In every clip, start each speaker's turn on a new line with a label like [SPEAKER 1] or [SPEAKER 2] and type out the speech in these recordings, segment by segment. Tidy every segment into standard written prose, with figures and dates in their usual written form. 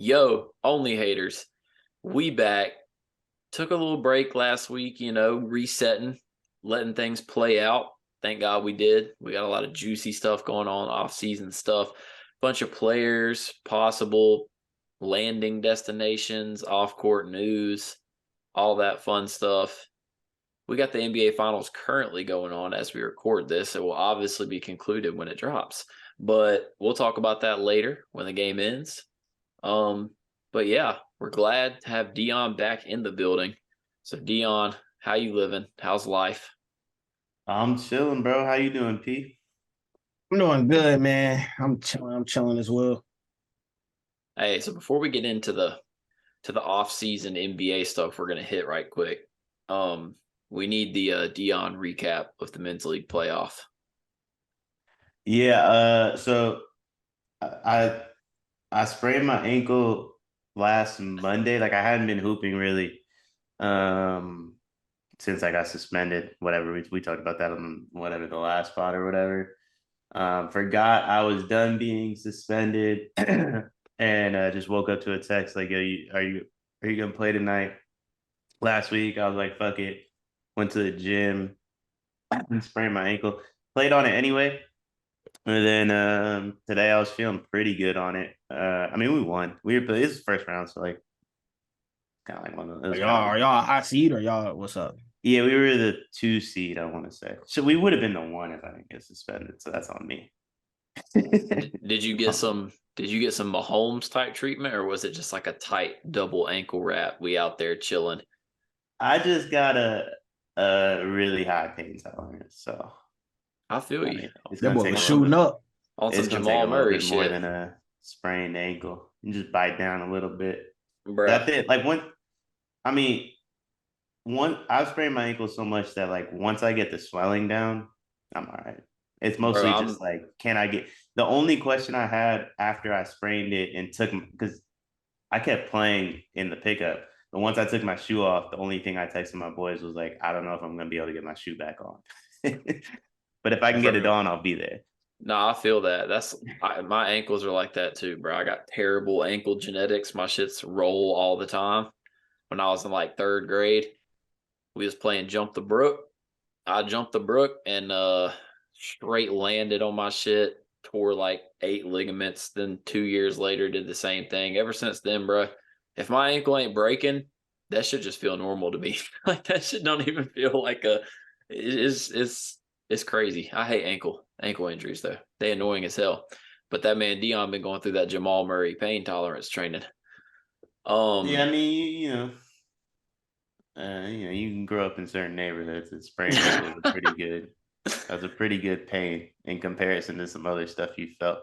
[SPEAKER 1] Yo, OnlyHaters, we back. Took a little break last week, resetting, letting things play out. Thank God we did. We got a lot of juicy stuff going on, off-season stuff. Bunch of players, possible landing destinations, off-court news, all that fun stuff. We got the NBA Finals currently going on as we record this. It will obviously be concluded when it drops, but we'll talk about that later when the game ends. But yeah, we're glad to have Deion back in the building. So Deion, how you living? How's life?
[SPEAKER 2] I'm chilling, bro. How you doing, P?
[SPEAKER 3] I'm doing good, man. I'm chilling. I'm chilling as well.
[SPEAKER 1] Hey, so before we get into the off-season NBA stuff, we're gonna hit right quick. We need the Deion recap of the men's league playoff.
[SPEAKER 2] Yeah, so I I sprained my ankle last Monday. Like I hadn't been hooping really um since I got suspended. Whatever we talked about that on whatever the last pod or whatever. Forgot I was done being suspended and just woke up to a text like, "Yo, are you gonna play tonight?" Last week I was like, "Fuck it." Went to the gym and sprained my ankle. Played on it anyway. And then today I was feeling pretty good on it. I mean, we won. This is first round, so like kind of like one of
[SPEAKER 3] Are
[SPEAKER 2] those
[SPEAKER 3] y'all
[SPEAKER 2] kind of
[SPEAKER 3] are y'all a hot seed or y'all what's up?
[SPEAKER 2] yeah. We were the 2 seed, I want to say. So we would have been the one if I didn't get suspended. So that's on me.
[SPEAKER 1] Did you get some? Did you get some Mahomes type treatment, or was it just like a tight double ankle wrap? We out there chilling.
[SPEAKER 2] I just got a really high pain tolerance, so
[SPEAKER 1] I feel
[SPEAKER 2] I
[SPEAKER 1] you
[SPEAKER 2] mean it's
[SPEAKER 3] That
[SPEAKER 2] gonna
[SPEAKER 3] boy
[SPEAKER 2] take
[SPEAKER 3] was
[SPEAKER 2] a little
[SPEAKER 3] shooting
[SPEAKER 2] bit.
[SPEAKER 3] up.
[SPEAKER 1] on
[SPEAKER 2] It's
[SPEAKER 1] some
[SPEAKER 2] gonna take a
[SPEAKER 1] Jamal
[SPEAKER 2] little
[SPEAKER 1] Murray
[SPEAKER 2] bit more
[SPEAKER 1] shit,
[SPEAKER 2] than a sprained ankle. You just bite down a little bit.
[SPEAKER 1] bruh.
[SPEAKER 2] That's it. Like I mean, I've sprained my ankle so much that like once I get the swelling down, I'm all right. It's
[SPEAKER 1] Bro,
[SPEAKER 2] mostly just
[SPEAKER 1] I'm
[SPEAKER 2] like, can I get the only question I had after I sprained it and took because I kept playing in the pickup. But once I took my shoe off, the only thing I texted my boys was like, I don't know if I'm gonna be able to get my shoe back on. But if I can get it
[SPEAKER 1] bro.
[SPEAKER 2] on, I'll be there.
[SPEAKER 1] No, I feel that. My ankles are like that too, bro. I got terrible ankle genetics. My shits roll all the time. When I was in like third grade, we was playing jump the brook. I jumped the brook and straight landed on my shit, tore like 8 ligaments. Then 2 years later, did the same thing. Ever since then, bro, if my ankle ain't breaking, that should just feel normal to me. Like that shit don't even feel like a. It's crazy. I hate ankle injuries though. They annoying as hell. But that man Deion been going through that Jamal Murray pain tolerance training.
[SPEAKER 2] Yeah,
[SPEAKER 1] Um,
[SPEAKER 2] I mean, you can grow up in certain neighborhoods and sprained ankles are pretty good. That's a pretty good pain in comparison to some other stuff you felt.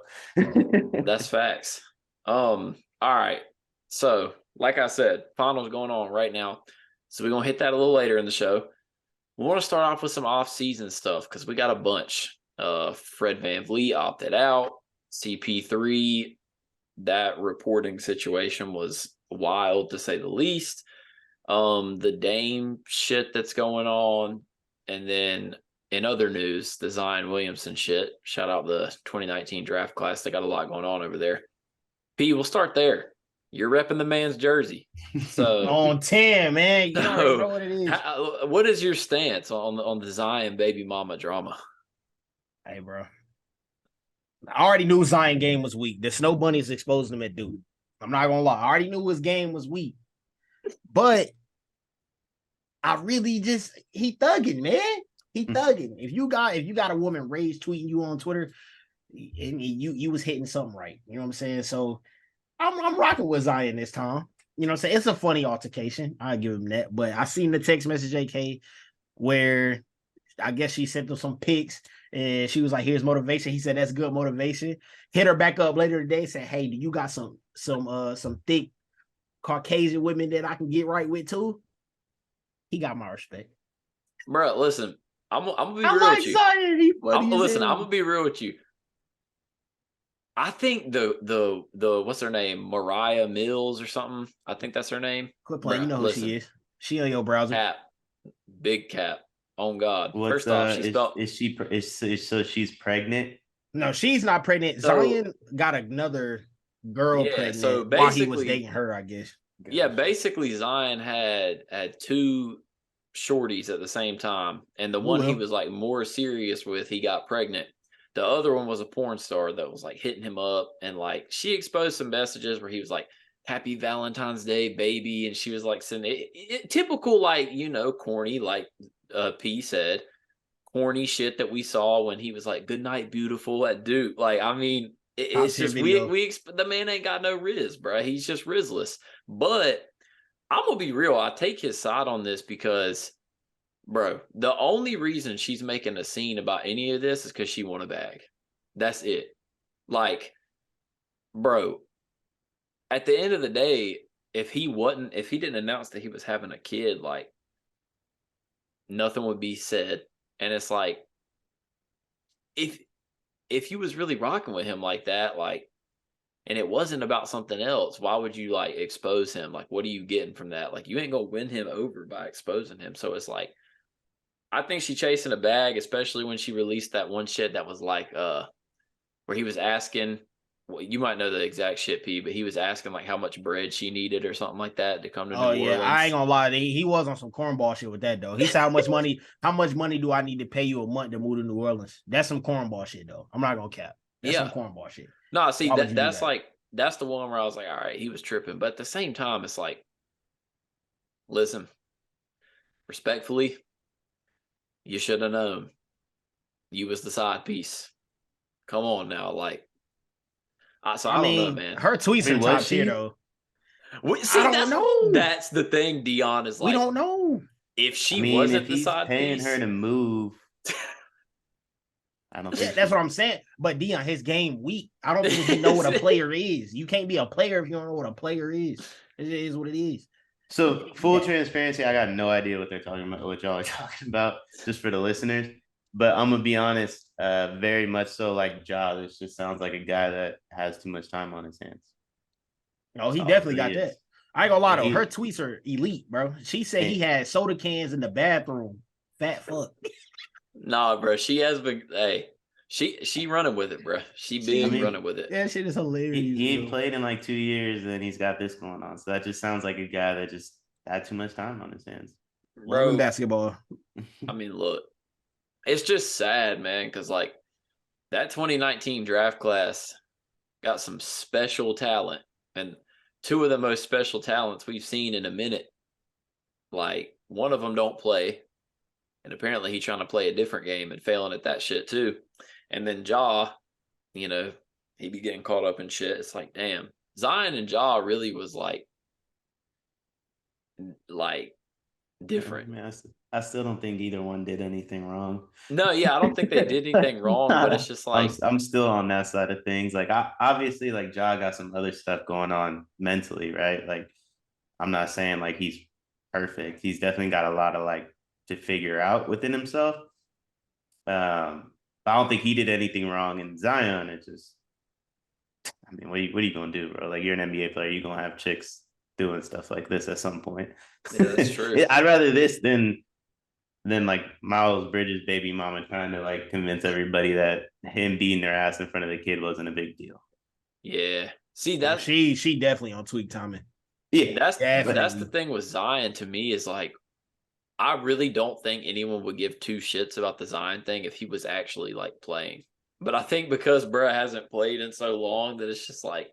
[SPEAKER 1] that's facts. All right. So, like I said, finals going on right now. So we're gonna hit that a little later in the show. We want to start off with some off-season stuff because we got a bunch. Fred Van Vleet opted out. CP3, that reporting situation was wild to say the least. The Dame shit that's going on, and then in other news, the Zion Williamson shit. Shout out the 2019 draft class. They got a lot going on over there. P, we'll start there. You're repping the man's jersey. So,
[SPEAKER 3] On 10, man. You already know
[SPEAKER 1] so
[SPEAKER 3] what it is.
[SPEAKER 1] what is your stance on the Zion baby mama drama?
[SPEAKER 3] Hey, bro. I already knew Zion game was weak. The Snow Bunnies exposed him at Duke. I'm not gonna lie. I already knew his game was weak. But I really just he thugging, man. He thugging. If you got a woman rage tweeting you on Twitter, and you was hitting something right. You know what I'm saying? So I'm rocking with Zion this time. You know what I'm saying? It's a funny altercation. I give him that. But I seen the text message, AK, where I guess she sent him some pics and she was like, "Here's motivation." He said, "That's good motivation." Hit her back up later today, said, "Hey, do you got some thick Caucasian women that I can get right with too?" He got my respect.
[SPEAKER 1] Bro, listen, I'm gonna be
[SPEAKER 3] I
[SPEAKER 1] real
[SPEAKER 3] like
[SPEAKER 1] with you.
[SPEAKER 3] Zion. He funny as
[SPEAKER 1] Listen, I'm
[SPEAKER 3] hell.
[SPEAKER 1] gonna be real with you. I think the what's her name? Mariah Mills or something. I think that's her name.
[SPEAKER 3] Quit playing. You
[SPEAKER 1] Bruh,
[SPEAKER 3] know who she
[SPEAKER 1] listen,
[SPEAKER 3] is. She on your browser.
[SPEAKER 1] cap, big cap. On God.
[SPEAKER 2] What's
[SPEAKER 1] First off, she spelled
[SPEAKER 2] is she is so she's pregnant?
[SPEAKER 3] No, she's not pregnant.
[SPEAKER 1] so
[SPEAKER 3] Zion got another girl
[SPEAKER 1] Yeah, so
[SPEAKER 3] pregnant while he was
[SPEAKER 1] basically,
[SPEAKER 3] dating her, I guess.
[SPEAKER 1] yeah, basically Zion had two shorties at the same time, and the one he
[SPEAKER 3] Well,
[SPEAKER 1] was like more serious with, he got pregnant. The other one was a porn star that was like hitting him up, and like she exposed some messages where he was like, "Happy Valentine's Day, baby," and she was like sending typical, like, corny, like P said, corny shit that we saw when he was like, "Good night, beautiful" at Duke. Like, I mean,
[SPEAKER 3] top
[SPEAKER 1] it's
[SPEAKER 3] tier
[SPEAKER 1] just
[SPEAKER 3] video.
[SPEAKER 1] the man ain't got no riz, bro. He's just rizless. But I'm gonna be real. I take his side on this because, bro, the only reason she's making a scene about any of this is because she won a bag. That's it. Like, bro, at the end of the day, if he didn't announce that he was having a kid, like, nothing would be said. And it's like, if you was really rocking with him like that, like, and it wasn't about something else, why would you like expose him? Like, what are you getting from that? Like, you ain't gonna win him over by exposing him. So it's like, I think she's chasing a bag, especially when she released that one shit that was like, where he was asking, well, you might know the exact shit, P, but he was asking like how much bread she needed or something like that to come to
[SPEAKER 3] Oh
[SPEAKER 1] New
[SPEAKER 3] yeah, I ain't
[SPEAKER 1] Orleans.
[SPEAKER 3] gonna lie. He was on some cornball shit with that though. He said, How much money do I need to pay you a month to move to New Orleans?" That's some cornball shit though. I'm not gonna cap. That's some
[SPEAKER 1] Yeah.
[SPEAKER 3] cornball shit.
[SPEAKER 1] No, see,
[SPEAKER 3] Why would you do
[SPEAKER 1] that's
[SPEAKER 3] that?
[SPEAKER 1] like, that's the one where I was like, all right, he was tripping. But at the same time, it's like, listen, respectfully, you should have known. You was the side piece. Come on now, like, so
[SPEAKER 3] I
[SPEAKER 1] I don't know,
[SPEAKER 3] mean,
[SPEAKER 1] man.
[SPEAKER 3] her tweets
[SPEAKER 2] I mean,
[SPEAKER 3] some
[SPEAKER 2] was
[SPEAKER 3] top tier
[SPEAKER 2] she?
[SPEAKER 3] though. I
[SPEAKER 1] See,
[SPEAKER 3] don't know.
[SPEAKER 1] that's the thing. Deion is
[SPEAKER 3] We
[SPEAKER 1] like,
[SPEAKER 3] don't know.
[SPEAKER 1] if
[SPEAKER 2] I
[SPEAKER 1] she
[SPEAKER 2] mean, if
[SPEAKER 1] wasn't the
[SPEAKER 2] he's
[SPEAKER 1] side
[SPEAKER 2] paying her
[SPEAKER 1] piece,
[SPEAKER 2] to move, I don't
[SPEAKER 3] Yeah,
[SPEAKER 2] think
[SPEAKER 3] that's
[SPEAKER 2] she
[SPEAKER 3] what I'm
[SPEAKER 2] is.
[SPEAKER 3] saying. But Deion, his game weak. I don't think he know what a player is. You can't be a player if you don't know what a player is. It is what it is.
[SPEAKER 2] So full transparency, I got no idea what they're talking about, what y'all are talking about, just for the listeners. But I'm gonna be honest, very much so like Ja. This just sounds like a guy that has too much time on his hands.
[SPEAKER 3] Oh,
[SPEAKER 2] That's
[SPEAKER 3] he
[SPEAKER 2] all it
[SPEAKER 3] definitely
[SPEAKER 2] really
[SPEAKER 3] got that.
[SPEAKER 2] is.
[SPEAKER 3] I ain't gonna lie
[SPEAKER 2] And
[SPEAKER 3] though. Her
[SPEAKER 2] he,
[SPEAKER 3] tweets are elite, bro. She said he
[SPEAKER 2] and,
[SPEAKER 3] had soda cans in the bathroom. Fat fuck.
[SPEAKER 1] nah, bro. She has been. Hey, she running with it, bro. She
[SPEAKER 2] I
[SPEAKER 1] big
[SPEAKER 3] She
[SPEAKER 2] mean,
[SPEAKER 1] running with it,
[SPEAKER 3] that shit is
[SPEAKER 2] he,
[SPEAKER 3] hilarious,
[SPEAKER 2] he ain't
[SPEAKER 3] bro.
[SPEAKER 2] played in like 2 years, and he's got this going on. So that just sounds like a guy that just had too much time on his hands.
[SPEAKER 3] Love and
[SPEAKER 1] bro.
[SPEAKER 3] basketball.
[SPEAKER 1] I mean, look, it's just sad, man, because like that 2019 draft class got some special talent, and two of the most special talents we've seen in a minute. Like, one of them don't play, and apparently he's trying to play a different game and failing at that shit too. And then Ja, you know, he be getting caught up in shit. It's like, damn, Zion and Ja really was like
[SPEAKER 2] I
[SPEAKER 1] different.
[SPEAKER 2] mean, I still don't think either one did anything wrong.
[SPEAKER 1] No, yeah, I don't think they did anything wrong, but it's just like,
[SPEAKER 2] I'm still on that side of things. Like, obviously, like Ja got some other stuff going on mentally, right? Like, I'm not saying like he's perfect. He's definitely got a lot of like to figure out within himself. But I don't think he did anything wrong. In Zion, it just, I mean, what are you gonna do, bro? Like, you're an NBA player. You're gonna have chicks doing stuff like this at some point.
[SPEAKER 1] yeah, that's true.
[SPEAKER 2] I'd rather this than like Miles Bridges' baby mama trying to like convince everybody that him beating their ass in front of the kid wasn't a big deal.
[SPEAKER 1] Yeah. See,
[SPEAKER 3] Oh,
[SPEAKER 1] that
[SPEAKER 3] she definitely on tweak timing.
[SPEAKER 2] Yeah,
[SPEAKER 1] that's the
[SPEAKER 3] Definitely.
[SPEAKER 1] thing with Zion to me is like, I really don't think anyone would give two shits about the Zion thing if he was actually like playing. But I think because bruh hasn't played in so long that it's just like,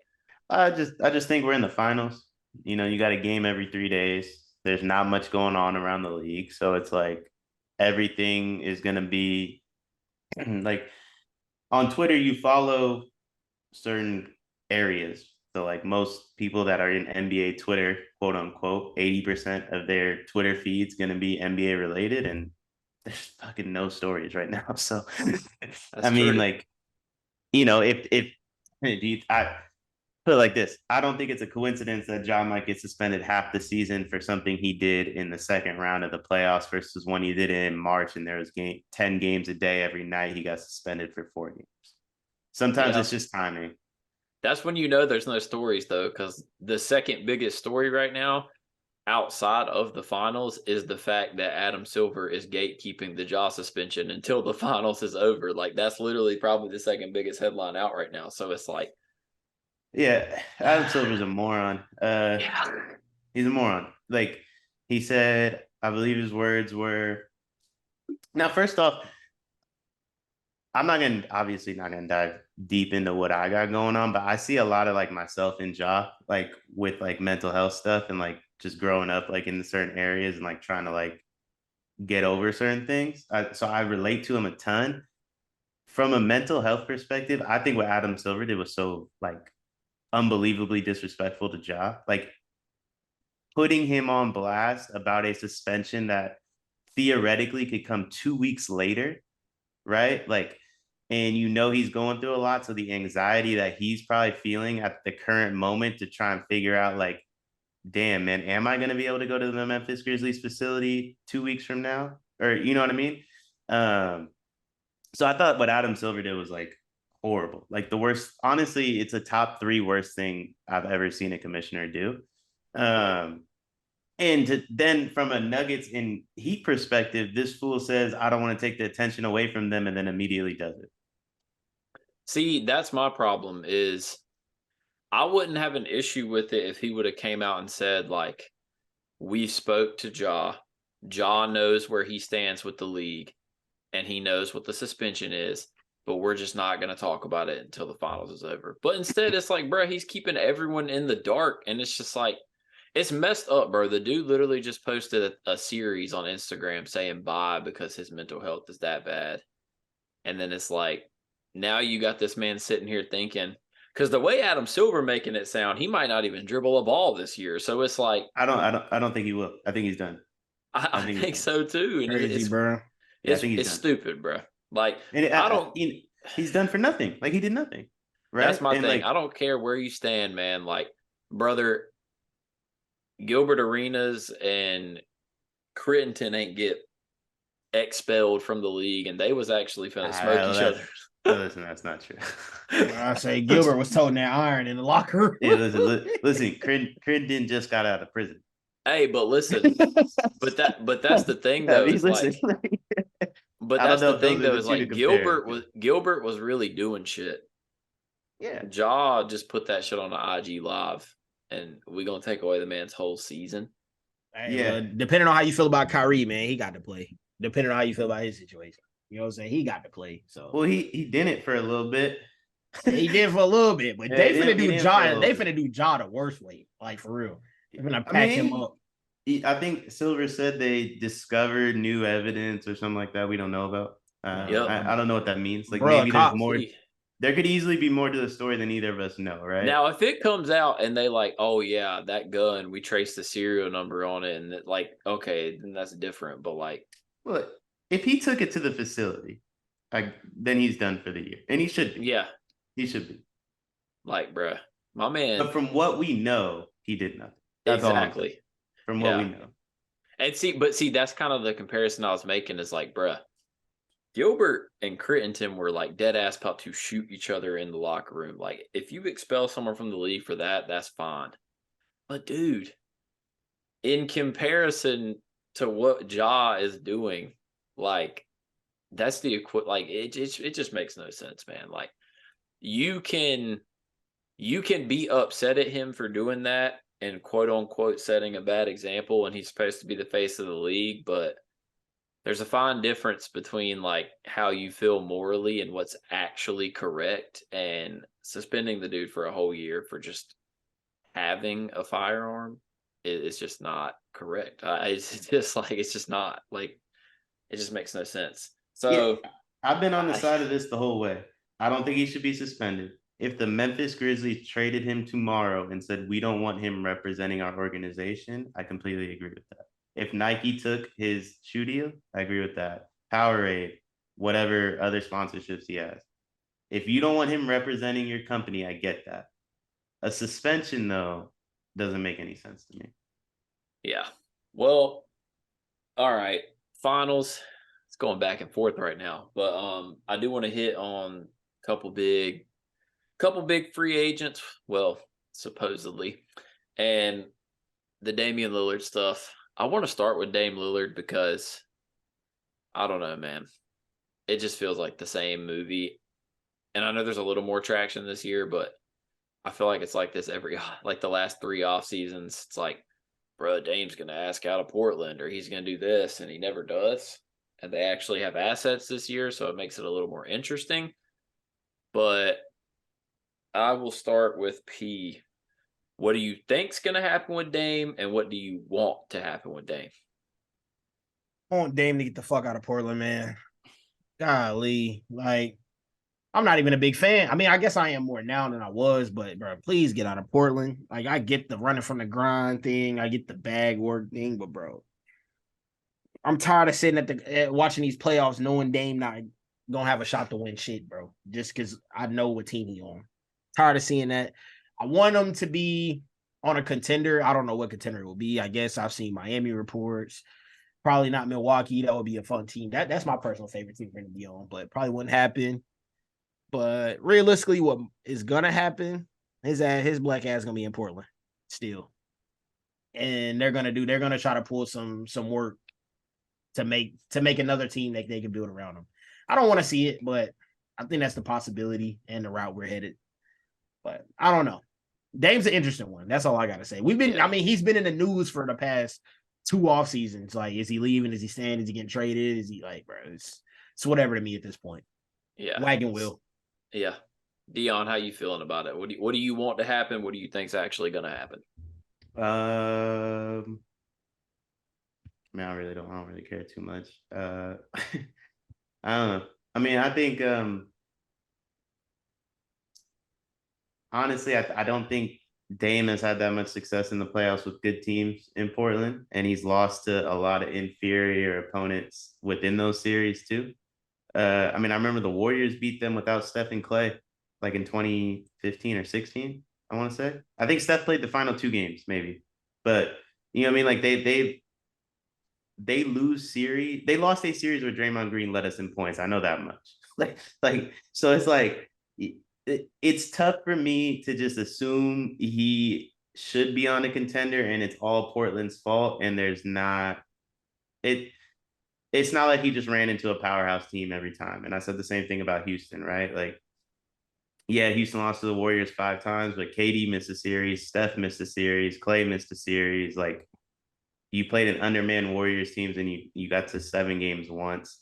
[SPEAKER 2] I just think we're in the finals. You know, you got a game every 3 days. There's not much going on around the league, so it's like everything is gonna be like on Twitter. You follow certain areas. So like most people that are in NBA Twitter, quote unquote, 80% of their Twitter feed's gonna be NBA related, and there's fucking no stories right now. So
[SPEAKER 1] that's
[SPEAKER 2] I mean,
[SPEAKER 1] true.
[SPEAKER 2] like, if I put it like this, I don't think it's a coincidence that John might get suspended half the season for something he did in the second round of the playoffs versus when he did it in March and there was 10 games a day every night. He got suspended for 4 games. Sometimes
[SPEAKER 1] Yeah.
[SPEAKER 2] it's just timing.
[SPEAKER 1] That's when you know there's no stories though, because the second biggest story right now outside of the finals is the fact that Adam Silver is gatekeeping the jaw suspension until the finals is over. Like, that's literally probably the second biggest headline out right now. So it's like,
[SPEAKER 2] Yeah, Adam Silver's a moron.
[SPEAKER 1] Yeah.
[SPEAKER 2] He's a moron. Like he said, I believe his words were. Now, first off, I'm not gonna obviously not gonna dive deep into what I got going on, but I see a lot of like myself in Ja, like with like mental health stuff and like just growing up like in certain areas and like trying to like get over certain things. So I relate to him a ton. From a mental health perspective, I think what Adam Silver did was so like unbelievably disrespectful to Ja. Like putting him on blast about a suspension that theoretically could come 2 weeks later, right? Like, and you know he's going through a lot. So the anxiety that he's probably feeling at the current moment to try and figure out, like, damn, man, am I going to be able to go to the Memphis Grizzlies facility 2 weeks from now? Or, you know what I mean? Um, so I thought what Adam Silver did was like horrible. Like the worst, honestly, it's a top three worst thing I've ever seen a commissioner do. Um, then from a Nuggets and Heat perspective, this fool says, I don't want to take the attention away from them and then immediately does it.
[SPEAKER 1] See, that's my problem is I wouldn't have an issue with it if he would have came out and said, like, we spoke to Ja. Ja knows where he stands with the league, and he knows what the suspension is, but we're just not going to talk about it until the finals is over. But instead, it's like, bro, he's keeping everyone in the dark, and it's just like, it's messed up, bro. The dude literally just posted a series on Instagram saying bye because his mental health is that bad. And then it's like, now you got this man sitting here thinking, because the way Adam Silver making it sound, he might not even dribble a ball this year. So it's like,
[SPEAKER 2] I don't think he will. I think he's done.
[SPEAKER 1] I think so too. And
[SPEAKER 3] Crazy, bro.
[SPEAKER 2] Yeah, I think he's
[SPEAKER 1] it's
[SPEAKER 2] done.
[SPEAKER 1] stupid, bro. Like,
[SPEAKER 2] And
[SPEAKER 1] I don't.
[SPEAKER 2] he's done for nothing. Like he did nothing. Right.
[SPEAKER 1] That's my
[SPEAKER 2] and
[SPEAKER 1] thing.
[SPEAKER 2] like
[SPEAKER 1] I don't care where you stand, man. Like, brother, Gilbert Arenas and Crittenton ain't get expelled from the league, and they was actually finna smoke each other.
[SPEAKER 2] Listen, that's not true.
[SPEAKER 3] I say Gilbert was toting that iron in the locker room.
[SPEAKER 2] Hey, listen. Crittenton just got out of prison.
[SPEAKER 1] Hey, but listen, but that's the thing though. Is like, but
[SPEAKER 2] I don't
[SPEAKER 1] that's
[SPEAKER 2] know
[SPEAKER 1] the
[SPEAKER 2] if those
[SPEAKER 1] thing
[SPEAKER 2] are
[SPEAKER 1] though.
[SPEAKER 2] the
[SPEAKER 1] Is
[SPEAKER 2] two to
[SPEAKER 1] like
[SPEAKER 2] compare.
[SPEAKER 1] Gilbert was really doing shit.
[SPEAKER 2] Yeah.
[SPEAKER 1] Ja just put that shit on the IG live, and we gonna take away the man's whole season.
[SPEAKER 3] Hey,
[SPEAKER 2] Yeah.
[SPEAKER 3] depending on how you feel about Kyrie, man, he got to play. Depending on how you feel about his situation, you know what I'm saying? He got to play. So
[SPEAKER 2] Well, he didn't for a little bit.
[SPEAKER 3] he did for a little bit, but
[SPEAKER 2] Yeah,
[SPEAKER 3] they
[SPEAKER 2] he
[SPEAKER 3] finna do
[SPEAKER 2] didn't for a
[SPEAKER 3] Ja.
[SPEAKER 2] little
[SPEAKER 3] They
[SPEAKER 2] bit.
[SPEAKER 3] finna do Ja the worst way, like for real. They're gonna
[SPEAKER 2] I
[SPEAKER 3] pack him
[SPEAKER 2] mean,
[SPEAKER 3] up.
[SPEAKER 2] I think Silver said they discovered new evidence or something like that we don't know about.
[SPEAKER 1] Yep.
[SPEAKER 2] I don't know what that means. Like
[SPEAKER 3] Bruh,
[SPEAKER 2] maybe there's
[SPEAKER 3] cops.
[SPEAKER 2] more. There could easily be more to the story than either of us know, right?
[SPEAKER 1] Now, if it comes out and they like, oh yeah, that gun, we traced the serial number on it, and it, like, okay, then that's different. But like,
[SPEAKER 2] Well, if he took it to the facility, like then he's done for the year, and he should be.
[SPEAKER 1] yeah,
[SPEAKER 2] He should be.
[SPEAKER 1] like, bruh, my man.
[SPEAKER 2] But from what we know, he did nothing. That's all I'm saying.
[SPEAKER 1] Exactly.
[SPEAKER 2] From what we know.
[SPEAKER 1] And see, that's kind of the comparison I was making is like, bruh, Gilbert and Crittenton were like dead ass about to shoot each other in the locker room. Like, if you expel someone from the league for that, that's fine. But dude, in comparison to what Ja is doing, like, that's the like it just makes no sense, man. Like, you can be upset at him for doing that and quote unquote setting a bad example, and he's supposed to be the face of the league, but there's a fine difference between like how you feel morally and what's actually correct, and suspending the dude for a whole year for just having a firearm is just not correct. It's just like, it's just not like, it just makes no sense. So
[SPEAKER 2] yeah, I've been on the side of this the whole way. I don't think he should be suspended. If the Memphis Grizzlies traded him tomorrow and said, we don't want him representing our organization, I completely agree with that. If Nike took his shoe deal, I agree with that. Powerade, whatever other sponsorships he has. If you don't want him representing your company, I get that. A suspension, though, doesn't make any sense to me.
[SPEAKER 1] Yeah. Well, all right. Finals. It's going back and forth right now. But I do want to hit on a couple big free agents. Well, supposedly. And the Damian Lillard stuff. I want to start with Dame Lillard because I don't know, man. It just feels like the same movie. And I know there's a little more traction this year, but I feel like it's like this every like the last 3 off seasons. It's like, bro, Dame's gonna ask out of Portland or he's gonna do this, and he never does. And they actually have assets this year, so it makes it a little more interesting. But I will start with P. What do you think's gonna happen with Dame, and what do you want to happen with Dame?
[SPEAKER 3] I want Dame to get the fuck out of Portland, man. Golly, like I'm not even a big fan. I mean, I guess I am more now than I was, but bro, please get out of Portland. Like I get the running from the grind thing, I get the bag work thing, but bro, I'm tired of sitting at watching these playoffs, knowing Dame not gonna have a shot to win shit, bro. Just because I know what team he on. Tired of seeing that. I want him to be on a contender. I don't know what contender it will be. I guess I've seen Miami reports. Probably not Milwaukee. That would be a fun team. That's my personal favorite team for him to be on, but probably wouldn't happen. But realistically, what is gonna happen is that his black ass gonna be in Portland still, and they're gonna try to pull some work to make another team that they can build around him. I don't want to see it, but I think that's the possibility and the route we're headed. But I don't know. Dame's an interesting one. That's all I gotta say. I mean, he's been in the news for the past 2 off seasons. Like, is he leaving? Is he staying? Is he getting traded? Is he like, bro? It's whatever to me at this point.
[SPEAKER 1] Yeah,
[SPEAKER 3] Wagon wheel.
[SPEAKER 1] Yeah, Deion, how you feeling about it? What do you want to happen? What do you think's actually going to happen?
[SPEAKER 2] I mean, I don't really care too much. I don't know. I mean, I think honestly, I don't think Dame has had that much success in the playoffs with good teams in Portland, and he's lost to a lot of inferior opponents within those series too. I mean, I remember the Warriors beat them without Steph and Clay, like in 2015 or 16. I want to say. I think Steph played the final 2 games, maybe, but you know what I mean. Like they lose series. They lost a series where Draymond Green led us in points. I know that much. So it's like it's tough for me to just assume he should be on a contender and it's all Portland's fault. And there's not it. It's not like he just ran into a powerhouse team every time. And I said the same thing about Houston, right? Like, yeah, Houston lost to the Warriors 5 times, but KD missed a series, Steph missed a series, Clay missed a series. Like, you played an undermanned Warriors teams and you got to 7 games once.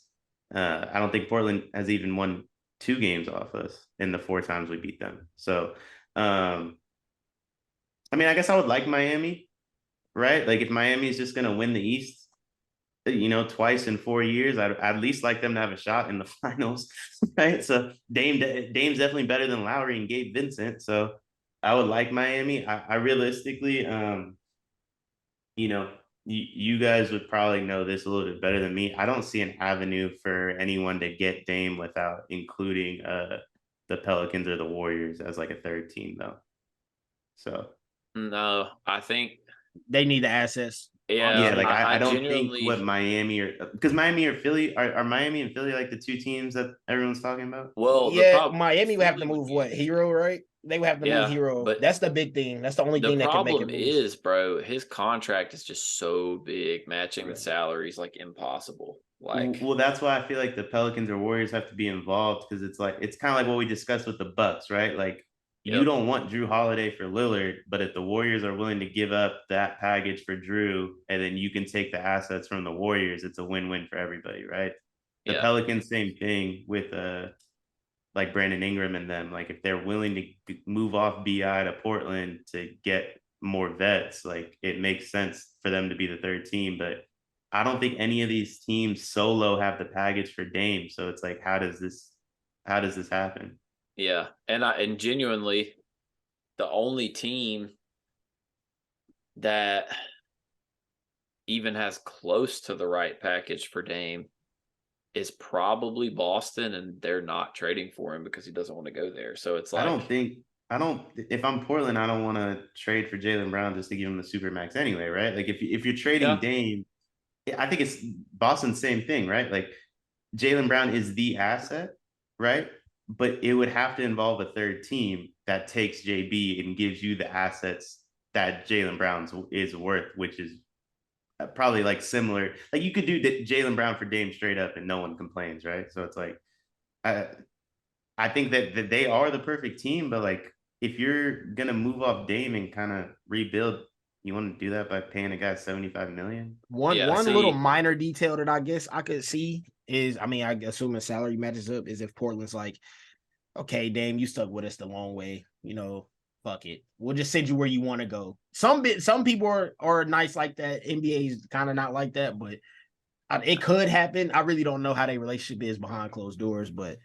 [SPEAKER 2] I don't think Portland has even won 2 games off us in the 4 times we beat them. So, I mean, I guess I would like Miami, right? Like, if Miami is just going to win the East, you know, twice in 4 years, I'd at least like them to have a shot in the finals, right? So Dame's definitely better than Lowry and Gabe Vincent. So I would like Miami. I realistically, you know, you guys would probably know this a little bit better than me. I don't see an avenue for anyone to get Dame without including the Pelicans or the Warriors as like a 3rd team, though. So
[SPEAKER 1] no, I think
[SPEAKER 3] they need the assets.
[SPEAKER 1] Yeah,
[SPEAKER 2] like I don't
[SPEAKER 1] genuinely
[SPEAKER 2] think what Miami or because Miami or Philly are Miami and Philly like the 2 teams that everyone's talking about.
[SPEAKER 1] Well,
[SPEAKER 3] yeah, Miami would have to move what Hero, right? They would have to move Hero, but that's the big thing. That's the only thing that can make it move.
[SPEAKER 1] The problem is, bro, his contract is just so big, matching the salaries like impossible. Like,
[SPEAKER 2] well, that's why I feel like the Pelicans or Warriors have to be involved because it's kind of like what we discussed with the Bucks, right? Like. You don't want Drew Holiday for Lillard, but if the Warriors are willing to give up that package for Drew, and then you can take the assets from the Warriors, it's a win-win for everybody, right? The Pelicans, same thing with like Brandon Ingram and them. Like if they're willing to move off BI to Portland to get more vets, like it makes sense for them to be the 3rd team. But I don't think any of these teams solo have the package for Dame. So it's like, how does this happen?
[SPEAKER 1] Yeah, and genuinely, the only team that even has close to the right package for Dame is probably Boston, and they're not trading for him because he doesn't want to go there. So it's like
[SPEAKER 2] if I'm Portland, I don't want to trade for Jaylen Brown just to give him the supermax anyway, right? Like if you're trading Dame, I think it's Boston's same thing, right? Like Jaylen Brown is the asset, right? But it would have to involve a 3rd team that takes JB and gives you the assets that Jaylen Brown is worth, which is probably like similar. Like you could do Jaylen Brown for Dame straight up and no one complains, right? So it's like, I think that they are the perfect team, but like if you're gonna move off Dame and kind of rebuild, you want to do that by paying a guy $75 million.
[SPEAKER 3] One
[SPEAKER 1] Yeah,
[SPEAKER 3] little
[SPEAKER 1] see-
[SPEAKER 3] minor detail that I guess I could see is, I mean, I assume his salary matches up, is if Portland's like, okay, Dame, you stuck with us the long way, you know, fuck it, we'll just send you where you want to go. Some people are nice like that. NBA is kind of not like that, but it could happen. I really don't know how their relationship is behind closed doors, but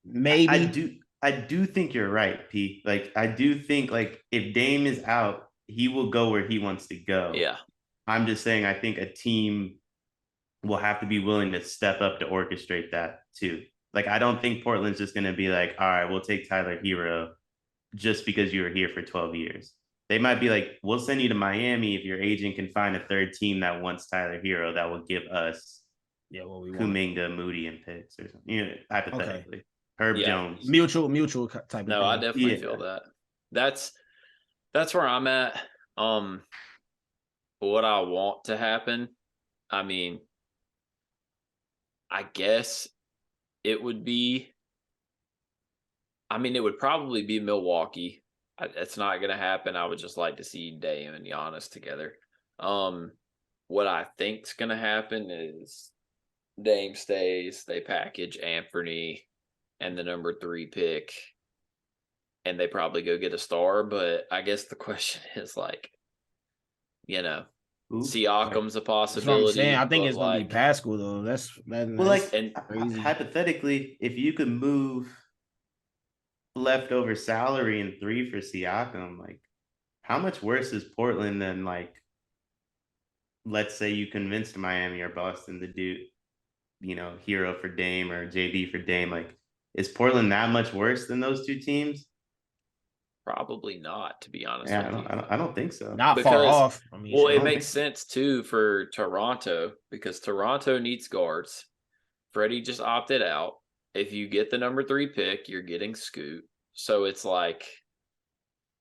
[SPEAKER 3] maybe.
[SPEAKER 2] I do think you're right, P. Like, I do think, like, if Dame is out, he will go where he wants to go.
[SPEAKER 1] Yeah.
[SPEAKER 2] I'm just saying, I think a team will have to be willing to step up to orchestrate that too. Like, I don't think Portland's just going to be like, all right, we'll take Tyler Hero just because you were here for 12 years. They might be like, we'll send you to Miami if your agent can find a third team that wants Tyler Hero that will give us
[SPEAKER 3] What we want.
[SPEAKER 2] Kuminga, Moody, and picks or something. You know, hypothetically. Okay. Herb Jones.
[SPEAKER 3] Mutual type of thing.
[SPEAKER 1] No, I definitely feel that. That's where I'm at. What I want to happen, I mean, I guess it would probably be Milwaukee. It's not going to happen. I would just like to see Dame and Giannis together. What I think's going to happen is Dame stays, they package Anthony and the number 3 pick, and they probably go get a star. But I guess the question is, like, you know, Siakam's a possibility.
[SPEAKER 3] That's what I'm saying. I think it's going to be Pascal, though. That's
[SPEAKER 2] crazy. Hypothetically, if you could move leftover salary and 3 for Siakam, like, how much worse is Portland than, like, let's say you convinced Miami or Boston to do, you know, Hero for Dame or JB for Dame? Like, is Portland that much worse than those two teams?
[SPEAKER 1] Probably not, to be honest with you.
[SPEAKER 2] I don't think so.
[SPEAKER 3] Not far off. I mean,
[SPEAKER 1] well, it makes sense too for Toronto, because Toronto needs guards. Freddie just opted out. If you get the number 3 pick, you're getting Scoot. So it's like,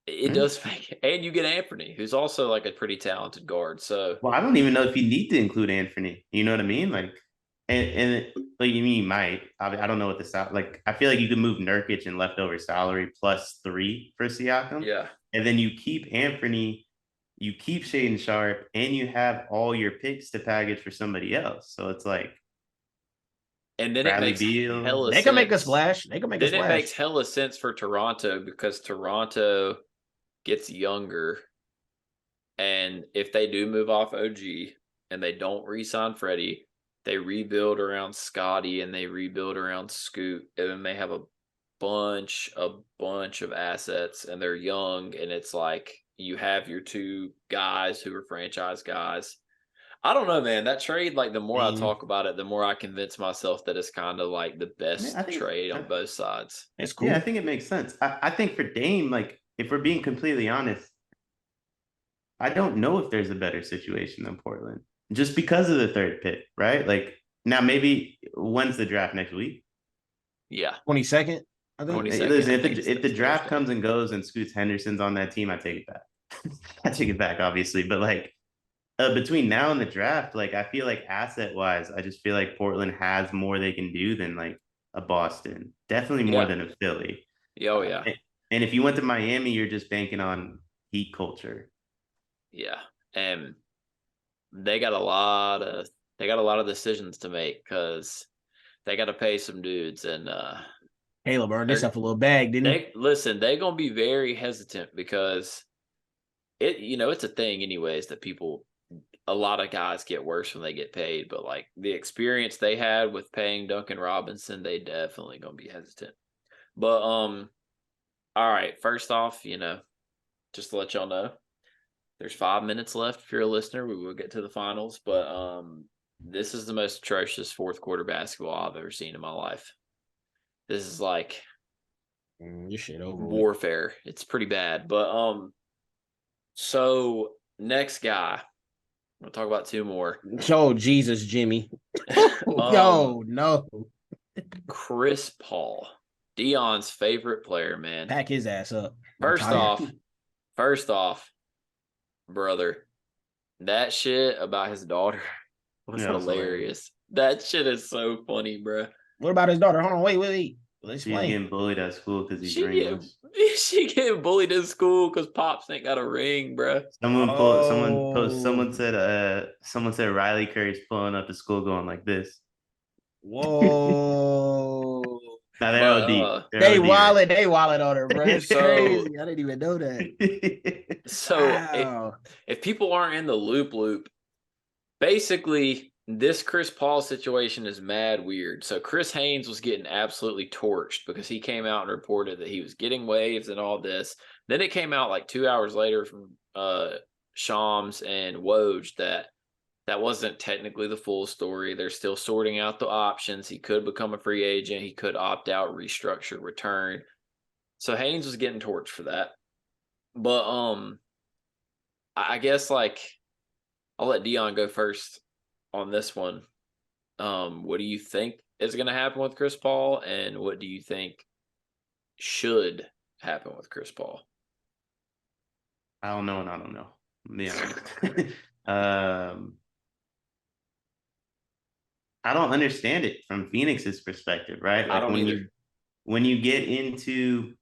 [SPEAKER 1] it does make, and you get Anthony, who's also like a pretty talented guard. So,
[SPEAKER 2] well, I don't even know if you need to include Anthony. You know what I mean? Like, and like, you mean you might. I don't know what the like. I feel like you could move Nurkic and leftover salary plus 3 for Siakam.
[SPEAKER 1] Yeah,
[SPEAKER 2] and then you keep Anthony, you keep Shaedon Sharp, and you have all your picks to package for somebody else. So it's like,
[SPEAKER 1] and then
[SPEAKER 2] Bradley
[SPEAKER 1] it makes
[SPEAKER 2] Beal.
[SPEAKER 3] They can make a splash. They can make a splash.
[SPEAKER 1] Then it makes hella sense for Toronto, because Toronto gets younger, and if they do move off OG and they don't re-sign Freddie, they rebuild around Scotty and they rebuild around Scoot, and then they have a bunch of assets, and they're young, and it's like you have your 2 guys who are franchise guys. I don't know, man. That trade, like, the more I talk about it, the more I convince myself that it's kind of like the best trade on both sides.
[SPEAKER 3] It's cool.
[SPEAKER 2] Yeah, I think it makes sense. I think for Dame, like, if we're being completely honest, I don't know if there's a better situation than Portland, just because of the 3rd pick, right? Like, now maybe when's the draft next week?
[SPEAKER 1] Yeah,
[SPEAKER 3] 22nd. I think.
[SPEAKER 1] 22nd.
[SPEAKER 2] Listen, if the draft comes and goes and Scoots Henderson's on that team, I take it back. I take it back, obviously, but like, between now and the draft, like, I feel like asset wise, I just feel like Portland has more they can do than like a Boston, definitely more than a Philly.
[SPEAKER 1] Oh yeah.
[SPEAKER 2] And if you went to Miami, you're just banking on Heat culture.
[SPEAKER 1] Yeah, and they got a lot of decisions to make, because they got to pay some dudes, and
[SPEAKER 3] Caleb earned himself a little bag, didn't he?
[SPEAKER 1] Listen, they're gonna be very hesitant, because it's a thing anyways that a lot of guys get worse when they get paid, but like the experience they had with paying Duncan Robinson, they definitely gonna be hesitant. But all right, first off, just to let y'all know, there's 5 minutes left. If you're a listener, we will get to the finals, but this is the most atrocious 4th quarter basketball I've ever seen in my life. This is like
[SPEAKER 3] this shit over
[SPEAKER 1] warfare. It's pretty bad. But so next guy, we'll talk about 2 more.
[SPEAKER 3] Oh, Jesus, Jimmy. Yo, no.
[SPEAKER 1] Chris Paul, Deion's favorite player, man.
[SPEAKER 3] Pack his ass up.
[SPEAKER 1] First off, brother, that shit about his daughter was hilarious. That shit is so funny, bro.
[SPEAKER 3] What about his daughter? Hold on, wait. Let's
[SPEAKER 2] She's
[SPEAKER 3] play.
[SPEAKER 2] getting bullied at school because he's
[SPEAKER 1] She
[SPEAKER 2] ringless.
[SPEAKER 1] getting bullied in school because Pops ain't got a ring, bro.
[SPEAKER 2] Someone said Riley Curry's pulling up to school going like this.
[SPEAKER 3] Whoa.
[SPEAKER 2] Now they're
[SPEAKER 1] But
[SPEAKER 2] OD. They're
[SPEAKER 3] They
[SPEAKER 2] OD, right?
[SPEAKER 3] wallet on her, bro. It's
[SPEAKER 1] So-
[SPEAKER 3] crazy. I didn't even know that.
[SPEAKER 1] So
[SPEAKER 3] Wow.
[SPEAKER 1] if people aren't in the loop, basically this Chris Paul situation is mad weird. So Chris Haynes was getting absolutely torched because he came out and reported that he was getting waves and all this. Then it came out like 2 hours later from Shams and Woj that wasn't technically the full story. They're still sorting out the options. He could become a free agent. He could opt out, restructure, return. So Haynes was getting torched for that. But I guess like I'll let Deion go first on this one. What do you think is going to happen with Chris Paul, and what do you think should happen with Chris Paul?
[SPEAKER 2] I don't know, and I don't know. Yeah. I don't understand it from Phoenix's perspective, right?
[SPEAKER 1] I
[SPEAKER 2] Like
[SPEAKER 1] don't either.
[SPEAKER 2] when you get into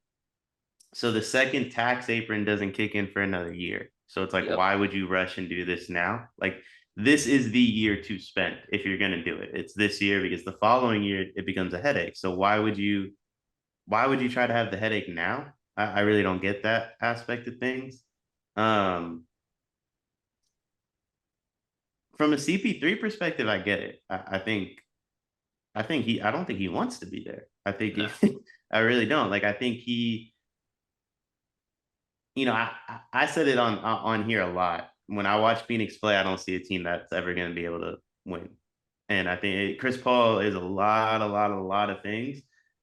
[SPEAKER 2] so the second tax apron doesn't kick in for another year. So it's like,
[SPEAKER 1] Yep.
[SPEAKER 2] why would you rush and do this now? Like this is the year to spend if you're gonna do it. It's this year because the following year it becomes a headache. So why would you try to have the headache now? I really don't get that aspect of things. From a CP3 perspective, I get it. I don't think he wants to be there. I think
[SPEAKER 1] No.
[SPEAKER 2] I really don't. Like I think he, I said it on here a lot. When I watch Phoenix play, I don't see a team that's ever going to be able to win. And I think Chris Paul is a lot of things.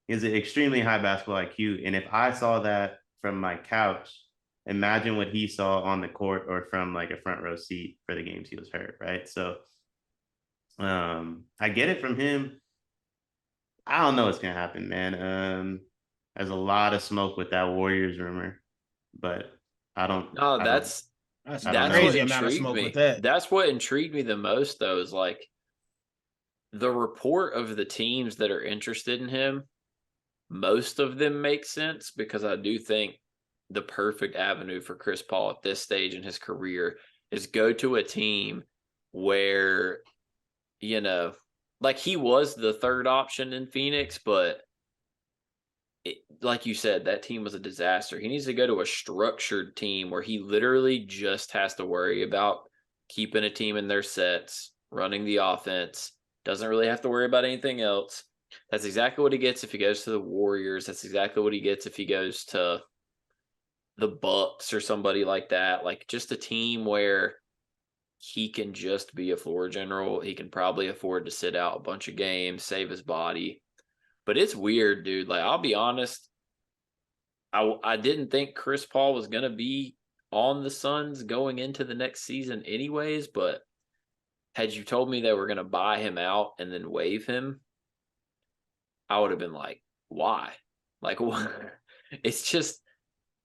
[SPEAKER 2] He has an extremely high basketball IQ. And if I saw that from my couch, imagine what he saw on the court or from like a front row seat for the games he was hurt, right? So I get it from him. I don't know what's gonna happen, man. There's a lot of smoke with that Warriors rumor, but I don't.
[SPEAKER 1] No,
[SPEAKER 2] I
[SPEAKER 1] that's
[SPEAKER 3] That's
[SPEAKER 2] I
[SPEAKER 3] a
[SPEAKER 2] don't know.
[SPEAKER 3] crazy
[SPEAKER 1] what
[SPEAKER 3] amount of
[SPEAKER 1] intrigued
[SPEAKER 3] smoke
[SPEAKER 1] me.
[SPEAKER 3] with that.
[SPEAKER 1] That's what intrigued me the most, though, is like the report of the teams that are interested in him. Most of them make sense because I do think the perfect avenue for Chris Paul at this stage in his career is go to a team where, like he was the third option in Phoenix, but like you said, that team was a disaster. He needs to go to a structured team where he literally just has to worry about keeping a team in their sets, running the offense, doesn't really have to worry about anything else. That's exactly what he gets if he goes to the Warriors. That's exactly what he gets if he goes to the Bucks or somebody like that. Like just a team where he can just be a floor general. He can probably afford to sit out a bunch of games, save his body. But it's weird, dude. Like I'll be honest, I didn't think Chris Paul was going to be on the Suns going into the next season anyways, but had you told me they were going to buy him out and then waive him, I would have been like, why? Like, what? It's just,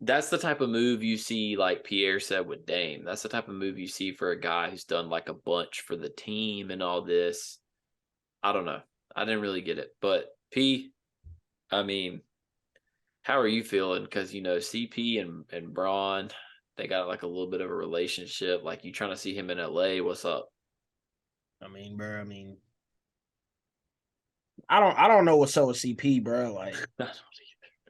[SPEAKER 1] that's the type of move you see, like Pierre said with Dame. That's the type of move you see for a guy who's done like a bunch for the team and all this. I don't know. I didn't really get it. But P, I mean, how are you feeling? Because, CP and Braun, they got like a little bit of a relationship. Like, you trying to see him in LA? What's up?
[SPEAKER 3] I mean, bro. I don't know what's up with CP, bro. Like,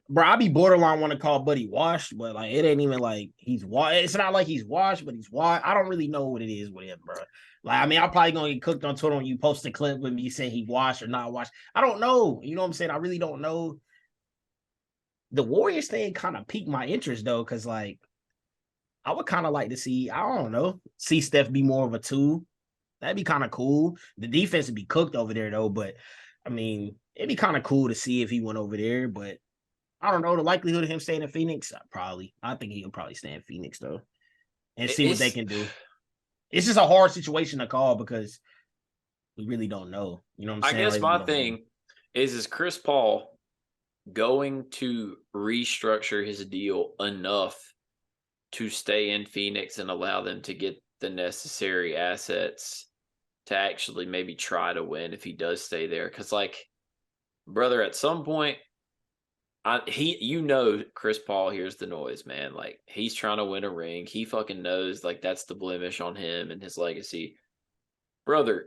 [SPEAKER 3] bro, I be borderline want to call Buddy washed, but like it ain't even like he's washed. It's not like he's washed, but he's washed. I don't really know what it is with him, bro. Like, I'm probably gonna get cooked on Twitter when you post a clip with me saying he washed or not washed. I don't know. You know what I'm saying? I really don't know. The Warriors thing kind of piqued my interest though, because like I would kind of like to see, I don't know, see Steph be more of a 2. That'd be kind of cool. The defense would be cooked over there though, but it'd be kind of cool to see if he went over there, but I don't know the likelihood of him staying in Phoenix. I think he'll probably stay in Phoenix though, and see what they can do. It's just a hard situation to call because we really don't know. You know what I'm saying?
[SPEAKER 1] I guess
[SPEAKER 3] Like,
[SPEAKER 1] my thing is Chris Paul going to restructure his deal enough to stay in Phoenix and allow them to get the necessary assets to actually maybe try to win if he does stay there? Because, like, brother, at some point, Chris Paul hears the noise, man. Like, he's trying to win a ring. He fucking knows, like, that's the blemish on him and his legacy. Brother,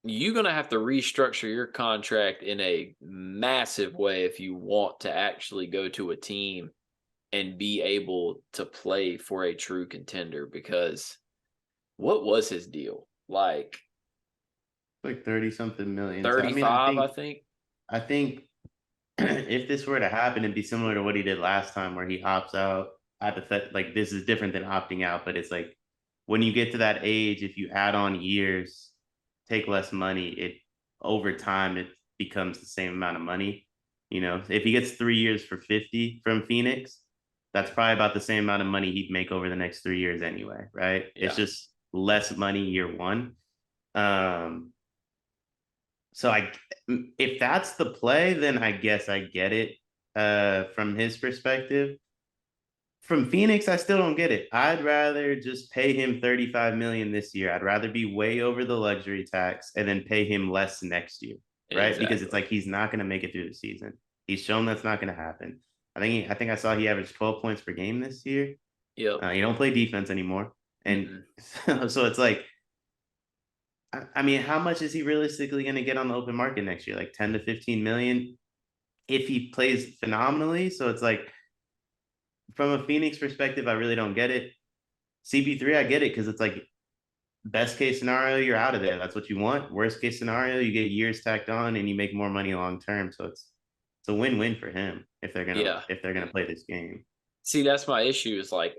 [SPEAKER 1] you're going to have to restructure your contract in a massive way if you want to actually go to a team and be able to play for a true contender, because what was his deal? Like
[SPEAKER 2] 30 something million. So,
[SPEAKER 1] 35, I think.
[SPEAKER 2] I think if this were to happen, it'd be similar to what he did last time, where he opts out. Like, this is different than opting out, but it's like when you get to that age, if you add on years, take less money, it over time it becomes the same amount of money. If he gets 3 years for 50 from Phoenix, that's probably about the same amount of money he'd make over the next 3 years anyway, right?
[SPEAKER 1] Yeah.
[SPEAKER 2] It's just less money year one. So if that's the play, then I guess I get it from his perspective. From Phoenix, I still don't get it. I'd rather just pay him 35 million this year. I'd rather be way over the luxury tax and then pay him less next year, right?
[SPEAKER 1] Exactly.
[SPEAKER 2] Because it's like he's not going to make it through the season. He's shown that's not going to happen. I think I saw he averaged 12 points per game this year.
[SPEAKER 1] Yep.
[SPEAKER 2] He don't play defense anymore, and so it's like, I mean, how much is he realistically going to get on the open market next year? Like 10 to 15 million if he plays phenomenally. So it's like, from a Phoenix perspective, I really don't get it. CP3, I get it, because it's like, best case scenario, you're out of there. That's what you want. Worst case scenario, you get years tacked on and you make more money long term. So it's a win-win for him if they're gonna play this game.
[SPEAKER 1] See, that's my issue. Is like,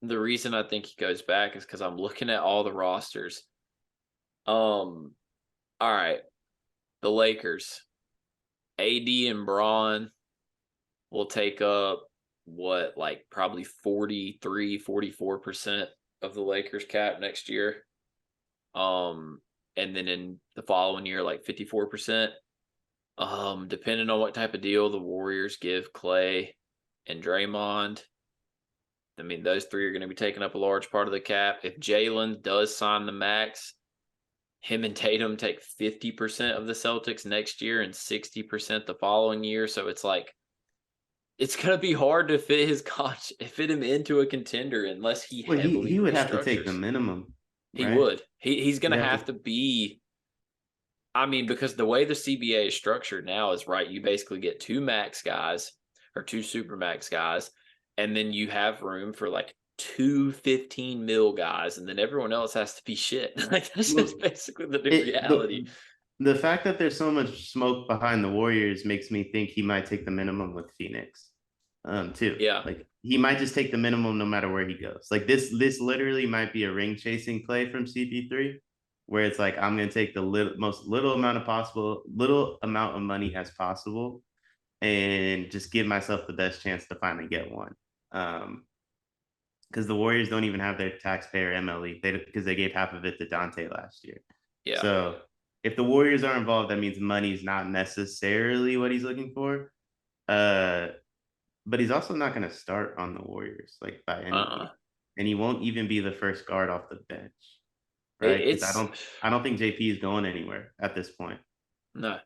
[SPEAKER 1] the reason I think he goes back is because I'm looking at all the rosters. All right, the Lakers, AD and Braun will take up like probably 44% of the Lakers cap next year. And then in the following year, like 54%. Depending on what type of deal the Warriors give Clay and Draymond, I mean, those three are going to be taking up a large part of the cap. If Jalen does sign the max, him and Tatum take 50% of the Celtics next year and 60% the following year. So it's like, it's going to be hard to fit him into a contender unless he
[SPEAKER 2] would have to take the minimum.
[SPEAKER 1] He would. He's going to have to be. I mean, because the way the CBA is structured now is, right, you basically get two max guys or two super max guys, and then you have room for like two 15 mil guys, and then everyone else has to be shit. Like, that's just basically the new reality.
[SPEAKER 2] The fact that there's so much smoke behind the Warriors makes me think he might take the minimum with Phoenix, too.
[SPEAKER 1] Yeah.
[SPEAKER 2] Like, he might just take the minimum no matter where he goes. Like, this literally might be a ring chasing play from CP3, where it's like, I'm going to take the little amount of money as possible and just give myself the best chance to finally get one. Because the Warriors don't even have their taxpayer MLE because they gave half of it to Dante last year.
[SPEAKER 1] Yeah.
[SPEAKER 2] So if the Warriors are involved, that means money's not necessarily what he's looking for. But he's also not going to start on the Warriors, like, by any means. And he won't even be the first guard off the bench. Right? I don't think JP is going anywhere at this point.
[SPEAKER 1] No.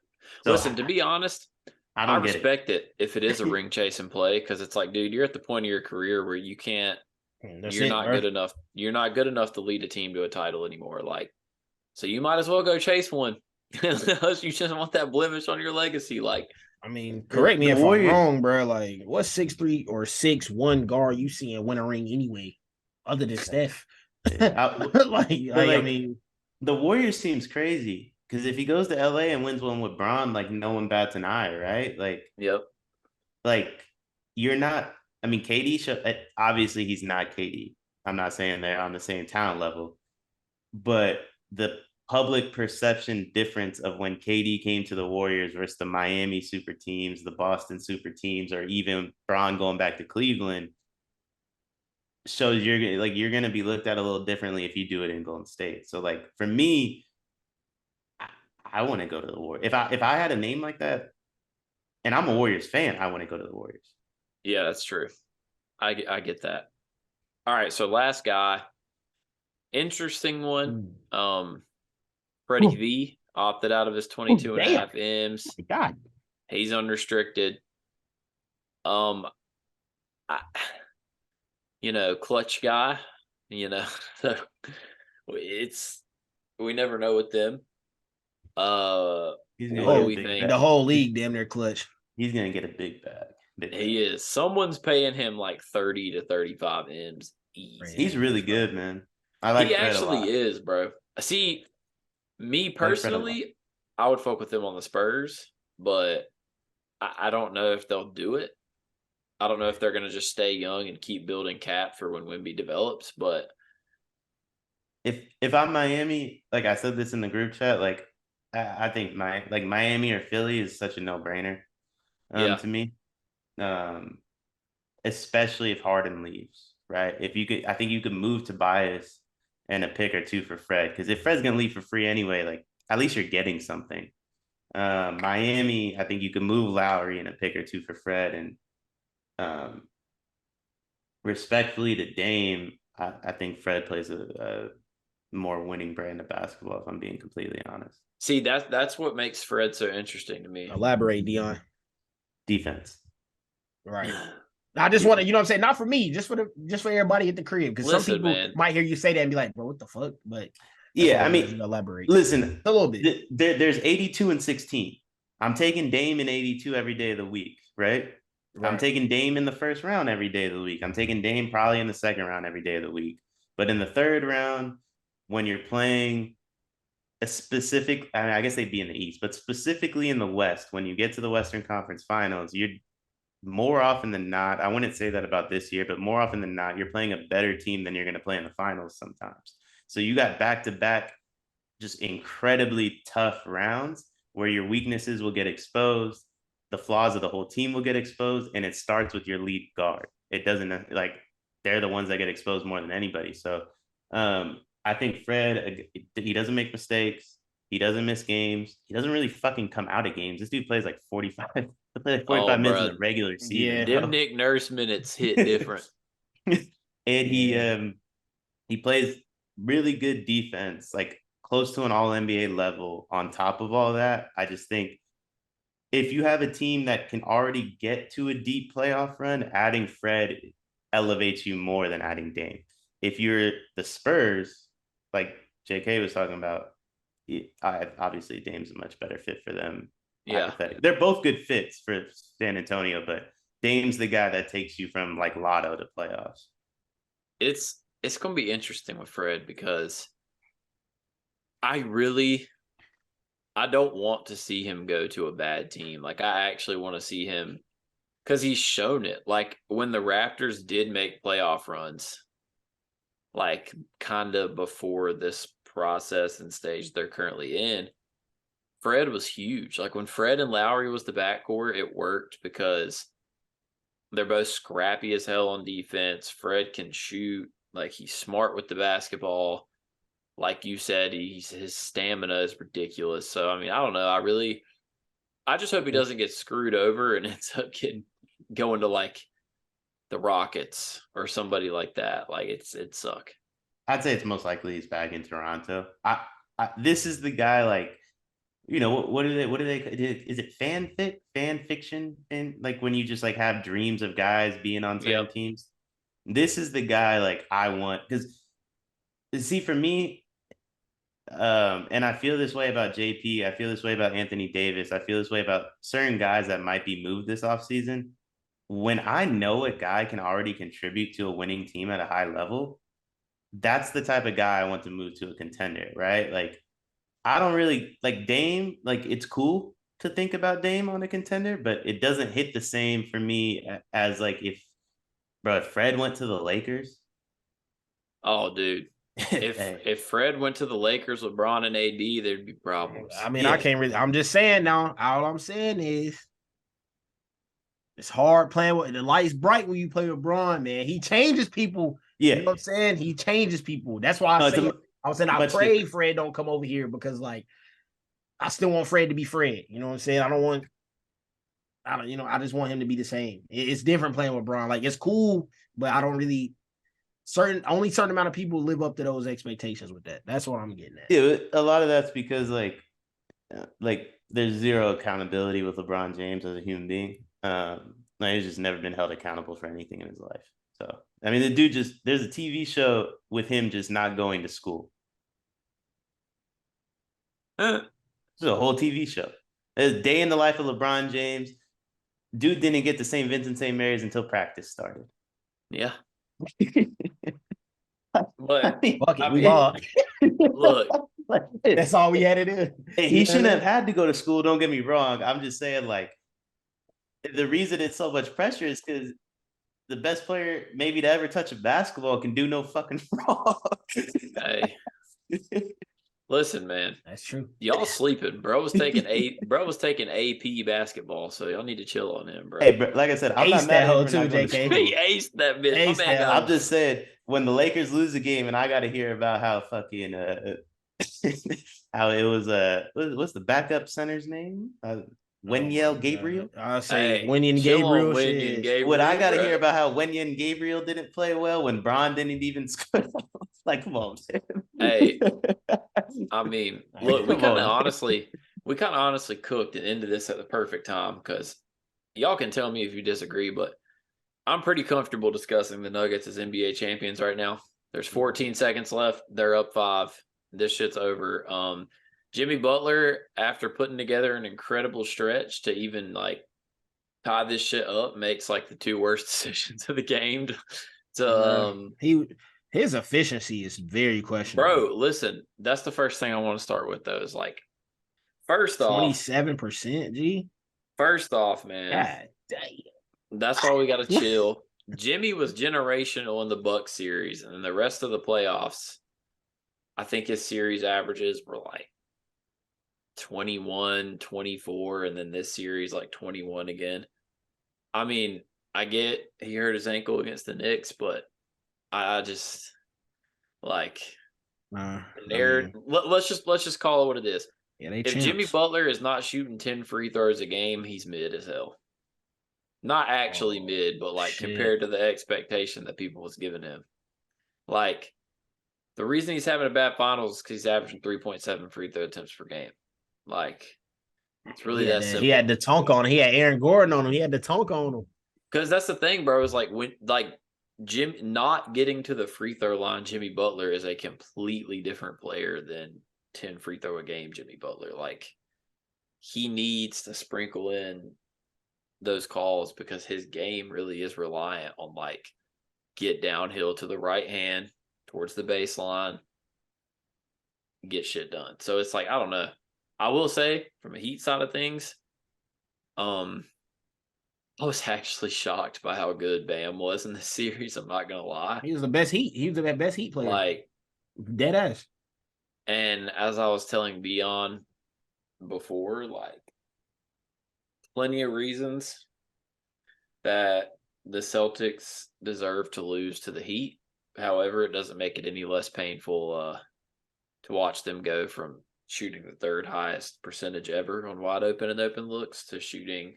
[SPEAKER 1] So, listen, to be honest, I respect it if it is a ring chasing play, because it's like, dude, you're at the point of your career where you can't. You're not good enough. You're not good enough to lead a team to a title anymore. Like, so you might as well go chase one, unless you just want that blemish on your legacy. Like,
[SPEAKER 3] I mean, correct me if I'm wrong, bro. Like, what 6'3" or 6'1" guard you seeing win a ring anyway, other than Steph? I mean,
[SPEAKER 2] the Warriors seems crazy, because if he goes to LA and wins one with Braun, like, no one bats an eye, right? Like,
[SPEAKER 1] yep.
[SPEAKER 2] Like, you're not. I mean, KD obviously he's not KD. I'm not saying they're on the same talent level, but the public perception difference of when KD came to the Warriors versus the Miami super teams, the Boston super teams, or even Braun going back to Cleveland, shows you're going to be looked at a little differently if you do it in Golden State. So, like, for me, I want to go to the Warriors. If I had a name like that, and I'm a Warriors fan, I want to go to the Warriors.
[SPEAKER 1] Yeah, that's true. I get that. All right, so last guy, interesting one. Freddie V opted out of his 22.5 M's.
[SPEAKER 3] God,
[SPEAKER 1] he's unrestricted. I, clutch guy. So we never know with them.
[SPEAKER 2] He's
[SPEAKER 3] The
[SPEAKER 2] gonna
[SPEAKER 1] What
[SPEAKER 2] get
[SPEAKER 1] do
[SPEAKER 2] a
[SPEAKER 3] whole
[SPEAKER 1] we
[SPEAKER 2] big
[SPEAKER 1] think?
[SPEAKER 2] bag.
[SPEAKER 3] the whole league damn near clutch.
[SPEAKER 2] He's gonna get a big bag.
[SPEAKER 1] He is. Someone's paying him like 30 to 35 M's easy.
[SPEAKER 2] He's really good, man. I like
[SPEAKER 1] He
[SPEAKER 2] Fred a
[SPEAKER 1] actually
[SPEAKER 2] lot.
[SPEAKER 1] is, bro. See, me
[SPEAKER 2] I like Fred a lot.
[SPEAKER 1] personally, I would fuck with him on the Spurs, but I don't know if they'll do it. I don't know if they're going to just stay young and keep building cap for when Wemby develops. But
[SPEAKER 2] If I'm Miami, like I said this in the group chat, like I think Miami or Philly is such a no-brainer
[SPEAKER 1] yeah,
[SPEAKER 2] to me. Especially if Harden leaves, right? If you could, I think you could move Tobias and a pick or two for Fred, because if Fred's gonna leave for free anyway, like at least you're getting something. Miami, I think you could move Lowry and a pick or two for Fred, and respectfully to Dame, I think Fred plays a more winning brand of basketball. If I'm being completely honest,
[SPEAKER 1] see that's what makes Fred so interesting to me.
[SPEAKER 3] Elaborate, Deion.
[SPEAKER 2] defense.
[SPEAKER 3] Right. I just want to, what I'm saying? Not for me, just for everybody at the crib. Because some
[SPEAKER 1] Listen,
[SPEAKER 3] people
[SPEAKER 1] man.
[SPEAKER 3] might hear you say that and be like, bro, what the fuck? But
[SPEAKER 2] Yeah, I
[SPEAKER 3] you
[SPEAKER 2] mean,
[SPEAKER 3] elaborate.
[SPEAKER 2] Listen,
[SPEAKER 3] a little bit.
[SPEAKER 2] There's 82 and 16. I'm taking Dame in 82 every day of the week, right? I'm taking Dame in the first round every day of the week. I'm taking Dame probably in the second round every day of the week. But in the third round, when you're playing a specific, I guess they'd be in the East, but specifically in the West, when you get to the Western Conference Finals, you're more often than not, I wouldn't say that about this year, but more often than not, you're playing a better team than you're going to play in the finals sometimes. So you got back-to-back just incredibly tough rounds where your weaknesses will get exposed, the flaws of the whole team will get exposed, and it starts with your lead guard. It doesn't, like, they're the ones that get exposed more than anybody. So I think Fred, he doesn't make mistakes. He doesn't miss games. He doesn't really fucking come out of games. This dude plays like 45. He plays like 45 minutes in the regular season.
[SPEAKER 3] Yeah.
[SPEAKER 1] Them Nick Nurse minutes hit different.
[SPEAKER 2] And he plays really good defense, like close to an all NBA level. On top of all that, I just think if you have a team that can already get to a deep playoff run, adding Fred elevates you more than adding Dame. If you're the Spurs, like JK was talking about, obviously Dame's a much better fit for them.
[SPEAKER 1] Yeah.
[SPEAKER 2] They're both good fits for San Antonio, but Dame's the guy that takes you from like lotto to playoffs.
[SPEAKER 1] It's going to be interesting with Fred because I don't want to see him go to a bad team. Like, I actually want to see him because he's shown it. Like, when the Raptors did make playoff runs, like, kind of before this process and stage they're currently in, Fred was huge. Like, when Fred and Lowry was the backcourt, it worked because they're both scrappy as hell on defense. Fred can shoot. Like, he's smart with the basketball. Like you said, his stamina is ridiculous. So, I mean, I don't know. I just hope he doesn't get screwed over and ends up going to like the Rockets or somebody like that. Like, it'd suck.
[SPEAKER 2] I'd say it's most likely he's back in Toronto. This is the guy, like, what do they is it fan fiction, and like when you just like have dreams of guys being on certain teams. This is the guy like I want, because see, for me, and I feel this way about JP, I feel this way about Anthony Davis, I feel this way about certain guys that might be moved this offseason. When I know a guy can already contribute to a winning team at a high level, that's the type of guy I want to move to a contender, right? Like, I don't really like Dame. Like, it's cool to think about Dame on a contender, but it doesn't hit the same for me as like if Fred went to the Lakers.
[SPEAKER 1] Oh, dude. If Fred went to the Lakers with Bron and AD, there'd be problems.
[SPEAKER 3] I mean, I can't really. I'm just saying now. All I'm saying is it's hard playing with the lights bright when you play with Bron, man. He changes people.
[SPEAKER 2] Yeah.
[SPEAKER 3] You know what I'm saying? He changes people. That's why I pray Fred don't come over here, because like I still want Fred to be Fred. You know what I'm saying? I just want him to be the same. It's different playing with Bron. Like, it's cool, but I don't really only certain amount of people live up to those expectations with that. That's what I'm getting at.
[SPEAKER 2] Yeah, a lot of that's because like there's zero accountability with LeBron James as a human being. No, he's just never been held accountable for anything in his life. So, I mean, the dude there's a TV show with him just not going to school. It's a whole TV show. There's a day in the life of LeBron James. Dude didn't get to St. Vincent St. Mary's until practice started.
[SPEAKER 1] Yeah.
[SPEAKER 3] But fuck it, we lost.
[SPEAKER 1] Look,
[SPEAKER 3] that's all we had to do.
[SPEAKER 2] He shouldn't have had to go to school. Don't get me wrong. I'm just saying, like, the reason it's so much pressure is because the best player maybe to ever touch a basketball can do no fucking wrong.
[SPEAKER 1] Hey, listen, man.
[SPEAKER 3] That's true.
[SPEAKER 1] Y'all sleeping. Bro was taking AP basketball, so y'all need to chill on him, bro.
[SPEAKER 2] Hey, bro, like I said, I'm not mad at him.
[SPEAKER 1] He aced that bitch.
[SPEAKER 2] I'm just saying, when the Lakers lose a game, and I got to hear about how fucking how it was what's the backup center's name? Wenyen Gabriel.
[SPEAKER 3] I'll say Wenyen Gabriel.
[SPEAKER 2] What I got to hear about how Wenyen Gabriel didn't play well when Bron didn't even score. Like, come on, man.
[SPEAKER 1] Hey, I mean, look, we kind of honestly cooked and ended this at the perfect time because y'all can tell me if you disagree, but I'm pretty comfortable discussing the Nuggets as NBA champions right now. There's 14 seconds left. They're up 5. This shit's over. Jimmy Butler, after putting together an incredible stretch to even like tie this shit up, makes like the 2 worst decisions of the game.
[SPEAKER 3] His efficiency is very questionable.
[SPEAKER 1] Bro, listen, that's the first thing I want to start with though. Is like, first off,
[SPEAKER 3] 27%. G.
[SPEAKER 1] First off, man,
[SPEAKER 3] God damn.
[SPEAKER 1] That's why we got to chill. Jimmy was generational in the Bucks series, and then the rest of the playoffs, I think his series averages were like 21, 24, and then this series like 21 again. I mean, I get he hurt his ankle against the Knicks, but I just like let's just call it what it is.
[SPEAKER 3] Yeah,
[SPEAKER 1] if Jimmy Butler is not shooting 10 free throws a game, he's mid as hell. Not actually mid, but like compared to the expectation that people was giving him. Like, the reason he's having a bad finals is because he's averaging 3.7 free throw attempts per game. Like, it's really that simple.
[SPEAKER 3] He had the tonk on him. He had Aaron Gordon on him. He had the tonk on him.
[SPEAKER 1] Because that's the thing, bro. Is like when Jim not getting to the free throw line, Jimmy Butler is a completely different player than 10 free throw a game, Jimmy Butler. Like, he needs to sprinkle in those calls because his game really is reliant on like get downhill to the right hand towards the baseline, get shit done. So it's like, I don't know. I will say from a Heat side of things, I was actually shocked by how good Bam was in this series. I'm not gonna lie.
[SPEAKER 3] He was the best Heat. He was the best Heat player.
[SPEAKER 1] Like,
[SPEAKER 3] dead ass.
[SPEAKER 1] And as I was telling Deion before, like, plenty of reasons that the Celtics deserve to lose to the Heat. However, it doesn't make it any less painful to watch them go from shooting the 3rd highest percentage ever on wide open and open looks to shooting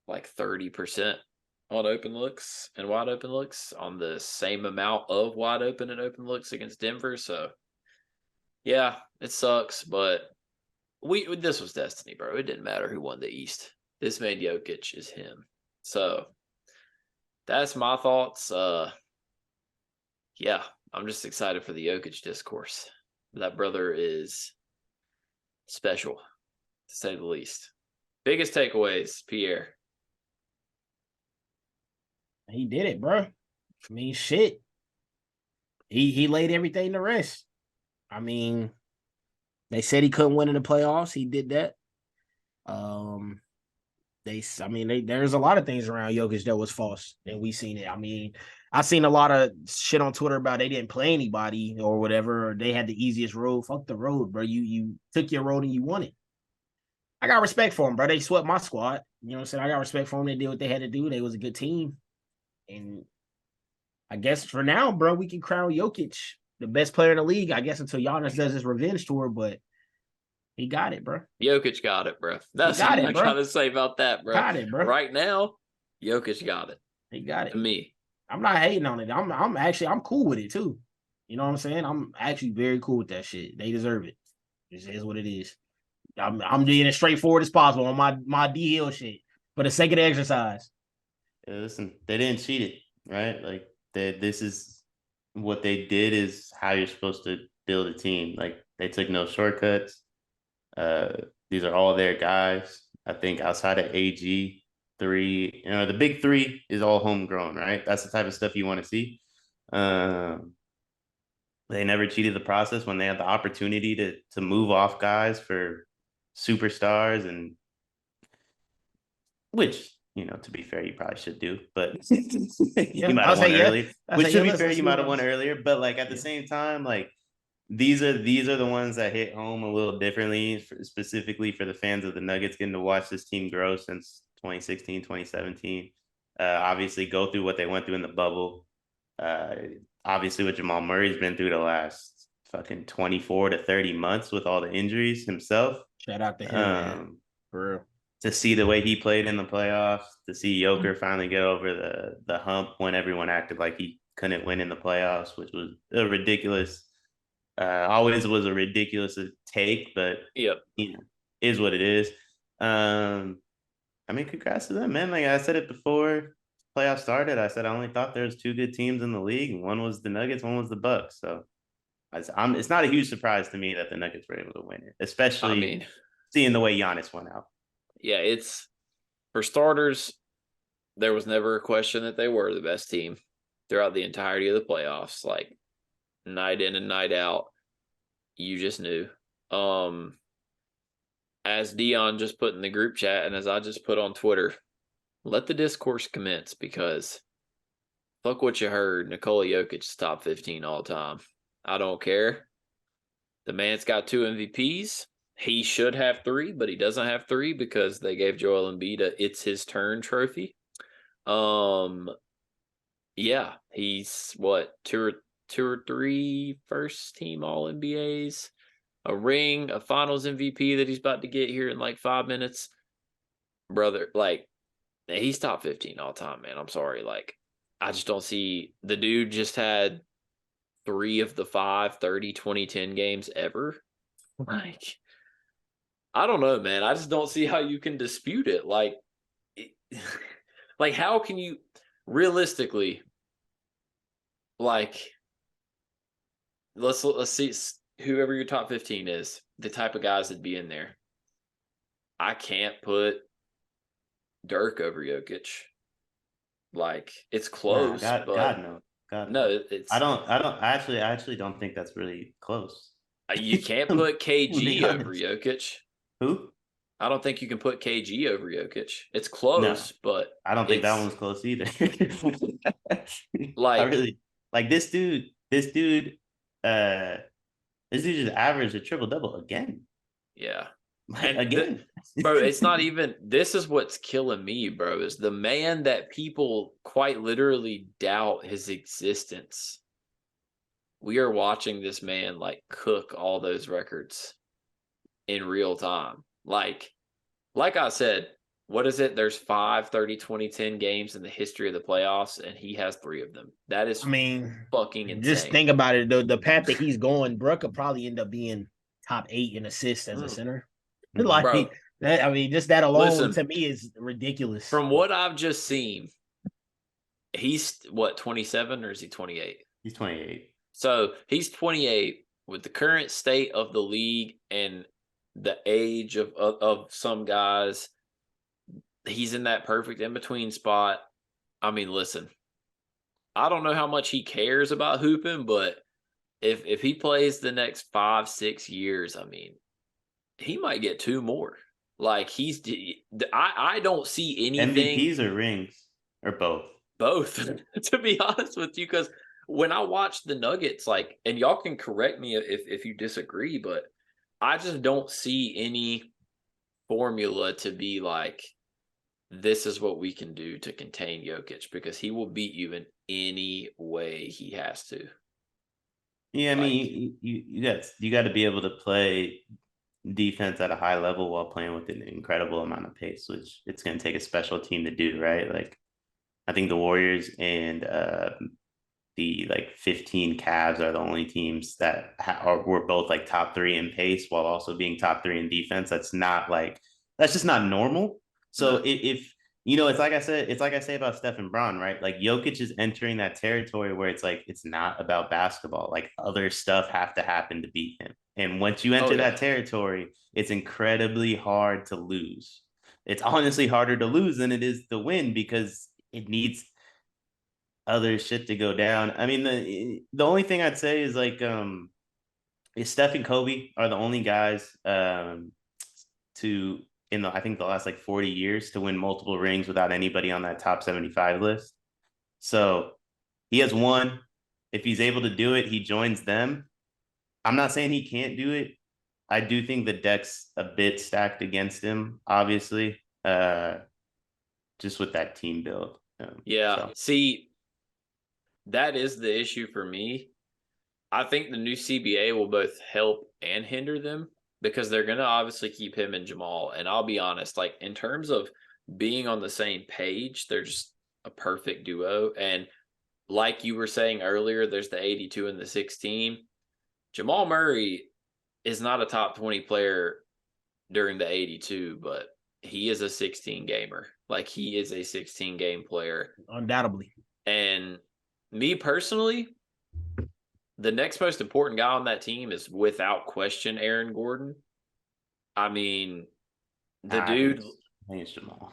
[SPEAKER 1] like 30% on open looks and wide open looks on the same amount of wide open and open looks against Denver. So, yeah, it sucks, but this was destiny, bro. It didn't matter who won the East. This made Jokic is him. So that's my thoughts. Yeah, I'm just excited for the Jokic discourse. That brother is special, to say the least. Biggest takeaways, Pierre.
[SPEAKER 3] He did it, bro. I mean, shit. He laid everything to rest. I mean, they said he couldn't win in the playoffs. He did that. There's a lot of things around Jokic that was false, and we seen it. I mean, I seen a lot of shit on Twitter about they didn't play anybody or whatever, or they had the easiest road. Fuck the road, bro. You took your road and you won it. I got respect for them, bro. They swept my squad. You know what I'm saying? I got respect for them. They did what they had to do. They was a good team. And I guess for now, bro, we can crown Jokic the best player in the league, I guess, until Giannis does his revenge tour, but he got it, bro.
[SPEAKER 1] Jokic got it, bro. That's what I got to say about that, bro.
[SPEAKER 3] Got it, bro.
[SPEAKER 1] Right now, Jokic got it.
[SPEAKER 3] He got it.
[SPEAKER 1] To me.
[SPEAKER 3] I'm not hating on it. I'm cool with it, too. You know what I'm saying? I'm actually very cool with that shit. They deserve it. This is what it is. I'm being as straightforward as possible on my D-Hill shit for the sake of the exercise.
[SPEAKER 2] listen, they didn't cheat it, right? Like this is what they did is how you're supposed to build a team. Like they took no shortcuts. Uh, these are all their guys. I think outside of AG, three, the big three is all homegrown, right? That's the type of stuff you want to see. Um, they never cheated the process when they had the opportunity to move off guys for superstars, and which, to be fair, you probably should do, but you might
[SPEAKER 3] I'll
[SPEAKER 2] have
[SPEAKER 3] say
[SPEAKER 2] won
[SPEAKER 3] yeah.
[SPEAKER 2] earlier. Which, to be fair,
[SPEAKER 3] Let's
[SPEAKER 2] you
[SPEAKER 3] be
[SPEAKER 2] might have won
[SPEAKER 3] honest.
[SPEAKER 2] earlier, but like at the same time, like these are the ones that hit home a little differently, specifically for the fans of the Nuggets getting to watch this team grow since 2016, 2017. Obviously, go through what they went through in the bubble. Uh, Obviously, what Jamal Murray's been through the last fucking 24 to 30 months with all the injuries himself.
[SPEAKER 3] Shout out to him, man. For real.
[SPEAKER 2] To see the way he played in the playoffs, to see Joker finally get over the hump when everyone acted like he couldn't win in the playoffs, which was a ridiculous. Always was a ridiculous take, but
[SPEAKER 1] Yep.
[SPEAKER 2] Is what it is. I mean, congrats to them, man. Like I said it before playoffs started, I said I only thought there was two good teams in the league, and one was the Nuggets, one was the Bucks. So it's not a huge surprise to me that the Nuggets were able to win it, especially seeing the way Giannis went out.
[SPEAKER 1] Yeah, it's for starters. There was never a question that they were the best team throughout the entirety of the playoffs. Like night in and night out, you just knew. As Deion just put in the group chat, and as I just put on Twitter, let the discourse commence, because fuck what you heard. Nikola Jokic is top 15 all time. I don't care. The man's got 2 MVPs. He should have 3, but he doesn't have 3 because they gave Joel Embiid a "It's His Turn" trophy. Yeah, he's what, two or three first team All NBAs, a ring, a Finals MVP that he's about to get here in like 5 minutes, brother. Like he's top 15 all time, man. I'm sorry, like I just don't see the dude. Just had 3 of the 5 30-20-10 games ever. Like I don't know, man. I just don't see how you can dispute it. Like, like how can you realistically, like, let's see whoever your top 15 is, the type of guys that'd be in there. I can't put Dirk over Jokic. Like it's close,
[SPEAKER 2] God,
[SPEAKER 1] but
[SPEAKER 2] God no, God
[SPEAKER 1] no, it's
[SPEAKER 2] I actually don't think that's really close.
[SPEAKER 1] You can't put KG over Jokic.
[SPEAKER 2] Who?
[SPEAKER 1] I don't think you can put KG over Jokic. It's
[SPEAKER 2] No,
[SPEAKER 1] close, but
[SPEAKER 2] I don't think that one's close either.
[SPEAKER 1] Like
[SPEAKER 2] I really like this dude. This dude just averaged a triple double again.
[SPEAKER 1] Yeah.
[SPEAKER 2] And again.
[SPEAKER 1] Bro, it's not even, this is what's killing me, bro, is the man that people quite literally doubt his existence. We are watching this man like cook all those records in real time. Like I said, what is it? There's 5 30-20-10 games in the history of the playoffs, and he has 3 of them. That is, fucking insane.
[SPEAKER 3] Just think about it. The path that he's going, Brooke could probably end up being top 8 in assists as a center. Like,
[SPEAKER 1] bro,
[SPEAKER 3] just that alone to me is ridiculous.
[SPEAKER 1] From what I've just seen, he's what, 27 or is he 28?
[SPEAKER 2] He's 28.
[SPEAKER 1] So he's 28 with the current state of the league and the age of some guys. He's in that perfect in between spot. I mean, listen, I don't know how much he cares about hooping, but if he plays the next 5-6 years, I mean, he might get 2 more. Like I don't see anything.
[SPEAKER 2] MVPs or rings or both?
[SPEAKER 1] Both, to be honest with you, because when I watch the Nuggets, like, and y'all can correct me if you disagree, but I just don't see any formula to be like, this is what we can do to contain Jokic, because he will beat you in any way he has to.
[SPEAKER 2] Yeah, I mean, you got to be able to play defense at a high level while playing with an incredible amount of pace, which it's going to take a special team to do, right? Like, I think the Warriors and the 15 Cavs are the only teams that were both like top 3 in pace while also being top 3 in defense. That's just not normal. So if it's like I say about Steph and Bron, right? Like Jokic is entering that territory where it's like it's not about basketball. Like other stuff have to happen to beat him. And once you
[SPEAKER 1] Oh
[SPEAKER 2] enter
[SPEAKER 1] yeah.
[SPEAKER 2] that territory, it's incredibly hard to lose. It's honestly harder to lose than it is to win because it needs other shit to go down. I mean, the only thing I'd say is like is Steph and Kobe are the only guys to in the I think the last like 40 years to win multiple rings without anybody on that top 75 list. So he has one. If he's able to do it, he joins them. I'm not saying he can't do it. I do think the deck's a bit stacked against him, obviously, just with that team build.
[SPEAKER 1] Yeah.
[SPEAKER 2] So.
[SPEAKER 1] See, that is the issue for me. I think the new CBA will both help and hinder them because they're going to obviously keep him and Jamal. And I'll be honest, like in terms of being on the same page, they're just a perfect duo. And like you were saying earlier, there's the 82 and the 16. Jamal Murray is not a top 20 player during the 82, but he is a 16 gamer. Like he is a 16 game player.
[SPEAKER 3] Undoubtedly.
[SPEAKER 1] And me personally, the next most important guy on that team is without question Aaron Gordon. I mean, the dude.
[SPEAKER 2] I think it's Jamal.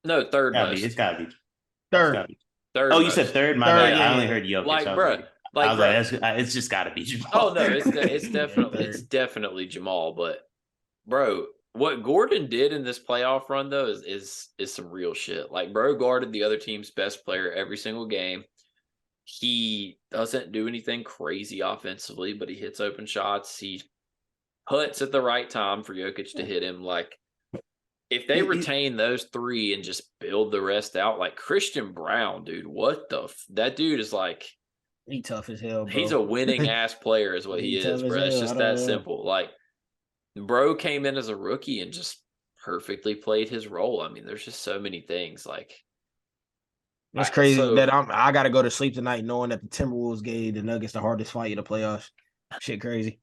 [SPEAKER 1] No, third most.
[SPEAKER 2] It's gotta be
[SPEAKER 3] Third.
[SPEAKER 1] Third.
[SPEAKER 2] Oh,
[SPEAKER 1] most.
[SPEAKER 2] you said third? My
[SPEAKER 3] Third,
[SPEAKER 2] bad.
[SPEAKER 3] yeah,
[SPEAKER 2] I only
[SPEAKER 3] yeah.
[SPEAKER 2] heard Jokic.
[SPEAKER 1] Like,
[SPEAKER 2] I
[SPEAKER 1] bro.
[SPEAKER 2] was like, it's just gotta be Jamal.
[SPEAKER 1] Oh no, it's definitely Jamal. But bro, what Gordon did in this playoff run though is some real shit. Like, bro guarded the other team's best player every single game. He doesn't do anything crazy offensively, but he hits open shots. He puts at the right time for Jokic to hit him. Like, if they retain those three and just build the rest out, like Christian Brown, dude, that dude is like,
[SPEAKER 3] he tough as hell, bro.
[SPEAKER 1] He's a winning ass player, is what he is, bro. It's just that simple. Like, bro came in as a rookie and just perfectly played his role. I mean, there's just so many things. Like,
[SPEAKER 3] it's crazy that I got to go to sleep tonight knowing that the Timberwolves gave the Nuggets the hardest fight in the playoffs. Shit, crazy.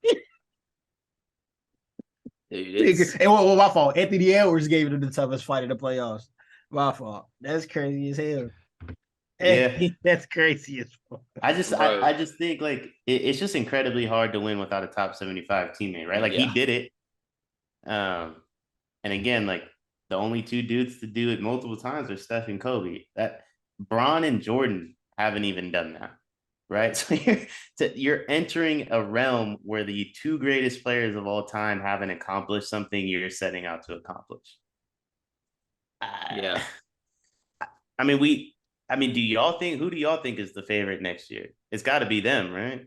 [SPEAKER 1] Dude,
[SPEAKER 3] well, my fault. Anthony Edwards gave them the toughest fight in the playoffs. My fault. That's crazy as hell.
[SPEAKER 2] Yeah,
[SPEAKER 3] that's crazy as fuck.
[SPEAKER 2] I just think like it's just incredibly hard to win without a top 75 teammate, right? Like he did it. And again, like the only two dudes to do it multiple times are Steph and Kobe. That Bron and Jordan haven't even done that, right? So you're entering a realm where the two greatest players of all time haven't accomplished something you're setting out to accomplish.
[SPEAKER 1] Yeah.
[SPEAKER 2] I mean, who do y'all think is the favorite next year? It's got to be them, right?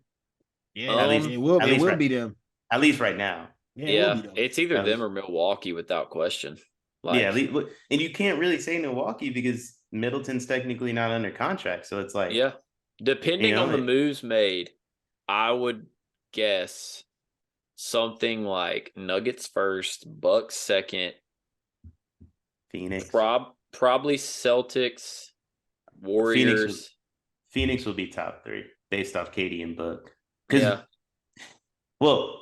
[SPEAKER 3] Yeah, it will be them.
[SPEAKER 2] At least right now.
[SPEAKER 1] Yeah, it's either them or Milwaukee without question.
[SPEAKER 2] Like, yeah, and you can't really say Milwaukee because Middleton's technically not under contract, so it's like,
[SPEAKER 1] yeah, depending on the moves made, I would guess something like Nuggets first, Bucks second,
[SPEAKER 2] Phoenix,
[SPEAKER 1] probably Celtics, Warriors.
[SPEAKER 2] Phoenix will be top 3 based off KD and Book.
[SPEAKER 1] Yeah.
[SPEAKER 2] Well,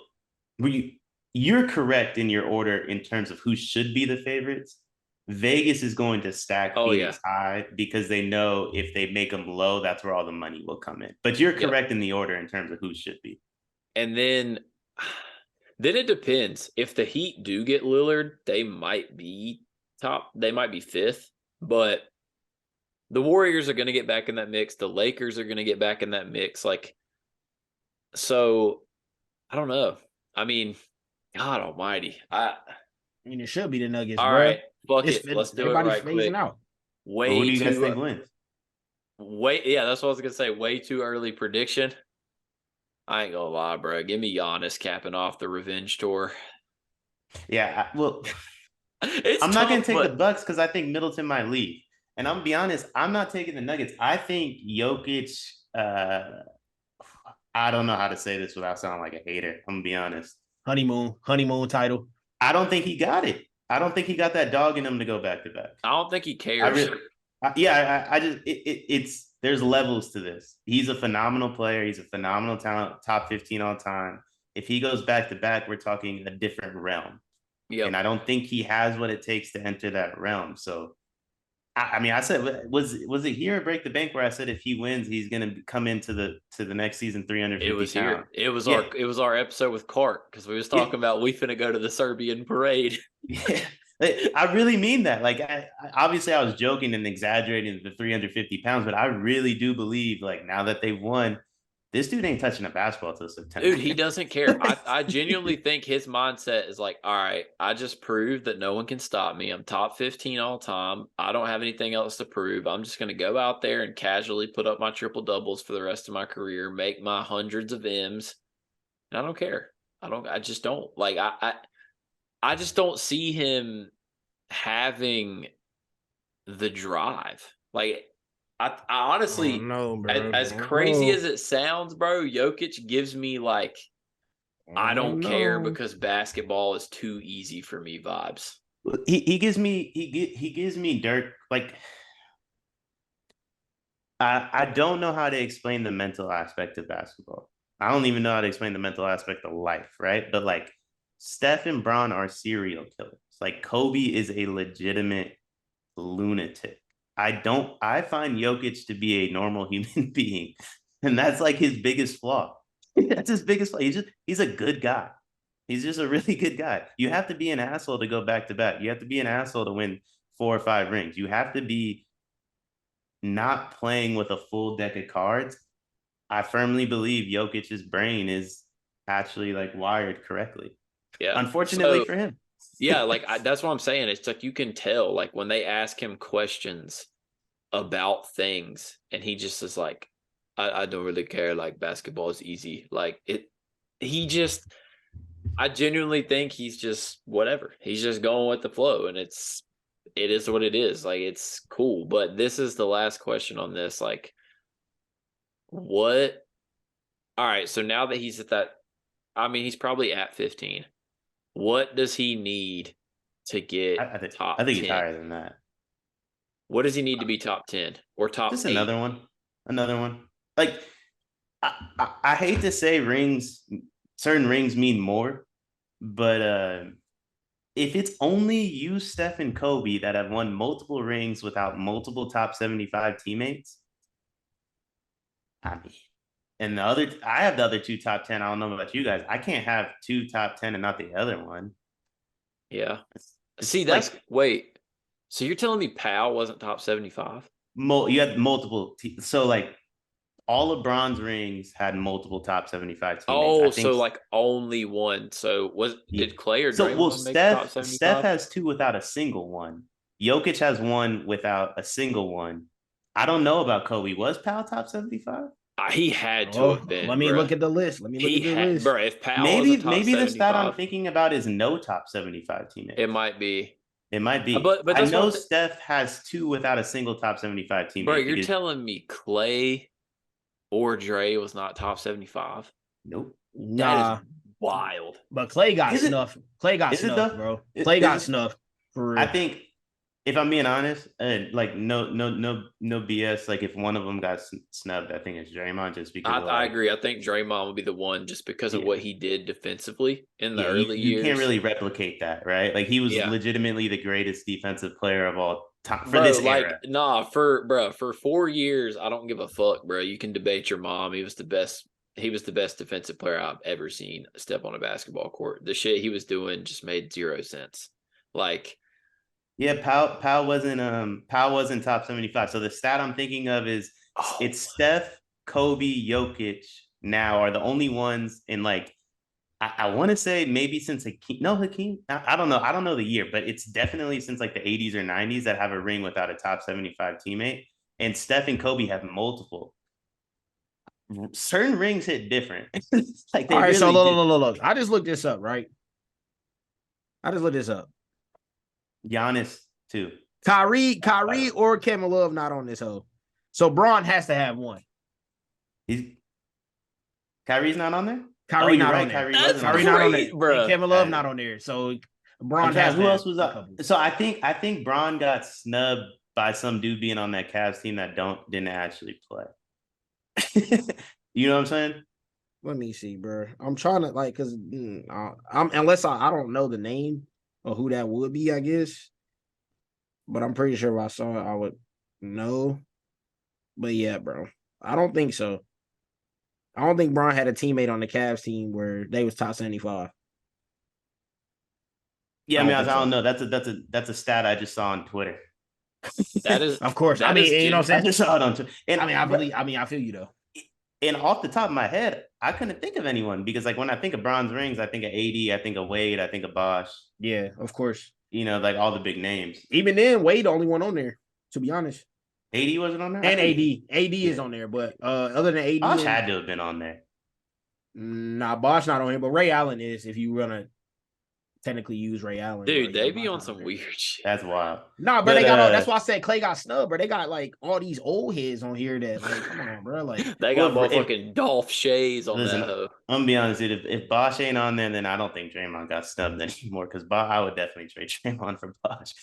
[SPEAKER 2] you're correct in your order in terms of who should be the favorites. Vegas is going to stack Phoenix high because they know if they make them low, that's where all the money will come in. But you're correct in the order in terms of who should be.
[SPEAKER 1] And then it depends. If the Heat do get Lillard, they might be top. They might be 5th. But the Warriors are going to get back in that mix. The Lakers are going to get back in that mix. Like, so I don't know. I mean, God almighty. I
[SPEAKER 3] mean, it should be the Nuggets,
[SPEAKER 1] all
[SPEAKER 3] bro.
[SPEAKER 1] Right. Fuck it. Let's do it right quick.
[SPEAKER 3] Out.
[SPEAKER 2] Who do you guys think wins?
[SPEAKER 1] Yeah, that's what I was going to say. Way too early prediction. I ain't going to lie, bro. Give me Giannis capping off the revenge tour.
[SPEAKER 2] Yeah, I'm not going to take the Bucks because I think Middleton might leave. And I'm going to be honest, I'm not taking the Nuggets. I think Jokic, I don't know how to say this without sounding like a hater. I'm going to be honest.
[SPEAKER 3] Honeymoon title.
[SPEAKER 2] I don't think he got it. I don't think he got that dog in him to go back to back.
[SPEAKER 1] I don't think he cares.
[SPEAKER 2] There's levels to this. He's a phenomenal player. He's a phenomenal talent, top 15 all time. If he goes back to back, we're talking a different realm.
[SPEAKER 1] Yep.
[SPEAKER 2] And I don't think he has what it takes to enter that realm. So, I mean, I said, was it here at Break the Bank where I said if he wins, he's going to come into the next season 350
[SPEAKER 1] It was
[SPEAKER 2] pounds.
[SPEAKER 1] here. It was our episode with Clark because we was talking about we finna go to the Serbian parade.
[SPEAKER 2] Yeah. I really mean that. Like, obviously, I was joking and exaggerating the 350 pounds, but I really do believe, like, now that they've won, this dude ain't touching a basketball till September.
[SPEAKER 1] Dude, he doesn't care. I genuinely think his mindset is like, all right, I just proved that no one can stop me. I'm top 15 all time. I don't have anything else to prove. I'm just going to go out there and casually put up my triple doubles for the rest of my career, make my hundreds of M's. And I don't care. I just don't. Like, I just don't see him having the drive. Like, I honestly,
[SPEAKER 3] bro.
[SPEAKER 1] as crazy as it sounds, bro, Jokic gives me like, I don't care because basketball is too easy for me vibes.
[SPEAKER 2] He gives me Dirk. Like, I don't know how to explain the mental aspect of basketball. I don't even know how to explain the mental aspect of life, right? But like, Steph and Bron are serial killers. Like, Kobe is a legitimate lunatic. I find Jokic to be a normal human being. And that's like his biggest flaw. That's his biggest flaw. He's a good guy. He's just a really good guy. You have to be an asshole to go back to back. You have to be an asshole to win 4 or 5 rings. You have to be not playing with a full deck of cards. I firmly believe Jokic's brain is actually like wired correctly.
[SPEAKER 1] Yeah.
[SPEAKER 2] Unfortunately for him.
[SPEAKER 1] Yeah, like that's what I'm saying. It's like you can tell, like when they ask him questions about things, and he just is like, I don't really care. Like basketball is easy. Like it. I genuinely think he's just whatever. He's just going with the flow, and it is what it is. Like it's cool. But this is the last question on this. Like, what? All right. So now that he's at that, I mean, he's probably at 15. What does he need to get top 10?
[SPEAKER 2] I think he's higher than that.
[SPEAKER 1] What does he need to be top 10 or top
[SPEAKER 2] Just
[SPEAKER 1] 8?
[SPEAKER 2] Another one. Like, I hate to say certain rings mean more, but if it's only you, Steph, and Kobe that have won multiple rings without multiple top 75 teammates, I mean, and I have the other 2 top 10. I don't know about you guys. I can't have 2 top 10 and not the other one.
[SPEAKER 1] Yeah. See, that's like, wait. So you're telling me Powell wasn't top 75?
[SPEAKER 2] You had multiple. So like all of Bron's rings had multiple top 75 teammates.
[SPEAKER 1] Oh, so like only one. So did Clay or Draymond make top 75?
[SPEAKER 2] Steph has 2 without a single one. Jokic has 1 without a single one. I don't know about Kobe. Was Powell top 75?
[SPEAKER 1] He had to have been.
[SPEAKER 3] Let me look at the list. Bro,
[SPEAKER 1] if Powell
[SPEAKER 2] maybe the stat I'm thinking about is no top 75 teammates.
[SPEAKER 1] It might be.
[SPEAKER 2] But I know Steph has 2 without a single top 75 teammate.
[SPEAKER 1] Bro, you're telling me Clay or Dre was not top 75?
[SPEAKER 2] Nope.
[SPEAKER 3] Nah.
[SPEAKER 1] That is wild.
[SPEAKER 3] But Clay got snuffed. Clay got snuffed, bro. Clay got snuffed. For real.
[SPEAKER 2] I think, if I'm being honest, like no BS. Like if one of them got snubbed, I think it's Draymond. Just because
[SPEAKER 1] I agree. I think Draymond would be the one just because of what he did defensively in the early years.
[SPEAKER 2] You can't really replicate that, right? Like he was legitimately the greatest defensive player of all time for this era.
[SPEAKER 1] For 4 years, I don't give a fuck, bro. You can debate your mom. He was the best. He was the best defensive player I've ever seen step on a basketball court. The shit he was doing just made 0 sense. Like.
[SPEAKER 2] Yeah, Powell wasn't top 75. So the stat I'm thinking of is it's Steph, Kobe, Jokic now are the only ones in like I want to say maybe since Hakeem. I don't know. I don't know the year, but it's definitely since like the 80s or 90s that have a ring without a top 75 teammate. And Steph and Kobe have multiple. Certain rings hit different. Like
[SPEAKER 3] all right, really so look. I just looked this up, right?
[SPEAKER 2] Giannis too.
[SPEAKER 3] Kyrie or Kevin Love not on this hoe. So Bron has to have 1.
[SPEAKER 2] Kyrie's not on there?
[SPEAKER 3] Kyrie not on there. Kyrie not on there.
[SPEAKER 1] Bro.
[SPEAKER 3] And Kevin Love not on there. So Bron has
[SPEAKER 2] who else was up? So I think Bron got snubbed by some dude being on that Cavs team that didn't actually play. You know what I'm saying?
[SPEAKER 3] Let me see, bro. I'm trying to like because unless I don't know the name. or who that would be, I guess. But I'm pretty sure if I saw it, I would know. But yeah, bro, I don't think so. I don't think Bron had a teammate on the Cavs team where they was top 75.
[SPEAKER 2] Yeah, I mean, I
[SPEAKER 3] think so.
[SPEAKER 2] don't know. That's a stat I just saw on Twitter.
[SPEAKER 1] That is,
[SPEAKER 3] Of course.
[SPEAKER 1] that
[SPEAKER 3] I mean,
[SPEAKER 1] is
[SPEAKER 3] you know what
[SPEAKER 2] I
[SPEAKER 3] I'm saying?
[SPEAKER 2] just saw it on Twitter. And
[SPEAKER 3] I feel you though.
[SPEAKER 2] And off the top of my head, I couldn't think of anyone because, like, when I think of bronze rings, I think of AD, I think of Wade, I think of Bosh.
[SPEAKER 3] Yeah, of course.
[SPEAKER 2] You know, like all the big names.
[SPEAKER 3] Even then, Wade the only one on there, to be honest.
[SPEAKER 2] AD wasn't on there?
[SPEAKER 3] And AD is on there, but other than AD,
[SPEAKER 2] Bosh had to have been on there.
[SPEAKER 3] Nah, Bosh not on here, but Ray Allen is if you wanna technically use Ray Allen.
[SPEAKER 1] dude,
[SPEAKER 3] bro,
[SPEAKER 1] they be on some weird shit.
[SPEAKER 2] That's wild.
[SPEAKER 3] Nah, but they got all, that's why I said Clay got snubbed, bro. They got like all these old heads on here that like, come on, bro. Like
[SPEAKER 1] they got motherfucking Dolph Shays on that.
[SPEAKER 2] I'm gonna be honest, dude. If Bosh ain't on there, then I don't think Draymond got snubbed anymore. Because I would definitely trade Draymond for Bosh.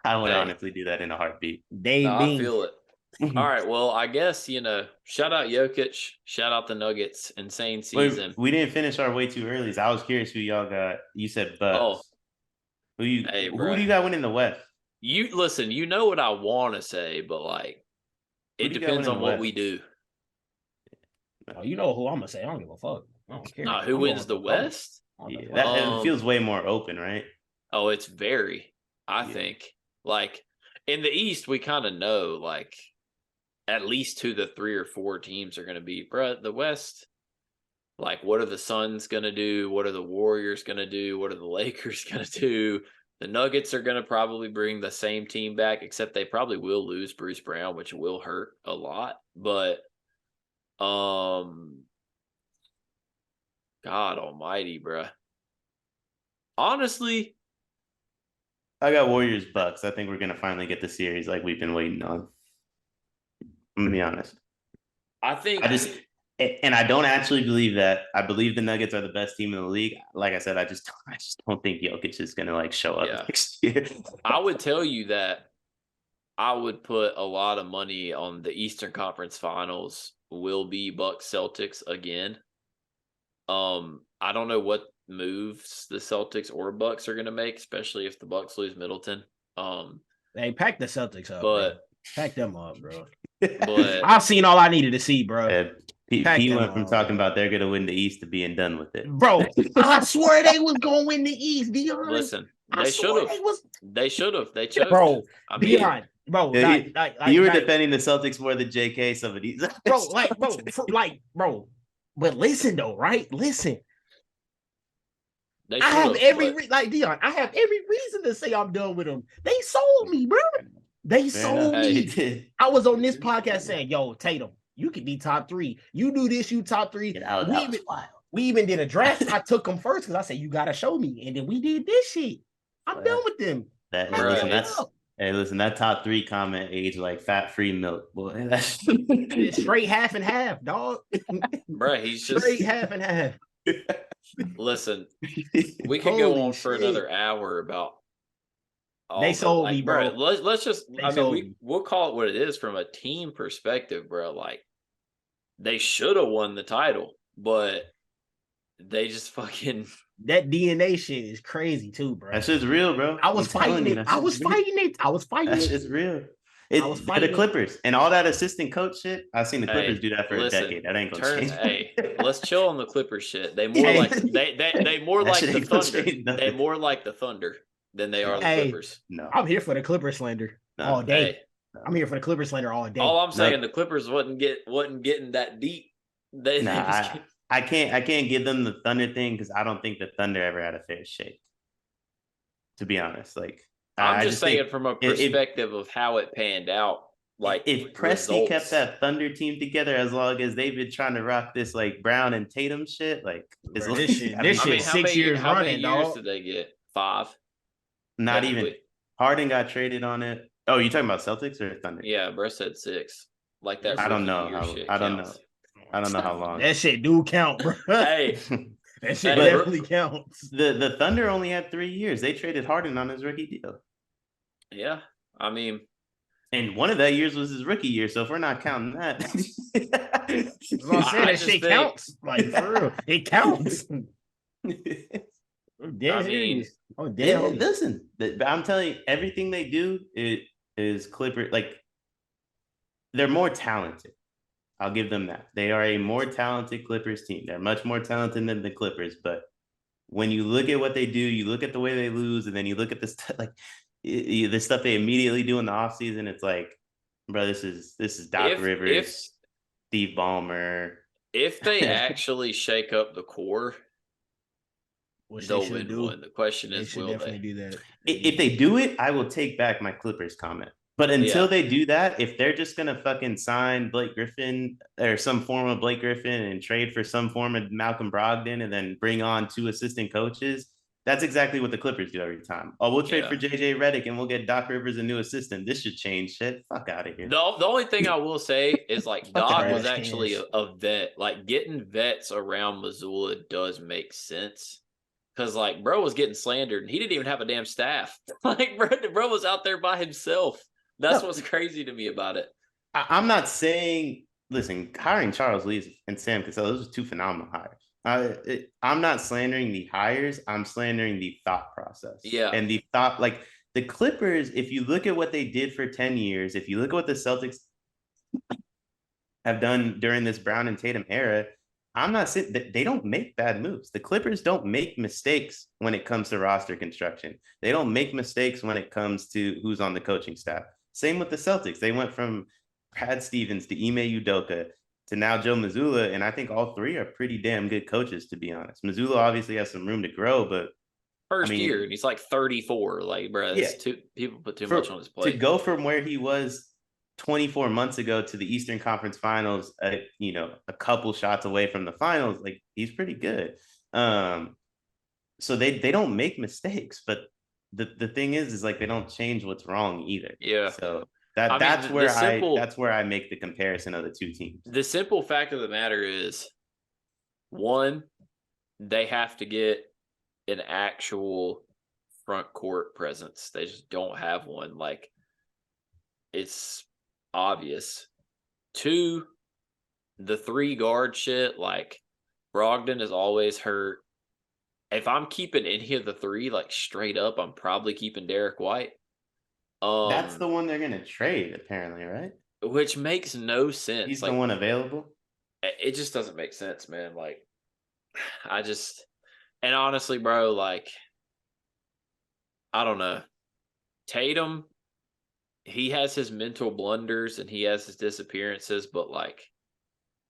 [SPEAKER 2] I would honestly do that in a heartbeat.
[SPEAKER 1] I feel it. All right, well, I guess, shout out Jokic, shout out the Nuggets, insane season.
[SPEAKER 2] Wait, we didn't finish our way too early. So I was curious who y'all got. You said Bucks.
[SPEAKER 1] Oh.
[SPEAKER 2] Who do you got winning the West?
[SPEAKER 1] You listen, you know what I want to say, but like it depends on what we do.
[SPEAKER 3] Oh, you know who I'm gonna say. I don't give a fuck. I don't care.
[SPEAKER 1] Who wins the West?
[SPEAKER 2] Yeah, that feels way more open, right?
[SPEAKER 1] Oh, it's very. I think like in the East, we kind of know like at least who the 3 or 4 teams are going to be. Bruh, the West, like what are the Suns going to do? What are the Warriors going to do? What are the Lakers going to do? The Nuggets are going to probably bring the same team back, except they probably will lose Bruce Brown, which will hurt a lot. But, God almighty, bruh. Honestly,
[SPEAKER 2] I got Warriors Bucks. I think we're going to finally get the series like we've been waiting on. I'm going to be honest. And I don't actually believe that. I believe the Nuggets are the best team in the league. Like I said, I just don't think Jokic is going to like show up next year.
[SPEAKER 1] I would tell you that I would put a lot of money on the Eastern Conference Finals will be Bucks Celtics again. I don't know what moves the Celtics or Bucks are going to make, especially if the Bucks lose Middleton.
[SPEAKER 3] Hey, pack the Celtics up,
[SPEAKER 1] but
[SPEAKER 3] bro. Pack them up, bro.
[SPEAKER 1] But
[SPEAKER 3] I've seen all I needed to see, bro.
[SPEAKER 2] He went from talking about they're gonna win the East to being done with it,
[SPEAKER 3] bro. I swear they was gonna win the East. Deion.
[SPEAKER 1] Listen, they should have. They should have. They chose,
[SPEAKER 3] bro.
[SPEAKER 1] I mean,
[SPEAKER 3] Deion, bro.
[SPEAKER 2] You were defending the Celtics more than JK. Some of these,
[SPEAKER 3] bro. But listen though, right? Listen.
[SPEAKER 1] I
[SPEAKER 3] have every Deion. I have every reason to say I'm done with them. They sold me, bro. They sold me. I was on this podcast saying, "Yo, Tatum, you could be top 3. You do this, you top 3." We even did a draft. I took them first because I said, "You gotta show me," and then we did this shit. I'm done with them.
[SPEAKER 2] Listen, that top 3 comment aged like fat-free milk, boy. That's
[SPEAKER 3] straight half and half, dog.
[SPEAKER 1] Bro, he's just
[SPEAKER 3] straight half and half.
[SPEAKER 1] Listen, we could go on for another hour about.
[SPEAKER 3] They sold me, bro.
[SPEAKER 1] Let's just. We'll call it what it is from a team perspective, bro. Like they should have won the title, but they just fucking.
[SPEAKER 3] That DNA shit is crazy too, bro.
[SPEAKER 2] That shit's real, bro.
[SPEAKER 3] I was fighting it. I was fighting it.
[SPEAKER 2] That shit's real. The Clippers and all that assistant coach shit. I've seen the Clippers do that for a decade. That ain't gonna change.
[SPEAKER 1] Hey, let's chill on the Clippers shit. They more like they more like the Thunder. They more like the Thunder than they are the Clippers.
[SPEAKER 3] No, I'm here for the Clippers slander all day. Hey. I'm here for the Clippers slander all day.
[SPEAKER 1] All I'm saying, the Clippers wasn't getting that deep.
[SPEAKER 2] I can't give them the Thunder thing because I don't think the Thunder ever had a fair shake. To be honest, like.
[SPEAKER 1] I'm just saying from a perspective of how it panned out. Like
[SPEAKER 2] if Presti kept that Thunder team together as long as they've been trying to rock this like Brown and Tatum shit, like
[SPEAKER 3] this shit 6 years
[SPEAKER 1] how
[SPEAKER 3] running,
[SPEAKER 1] many
[SPEAKER 3] dog.
[SPEAKER 1] years did they get? 5.
[SPEAKER 2] Not even. Harden got traded on it. Oh, you talking about Celtics or Thunder?
[SPEAKER 1] Yeah, bro said 6. Like that.
[SPEAKER 2] I don't know. I don't know how long.
[SPEAKER 3] That shit do count, bro.
[SPEAKER 1] Hey.
[SPEAKER 3] That shit definitely counts.
[SPEAKER 2] The Thunder only had 3 years. They traded Harden on his rookie deal.
[SPEAKER 1] Yeah, I mean,
[SPEAKER 2] and one of that years was his rookie year. So if we're not counting that,
[SPEAKER 3] that shit counts. Like for real, it counts. I'm dead
[SPEAKER 1] I mean,
[SPEAKER 3] serious. I'm dead serious.
[SPEAKER 2] Listen, I'm telling you, everything they do is Clipper. Like, they're more talented. I'll give them that. They are a more talented Clippers team. They're much more talented than the Clippers. But when you look at what they do, you look at the way they lose, and then you look at this the stuff they immediately do in the offseason, it's like, bro, this is Doc Rivers, Steve Ballmer.
[SPEAKER 1] If they actually shake up the core,
[SPEAKER 3] Which
[SPEAKER 1] they'll
[SPEAKER 3] they should
[SPEAKER 1] win
[SPEAKER 3] do.
[SPEAKER 1] one. The question
[SPEAKER 3] They
[SPEAKER 1] is,
[SPEAKER 3] should
[SPEAKER 1] will
[SPEAKER 3] definitely
[SPEAKER 1] they?
[SPEAKER 3] do that.
[SPEAKER 2] If they do it, I will take back my Clippers comment. But until they do that, if they're just gonna fucking sign Blake Griffin or some form of Blake Griffin and trade for some form of Malcolm Brogdon and then bring on 2 assistant coaches, that's exactly what the Clippers do every time. Oh, we'll trade for JJ Redick and we'll get Doc Rivers a new assistant. This should change shit. Fuck out of here.
[SPEAKER 1] The only thing I will say is like Doc was actually a vet. Like getting vets around Missoula does make sense. Cause like bro was getting slandered and he didn't even have a damn staff. Like bro was out there by himself. That's what's crazy to me about it.
[SPEAKER 2] I'm not saying, listen, hiring Charles Lee and Sam Cassell, those are 2 phenomenal hires. I'm not slandering the hires. I'm slandering the thought process.
[SPEAKER 1] Yeah.
[SPEAKER 2] And the thought, like the Clippers, if you look at what they did for 10 years, if you look at what the Celtics have done during this Brown and Tatum era, I'm not saying that they don't make bad moves. The Clippers don't make mistakes when it comes to roster construction. They don't make mistakes when it comes to who's on the coaching staff. Same with the Celtics. They went from Brad Stevens to Ime Udoka to now Joe Mazzulla, and I think all 3 are pretty damn good coaches, to be honest. Mazzulla obviously has some room to grow, but
[SPEAKER 1] first year, and he's like 34. Like, bro, people put too much on his plate.
[SPEAKER 2] To go from where he was 24 months ago to the Eastern Conference Finals, a couple shots away from the finals, like he's pretty good. So they don't make mistakes, but the thing is like they don't change what's wrong either.
[SPEAKER 1] Yeah.
[SPEAKER 2] So that's where I make the comparison of the 2 teams.
[SPEAKER 1] The simple fact of the matter is, one, they have to get an actual front court presence. They just don't have one. Like, it's obvious. 2, the 3 guard shit, like Brogdon is always hurt. If I'm keeping any of the 3, like straight up, I'm probably keeping Derek White.
[SPEAKER 2] That's the one they're gonna trade, apparently, right?
[SPEAKER 1] Which makes no sense.
[SPEAKER 2] He's like, the one available.
[SPEAKER 1] It just doesn't make sense, man. Like, and honestly, bro, like, I don't know. Tatum, he has his mental blunders and he has his disappearances, but like,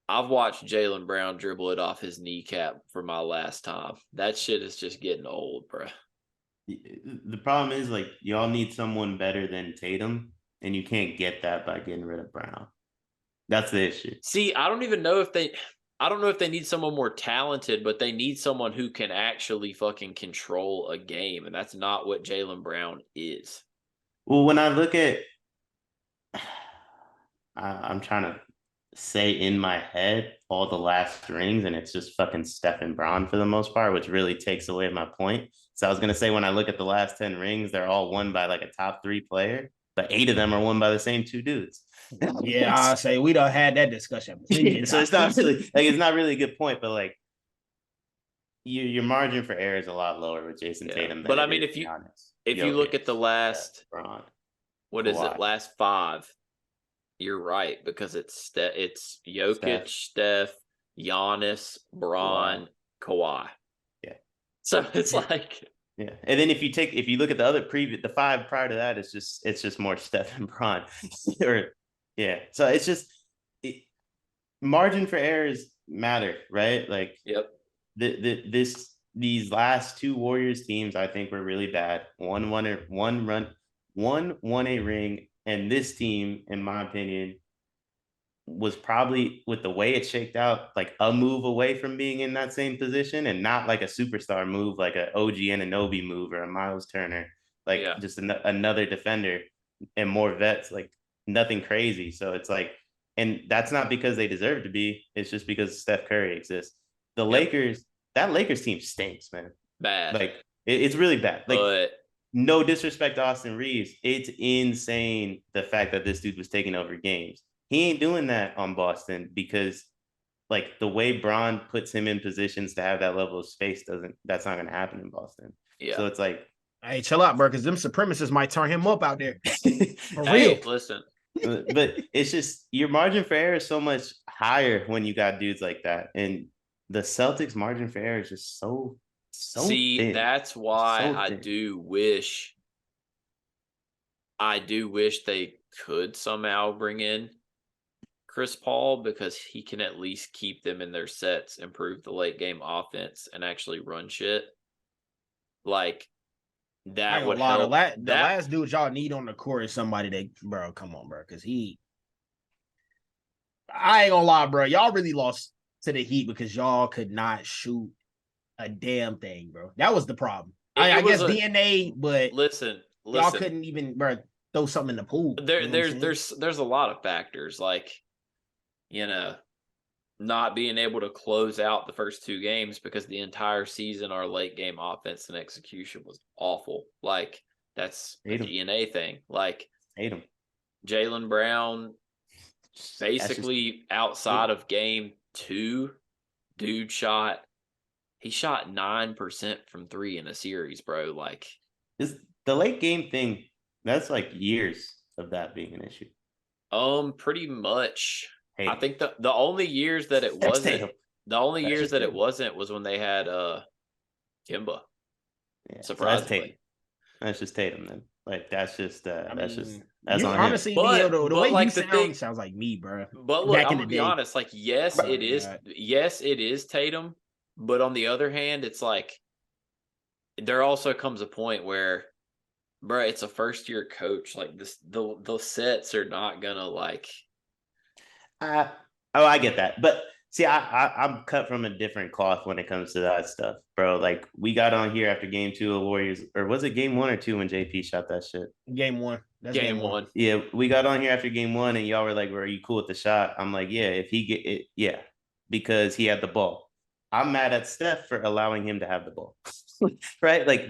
[SPEAKER 1] I've watched Jaylen Brown dribble it off his kneecap for my last time. That shit is just getting old, bro.
[SPEAKER 2] The problem is, like, y'all need someone better than Tatum, and you can't get that by getting rid of Brown. That's the issue.
[SPEAKER 1] See, I don't know if they need someone more talented, but they need someone who can actually fucking control a game, and that's not what Jaylen Brown is.
[SPEAKER 2] Well, when I look at, I'm trying to say in my head all the last rings, and it's just fucking Steph and Braun for the most part, which really takes away my point. So I was gonna say, when I look at the last 10 rings, they're all won by like a top 3 player, but 8 of them are won by the same 2 dudes.
[SPEAKER 3] Yeah, I say we done had that discussion.
[SPEAKER 2] So it's not really a good point, but like your margin for error is a lot lower with Jason Tatum.
[SPEAKER 1] But I mean, if you look at the last, last 5, you're right, because it's Jokic, Steph, Giannis, Braun, Kawhi.
[SPEAKER 2] Yeah.
[SPEAKER 1] So it's like,
[SPEAKER 2] yeah. And then if you look at the other the 5 prior to that, it's just more Steph and Braun. So it's just margin for errors matter, right? Like,
[SPEAKER 1] yep.
[SPEAKER 2] These last 2 Warriors teams, I think, were really bad. One won a ring, and this team, in my opinion, was probably, with the way it shaked out, like a move away from being in that same position, and not like a superstar move, like a OG Anunoby move or a Miles Turner, just another defender and more vets, like nothing crazy. So it's like, and that's not because they deserve to be. It's just because Steph Curry exists. The Lakers, that Lakers team stinks, man.
[SPEAKER 1] Bad.
[SPEAKER 2] Like it's really bad. Like, no disrespect to Austin Reeves, it's insane the fact that this dude was taking over games. He ain't doing that on Boston because, like the way Braun puts him in positions to have that level of space that's not going to happen in Boston.
[SPEAKER 1] Yeah.
[SPEAKER 2] So it's like,
[SPEAKER 3] hey, chill out, bro, because them supremacists might turn him up out there. For
[SPEAKER 1] Hey,
[SPEAKER 3] real.
[SPEAKER 1] listen.
[SPEAKER 2] but it's just your margin for error is so much higher when you got dudes like that, and the Celtics margin for error is just so
[SPEAKER 1] See,
[SPEAKER 2] thin.
[SPEAKER 1] that's why
[SPEAKER 2] So
[SPEAKER 1] I
[SPEAKER 2] thin.
[SPEAKER 1] do wish they could somehow bring in Chris Paul, because he can at least keep them in their sets, improve the late game offense, and actually run shit. Like
[SPEAKER 3] I ain't
[SPEAKER 1] that
[SPEAKER 3] gonna
[SPEAKER 1] would
[SPEAKER 3] lie,
[SPEAKER 1] help.
[SPEAKER 3] the last dude y'all need on the court is somebody that, bro, come on, bro, because I ain't gonna lie, bro, y'all really lost to the Heat because y'all could not shoot a damn thing, bro. That was the problem. I guess DNA, but
[SPEAKER 1] listen,
[SPEAKER 3] y'all couldn't even, bro, throw something in the pool.
[SPEAKER 1] There's a lot of factors, like, you know, not being able to close out the first two games because the entire season our late game offense and execution was awful. Like, that's a DNA thing. Like,
[SPEAKER 2] hate him.
[SPEAKER 1] Jaylen Brown, basically outside of game 2, dude shot 9% from 3 in a series, bro. Like,
[SPEAKER 2] is the late game thing, that's like years of that being an issue.
[SPEAKER 1] Pretty much. I think the only years that it wasn't was when they had Kimba.
[SPEAKER 2] Yeah,
[SPEAKER 1] surprisingly.
[SPEAKER 2] so that's just Tatum then. Like that's just that's
[SPEAKER 3] you
[SPEAKER 2] on
[SPEAKER 3] honestly,
[SPEAKER 2] him.
[SPEAKER 3] The way like you sounds like me, bro.
[SPEAKER 1] But look, I'm gonna be honest. Like, yes, it is Tatum. But on the other hand, it's like there also comes a point where, bro, it's a first year coach. Like this, the sets are not gonna like.
[SPEAKER 2] I get that, but see, I'm cut from a different cloth when it comes to that stuff, bro. Like we got on here after game 2 of Warriors, or was it game 1 or 2 when JP shot that shit?
[SPEAKER 3] Game 1. That's
[SPEAKER 1] game 1.
[SPEAKER 2] Yeah, we got on here after game 1, and y'all were like, "Well, are you cool with the shot?" I'm like, "Yeah, if he get it, yeah," because he had the ball. I'm mad at Steph for allowing him to have the ball, right? Like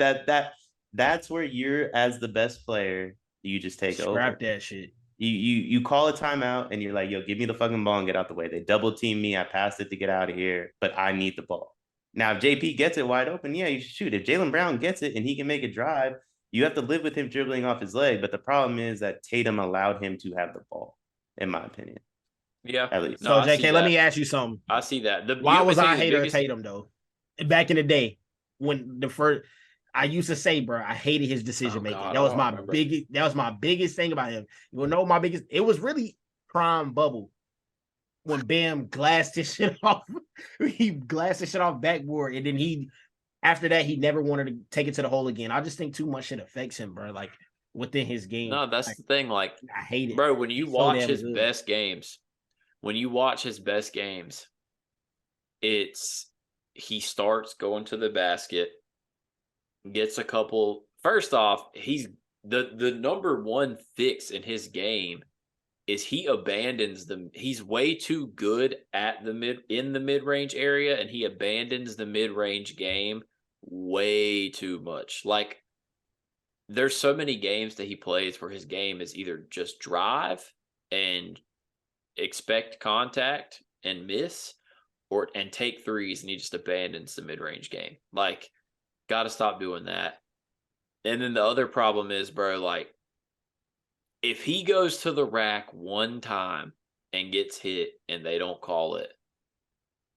[SPEAKER 2] that's where you're, as the best player, you just take over.
[SPEAKER 3] Scrap that shit.
[SPEAKER 2] You call a timeout and you're like, yo, give me the fucking ball and get out the way. They double team me. I passed it to get out of here, but I need the ball. Now, if JP gets it wide open, yeah, you should shoot. If Jaylen Brown gets it and he can make a drive, you have to live with him dribbling off his leg. But the problem is that Tatum allowed him to have the ball, in my opinion.
[SPEAKER 1] Yeah.
[SPEAKER 2] At least.
[SPEAKER 3] So, JK, let me ask you something.
[SPEAKER 1] I see that.
[SPEAKER 3] Why was I a hater of Tatum, though? Back in the day, when I used to say, bro, I hated his decision making. That was my biggest thing about him. You know, it was really prime bubble when Bam glassed his shit off. He glassed his shit off backboard, and then after that, he never wanted to take it to the hole again. I just think too much shit affects him, bro. Like within his game.
[SPEAKER 1] No, that's the thing. Like,
[SPEAKER 3] I hate it,
[SPEAKER 1] bro. When you watch his best games, he starts going to the basket, gets a couple. First off, he's the number one fix in his game is he abandons them. He's way too good at in the mid-range area, and he abandons the mid-range game way too much. Like, there's so many games that he plays where his game is either just drive and expect contact and miss, and take threes, and he just abandons the mid-range game. Like, got to stop doing that. And then the other problem is, bro, like, if he goes to the rack one time and gets hit and they don't call it,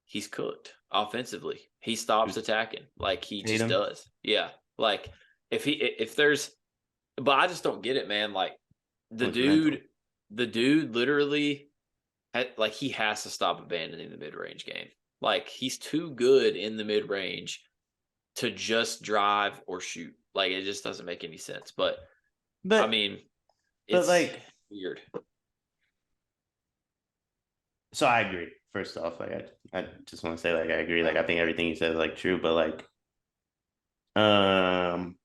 [SPEAKER 1] he's cooked offensively. He stops attacking. Like, he just does. Yeah. Like, if there's, but I just don't get it, man. Like, the dude literally, like, he has to stop abandoning the mid-range game. Like, he's too good in the mid-range to just drive or shoot. Like, it just doesn't make any sense. But I mean, it's like weird.
[SPEAKER 2] So I agree. First off, like I just want to say, like, I agree. Like, I think everything you said is like true, but like, I'm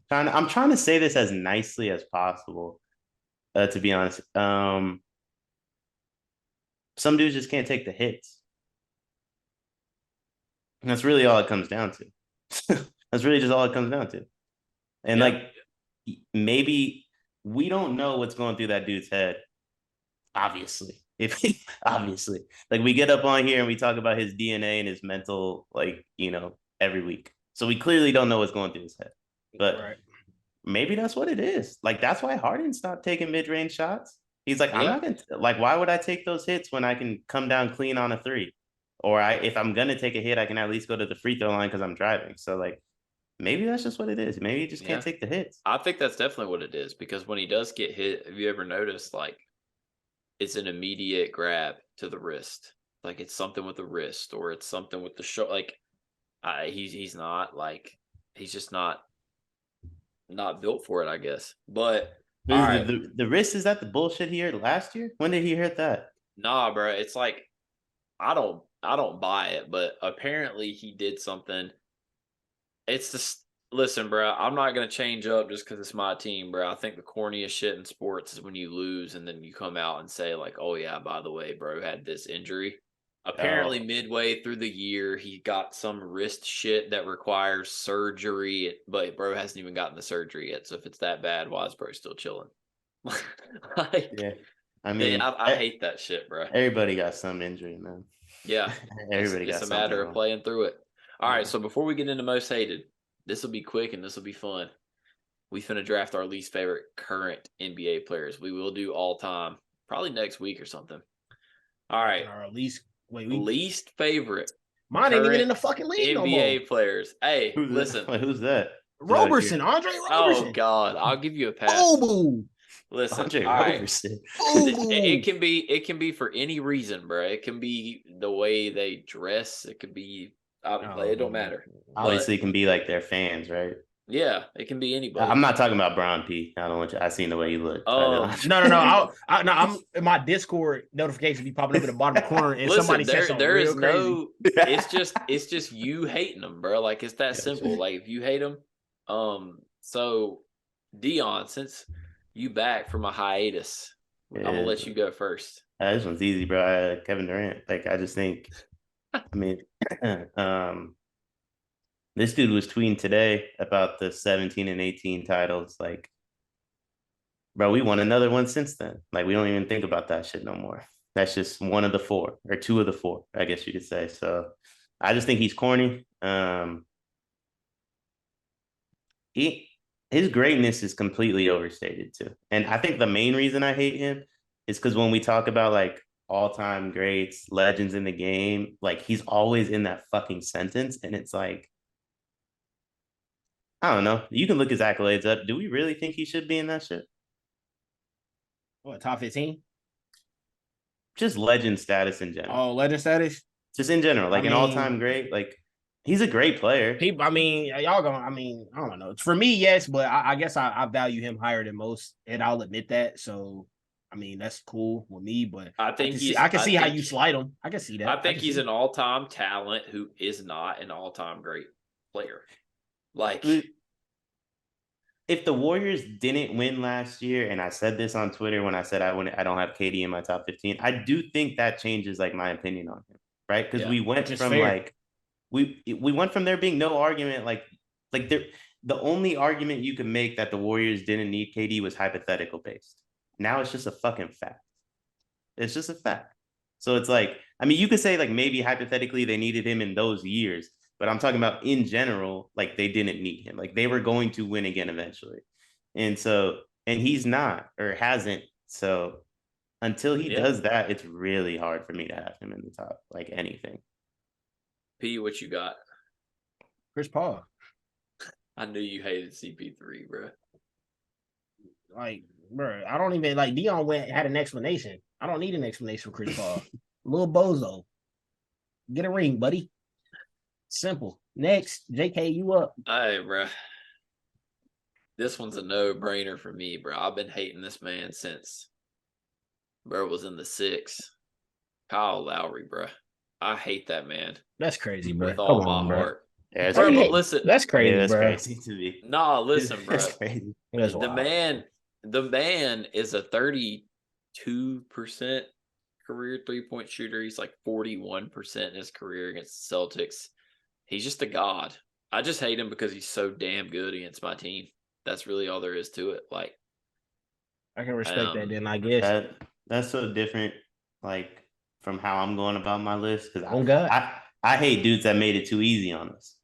[SPEAKER 2] trying to say this as nicely as possible. To be honest, some dudes just can't take the hits. And that's really all it comes down to. That's really just all it comes down to. And like, maybe we don't know what's going through that dude's head. Obviously, If obviously, like we get up on here and we talk about his DNA and his mental, like, every week. So we clearly don't know what's going through his head. But maybe that's what it is. Like, that's why Harden stopped taking mid-range shots. He's like, I'm not going to, like, why would I take those hits when I can come down clean on a three? Or if I'm going to take a hit, I can at least go to the free throw line because I'm driving. So, like, maybe that's just what it is. Maybe he just can't take the hits.
[SPEAKER 1] I think that's definitely what it is, because when he does get hit, have you ever noticed, like, it's an immediate grab to the wrist? Like, it's something with the wrist, or it's something with the shoulder. Like, he's not, like, he's just not built for it, I guess. But
[SPEAKER 2] the wrist, is that the bullshit he heard last year? When did he hurt that?
[SPEAKER 1] Nah, bro. It's like, I don't buy it, but apparently he did something. It's just, listen, bro, I'm not going to change up just because it's my team, bro. I think the corniest shit in sports is when you lose and then you come out and say, like, oh, yeah, by the way, bro had this injury. Apparently, midway through the year, he got some wrist shit that requires surgery, but bro hasn't even gotten the surgery yet. So if it's that bad, why is bro still chilling?
[SPEAKER 2] Yeah. I mean,
[SPEAKER 1] I hate that shit, bro.
[SPEAKER 2] Everybody got some injury, man.
[SPEAKER 1] Yeah.
[SPEAKER 2] Everybody got
[SPEAKER 1] it's a matter of playing through it. All right, so before we get into most hated, this will be quick and this will be fun. We finna draft our least favorite current NBA players. We will do all time, probably next week or something. All right.
[SPEAKER 3] Our least
[SPEAKER 1] favorite.
[SPEAKER 3] Mine ain't even in the fucking league
[SPEAKER 1] NBA
[SPEAKER 3] no more.
[SPEAKER 1] players. Hey, listen.
[SPEAKER 2] Who's that?
[SPEAKER 3] Roberson, Andre Roberson.
[SPEAKER 1] Oh God, I'll give you a pass.
[SPEAKER 3] Boo.
[SPEAKER 1] Listen,
[SPEAKER 2] Andre Roberson.
[SPEAKER 1] It can be for any reason, bro. It can be the way they dress. It could be. It don't matter.
[SPEAKER 2] Obviously, it can be like their fans, right?
[SPEAKER 1] Yeah, it can be anybody.
[SPEAKER 2] I'm not talking about Brown P. I don't want you. I seen the way you look.
[SPEAKER 3] No. I'm in my Discord notification be popping up in the bottom corner, and
[SPEAKER 1] listen,
[SPEAKER 3] somebody said something real crazy.
[SPEAKER 1] It's just you hating them, bro. Like, it's that simple. Like, if you hate them, so Deion, since you back from a hiatus, I'm gonna let you go first.
[SPEAKER 2] This one's easy, bro. Kevin Durant. Like, I just think, I mean, this dude was tweeting today about the 17 and 18 titles. Like, bro, we won another one since then. Like, we don't even think about that shit no more. That's just one of the four, or two of the four, I guess you could say. So I just think he's corny. His greatness is completely overstated too. And I think the main reason I hate him is because when we talk about like all-time greats, legends in the game, like he's always in that fucking sentence. And it's like, I don't know. You can look his accolades up. Do we really think he should be in that shit?
[SPEAKER 3] What, top 15?
[SPEAKER 2] Just legend status in general.
[SPEAKER 3] Oh, legend status?
[SPEAKER 2] Just in general, like an all-time great. Like, he's a great player. I don't know. For me, yes, but I guess I value him higher than most, and I'll admit that. So, I mean, that's cool with me, but I can see how you slide him. I can see that.
[SPEAKER 1] I think he's an all-time talent who is not an all-time great player. Like,
[SPEAKER 2] if the Warriors didn't win last year, and I said this on Twitter when I said I don't have KD in my top 15, I do think that changes like my opinion on him, right? Because we went from like we went from there being no argument, like the only argument you could make that the Warriors didn't need KD was hypothetical based. Now it's just a fucking fact. It's just a fact. So it's like, I mean, you could say like maybe hypothetically they needed him in those years, but I'm talking about in general, like they didn't need him. Like they were going to win again eventually. And he's not or hasn't. So until he does that, it's really hard for me to have him in the top, like anything.
[SPEAKER 1] P, what you got?
[SPEAKER 3] Chris Paul.
[SPEAKER 1] I knew you hated CP3, bro.
[SPEAKER 3] Like, bro, I don't even like Deion had an explanation. I don't need an explanation for Chris Paul. Little bozo. Get a ring, buddy. Simple. Next, JK, you up.
[SPEAKER 1] Hey, bro. This one's a no-brainer for me, bro. I've been hating this man since bro was in the 6. Kyle Lowry, bro. I hate that man.
[SPEAKER 3] That's crazy, bro.
[SPEAKER 1] With all my heart.
[SPEAKER 2] Yeah,
[SPEAKER 1] bro, listen.
[SPEAKER 3] That's crazy,
[SPEAKER 2] that's
[SPEAKER 3] bro.
[SPEAKER 2] crazy to me.
[SPEAKER 1] Nah, listen, bro.
[SPEAKER 2] That's crazy.
[SPEAKER 1] The man is a 32% career three-point shooter. He's like 41% in his career against the Celtics. He's just a god. I just hate him because he's so damn good against my team. That's really all there is to it. Like,
[SPEAKER 3] I can respect that then, I guess.
[SPEAKER 2] That's so different like from how I'm going about my list because
[SPEAKER 3] Oh God.
[SPEAKER 2] I hate dudes that made it too easy on us.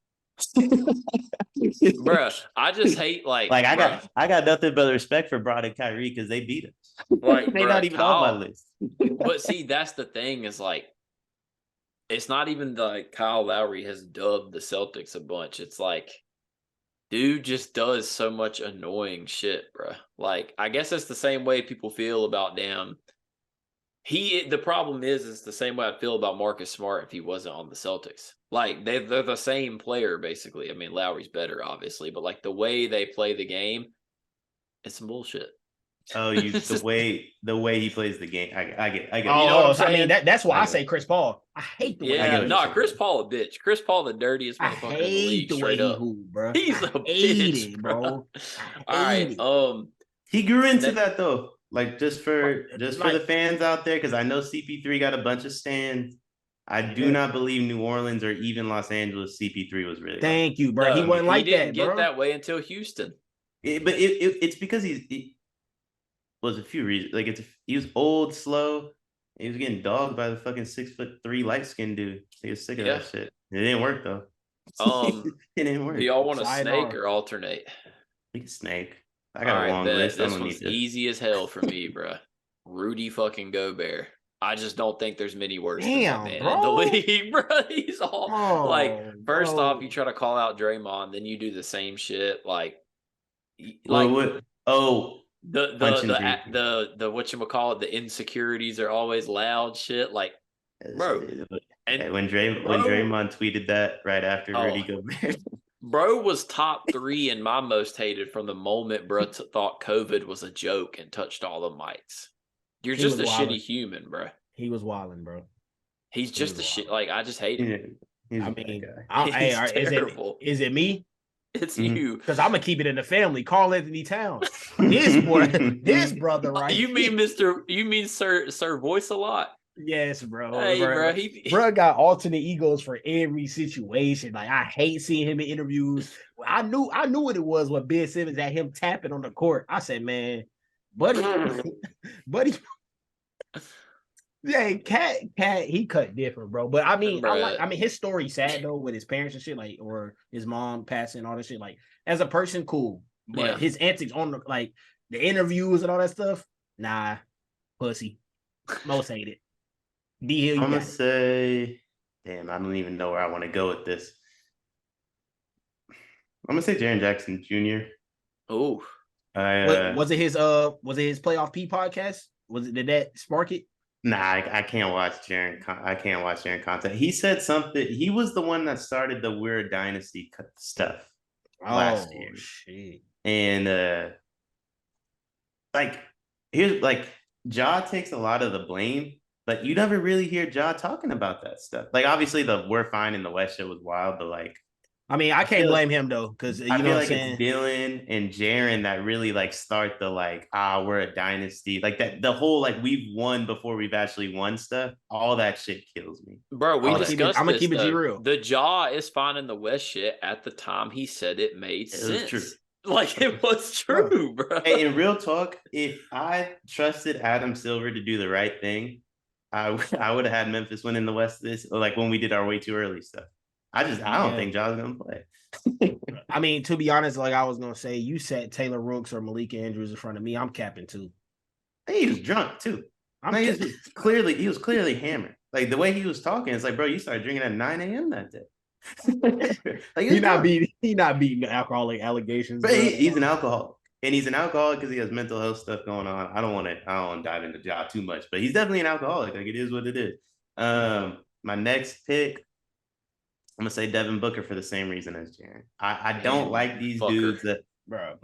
[SPEAKER 1] Bruh, I just hate
[SPEAKER 2] Like
[SPEAKER 1] bruh,
[SPEAKER 2] I got nothing but respect for Brod and Kyrie because they beat us.
[SPEAKER 1] like
[SPEAKER 2] They not
[SPEAKER 1] bruh,
[SPEAKER 2] even on my
[SPEAKER 1] Kyle.
[SPEAKER 2] list.
[SPEAKER 1] But see, that's the thing is like, it's not even like Kyle Lowry has dubbed the Celtics a bunch. It's like, dude just does so much annoying shit, bruh. Like, I guess it's the same way people feel about damn. The problem is it's the same way I feel about Marcus Smart if he wasn't on the Celtics. Like they're the same player basically. I mean, Lowry's better, obviously, but like the way they play the game, it's some bullshit.
[SPEAKER 2] Oh, the way he plays the game. I get
[SPEAKER 1] You know what I'm
[SPEAKER 3] So I mean
[SPEAKER 1] saying?
[SPEAKER 3] that's why I
[SPEAKER 2] get
[SPEAKER 3] say
[SPEAKER 2] it.
[SPEAKER 3] Chris Paul. I hate the way
[SPEAKER 2] I get
[SPEAKER 1] Yeah,
[SPEAKER 2] what
[SPEAKER 3] he
[SPEAKER 2] you're
[SPEAKER 1] no,
[SPEAKER 2] saying.
[SPEAKER 1] Chris Paul a bitch. Chris Paul the dirtiest
[SPEAKER 3] I
[SPEAKER 1] motherfucker in the league,
[SPEAKER 3] hate the way
[SPEAKER 1] straight
[SPEAKER 3] he
[SPEAKER 1] up.
[SPEAKER 3] hoop, bro.
[SPEAKER 1] He's a
[SPEAKER 3] I hate
[SPEAKER 1] bitch,
[SPEAKER 3] it,
[SPEAKER 1] bro.
[SPEAKER 3] bro. I
[SPEAKER 1] All right,
[SPEAKER 3] hate it.
[SPEAKER 2] He grew into
[SPEAKER 1] Snake.
[SPEAKER 2] that though. Like just for the
[SPEAKER 3] Like,
[SPEAKER 2] fans out there, because I know CP3 got a bunch of stands. I do not believe New Orleans or even Los Angeles CP3 was really like.
[SPEAKER 3] thank you, bro. He
[SPEAKER 1] No,
[SPEAKER 3] wasn't
[SPEAKER 1] he
[SPEAKER 3] like
[SPEAKER 1] didn't
[SPEAKER 3] that,
[SPEAKER 1] get
[SPEAKER 3] bro.
[SPEAKER 1] that way until Houston.
[SPEAKER 2] It's because he was a few reasons. Like he was old, slow. He was getting dogged by the fucking 6'3" light skinned dude. He was sick of that shit. It didn't work though.
[SPEAKER 1] Um,
[SPEAKER 2] It didn't work.
[SPEAKER 1] do y'all want to snake
[SPEAKER 3] Sayonara.
[SPEAKER 1] or alternate?
[SPEAKER 2] We can snake. I
[SPEAKER 1] All
[SPEAKER 2] got a
[SPEAKER 1] right,
[SPEAKER 2] long
[SPEAKER 1] bet.
[SPEAKER 2] list. I
[SPEAKER 1] This
[SPEAKER 2] don't need
[SPEAKER 1] one's
[SPEAKER 2] to.
[SPEAKER 1] easy as hell for me, bro. Rudy fucking Gobert. I just don't think there's many worse than that
[SPEAKER 3] Damn,
[SPEAKER 1] man in the
[SPEAKER 3] bro.
[SPEAKER 1] league, bro. He's all like,
[SPEAKER 3] Oh,
[SPEAKER 1] first
[SPEAKER 3] bro.
[SPEAKER 1] off, you try to call out Draymond, then you do the same shit. Like
[SPEAKER 2] What? Oh, punching people.
[SPEAKER 1] the whatchamacallit, the insecurities are always loud shit. Like, bro, and
[SPEAKER 2] When
[SPEAKER 1] bro,
[SPEAKER 2] Draymond tweeted that right after
[SPEAKER 1] oh,
[SPEAKER 2] Rudy Gobert.
[SPEAKER 1] bro was top 3 in my most hated from the moment bro thought COVID was a joke and touched all the mics. You're
[SPEAKER 3] He
[SPEAKER 1] just
[SPEAKER 3] was
[SPEAKER 1] a
[SPEAKER 3] wildin'.
[SPEAKER 1] shitty human, bro.
[SPEAKER 3] He was wilding, bro.
[SPEAKER 1] He's just a shit. Like, I just hate him.
[SPEAKER 2] He's
[SPEAKER 3] I
[SPEAKER 2] a
[SPEAKER 3] mean,
[SPEAKER 2] bad guy.
[SPEAKER 1] He's terrible.
[SPEAKER 3] Is it me?
[SPEAKER 1] It's
[SPEAKER 2] Mhm.
[SPEAKER 1] you.
[SPEAKER 3] Because I'm gonna keep it in the family. Carl Anthony Towns. This brother, right?
[SPEAKER 1] You mean Sir Voice a lot?
[SPEAKER 3] Yes, bro.
[SPEAKER 1] Hey, bro.
[SPEAKER 3] Bro got alternate egos for every situation. Like, I hate seeing him in interviews. I knew what it was when Ben Simmons had him tapping on the court. I said, man, buddy. Yeah, Cat, he cut different, bro. But I mean, his story sad though with his parents and shit, like, or his mom passing, all that shit. Like, as a person, cool. But his antics on the interviews and all that stuff, nah, pussy. Most hate it. D Hill,
[SPEAKER 2] I'm gonna say, damn, I don't even know where I want to go with this. I'm gonna say Jaren Jackson Jr.
[SPEAKER 1] Oh,
[SPEAKER 3] was it his playoff P podcast? Did that spark it?
[SPEAKER 2] Nah, I can't watch Jaren. I can't watch Jaren content. He said something. He was the one that started the Weird Dynasty stuff last year.
[SPEAKER 3] Shit.
[SPEAKER 2] And here's Ja takes a lot of the blame, but you never really hear Ja talking about that stuff. Like, obviously the "we're fine" in the West shit was wild, but like,
[SPEAKER 3] I mean, I can't blame him though, because
[SPEAKER 2] I feel like it's Dylan and Jaren that really start the we're a dynasty, like that. The whole we've won before we've actually won stuff. All that shit kills me,
[SPEAKER 1] bro. We discussed.
[SPEAKER 3] I'm gonna keep it real.
[SPEAKER 1] The Ja is fine in the West shit. At the time, he said it made sense.
[SPEAKER 2] True.
[SPEAKER 1] Like, it was true, bro.
[SPEAKER 2] Hey, in real talk, if I trusted Adam Silver to do the right thing, I would have had Memphis win in the West when we did our way too early stuff. I don't think Ja's gonna play.
[SPEAKER 3] I mean, to be honest, like I was gonna say, you set Taylor Rooks or Malika Andrews in front of me. I'm capping too.
[SPEAKER 2] He was drunk too. He was clearly hammered. Like the way he was talking, it's like, bro, you started drinking at 9 a.m. that day. He's not
[SPEAKER 3] beating alcoholic allegations.
[SPEAKER 2] But he's an alcoholic, and he's an alcoholic because he has mental health stuff going on. I don't want to dive into Ja too much, but he's definitely an alcoholic. Like, it is what it is. My next pick, I'm gonna say Devin Booker for the same reason as Jaren. I don't like these dudes that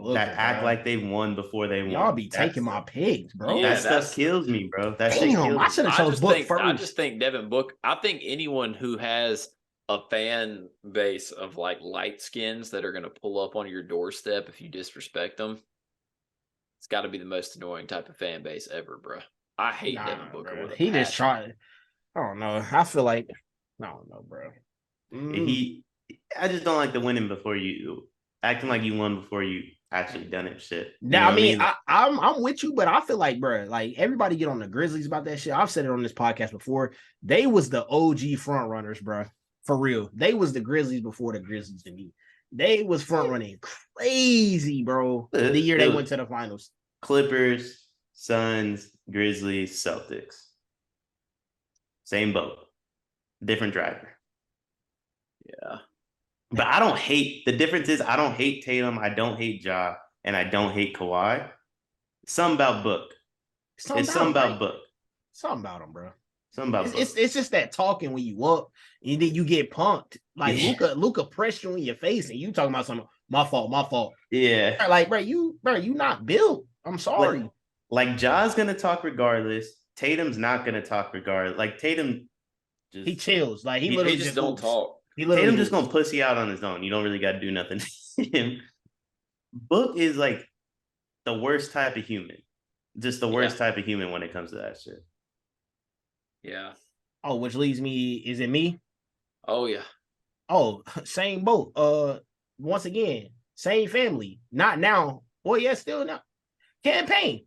[SPEAKER 2] act like they've won before they won.
[SPEAKER 3] Y'all be taking my picks, bro.
[SPEAKER 2] Yeah, that stuff kills me, bro. That shit
[SPEAKER 3] damn,
[SPEAKER 2] kills
[SPEAKER 3] I should have chose Book first.
[SPEAKER 1] I just think Devin Booker. I think anyone who has a fan base of light skins that are going to pull up on your doorstep if you disrespect them, it's got to be the most annoying type of fan base ever, bro. I hate Devin Booker. With
[SPEAKER 3] he just tried. I don't know. I feel like I don't know, bro.
[SPEAKER 2] I just don't like the winning before you acting like you won before you actually done it. Shit. You
[SPEAKER 3] Now,
[SPEAKER 2] know
[SPEAKER 3] I
[SPEAKER 2] what
[SPEAKER 3] mean,
[SPEAKER 2] Like,
[SPEAKER 3] I'm with you, but I feel like, bro, like everybody get on the Grizzlies about that shit. I've said it on this podcast before. They was the OG front runners, bro. For real. They was the Grizzlies before the Grizzlies to me. They was front running crazy, bro. The year they went to the finals.
[SPEAKER 2] Clippers, Suns, Grizzlies, Celtics. Same boat. Different driver.
[SPEAKER 1] Yeah.
[SPEAKER 2] But I don't hate, the difference is I don't hate Tatum, I don't hate Ja, and I don't hate Kawhi. Something about Book. It's something about Book.
[SPEAKER 3] Something about him, bro.
[SPEAKER 2] Something about Book.
[SPEAKER 3] It's just that talking when you up and then you get punked. Like Luka pressed you in your face and you talking about something, my fault.
[SPEAKER 2] Yeah.
[SPEAKER 3] Like, bro, you not built. I'm sorry.
[SPEAKER 2] Like Ja's gonna talk regardless. Tatum's not gonna talk regardless. Like Tatum
[SPEAKER 3] he chills. Like he literally just
[SPEAKER 1] don't talk.
[SPEAKER 2] Tatum just gonna pussy out on his own. You don't really gotta do nothing to him. Book is like the worst type of human. Just the worst type of human when it comes to that shit.
[SPEAKER 1] Yeah.
[SPEAKER 3] Oh, which leads me, is it me?
[SPEAKER 1] Oh, yeah.
[SPEAKER 3] Oh, same boat. Once again, same family. Not now. Well, yeah, still now. Campaign.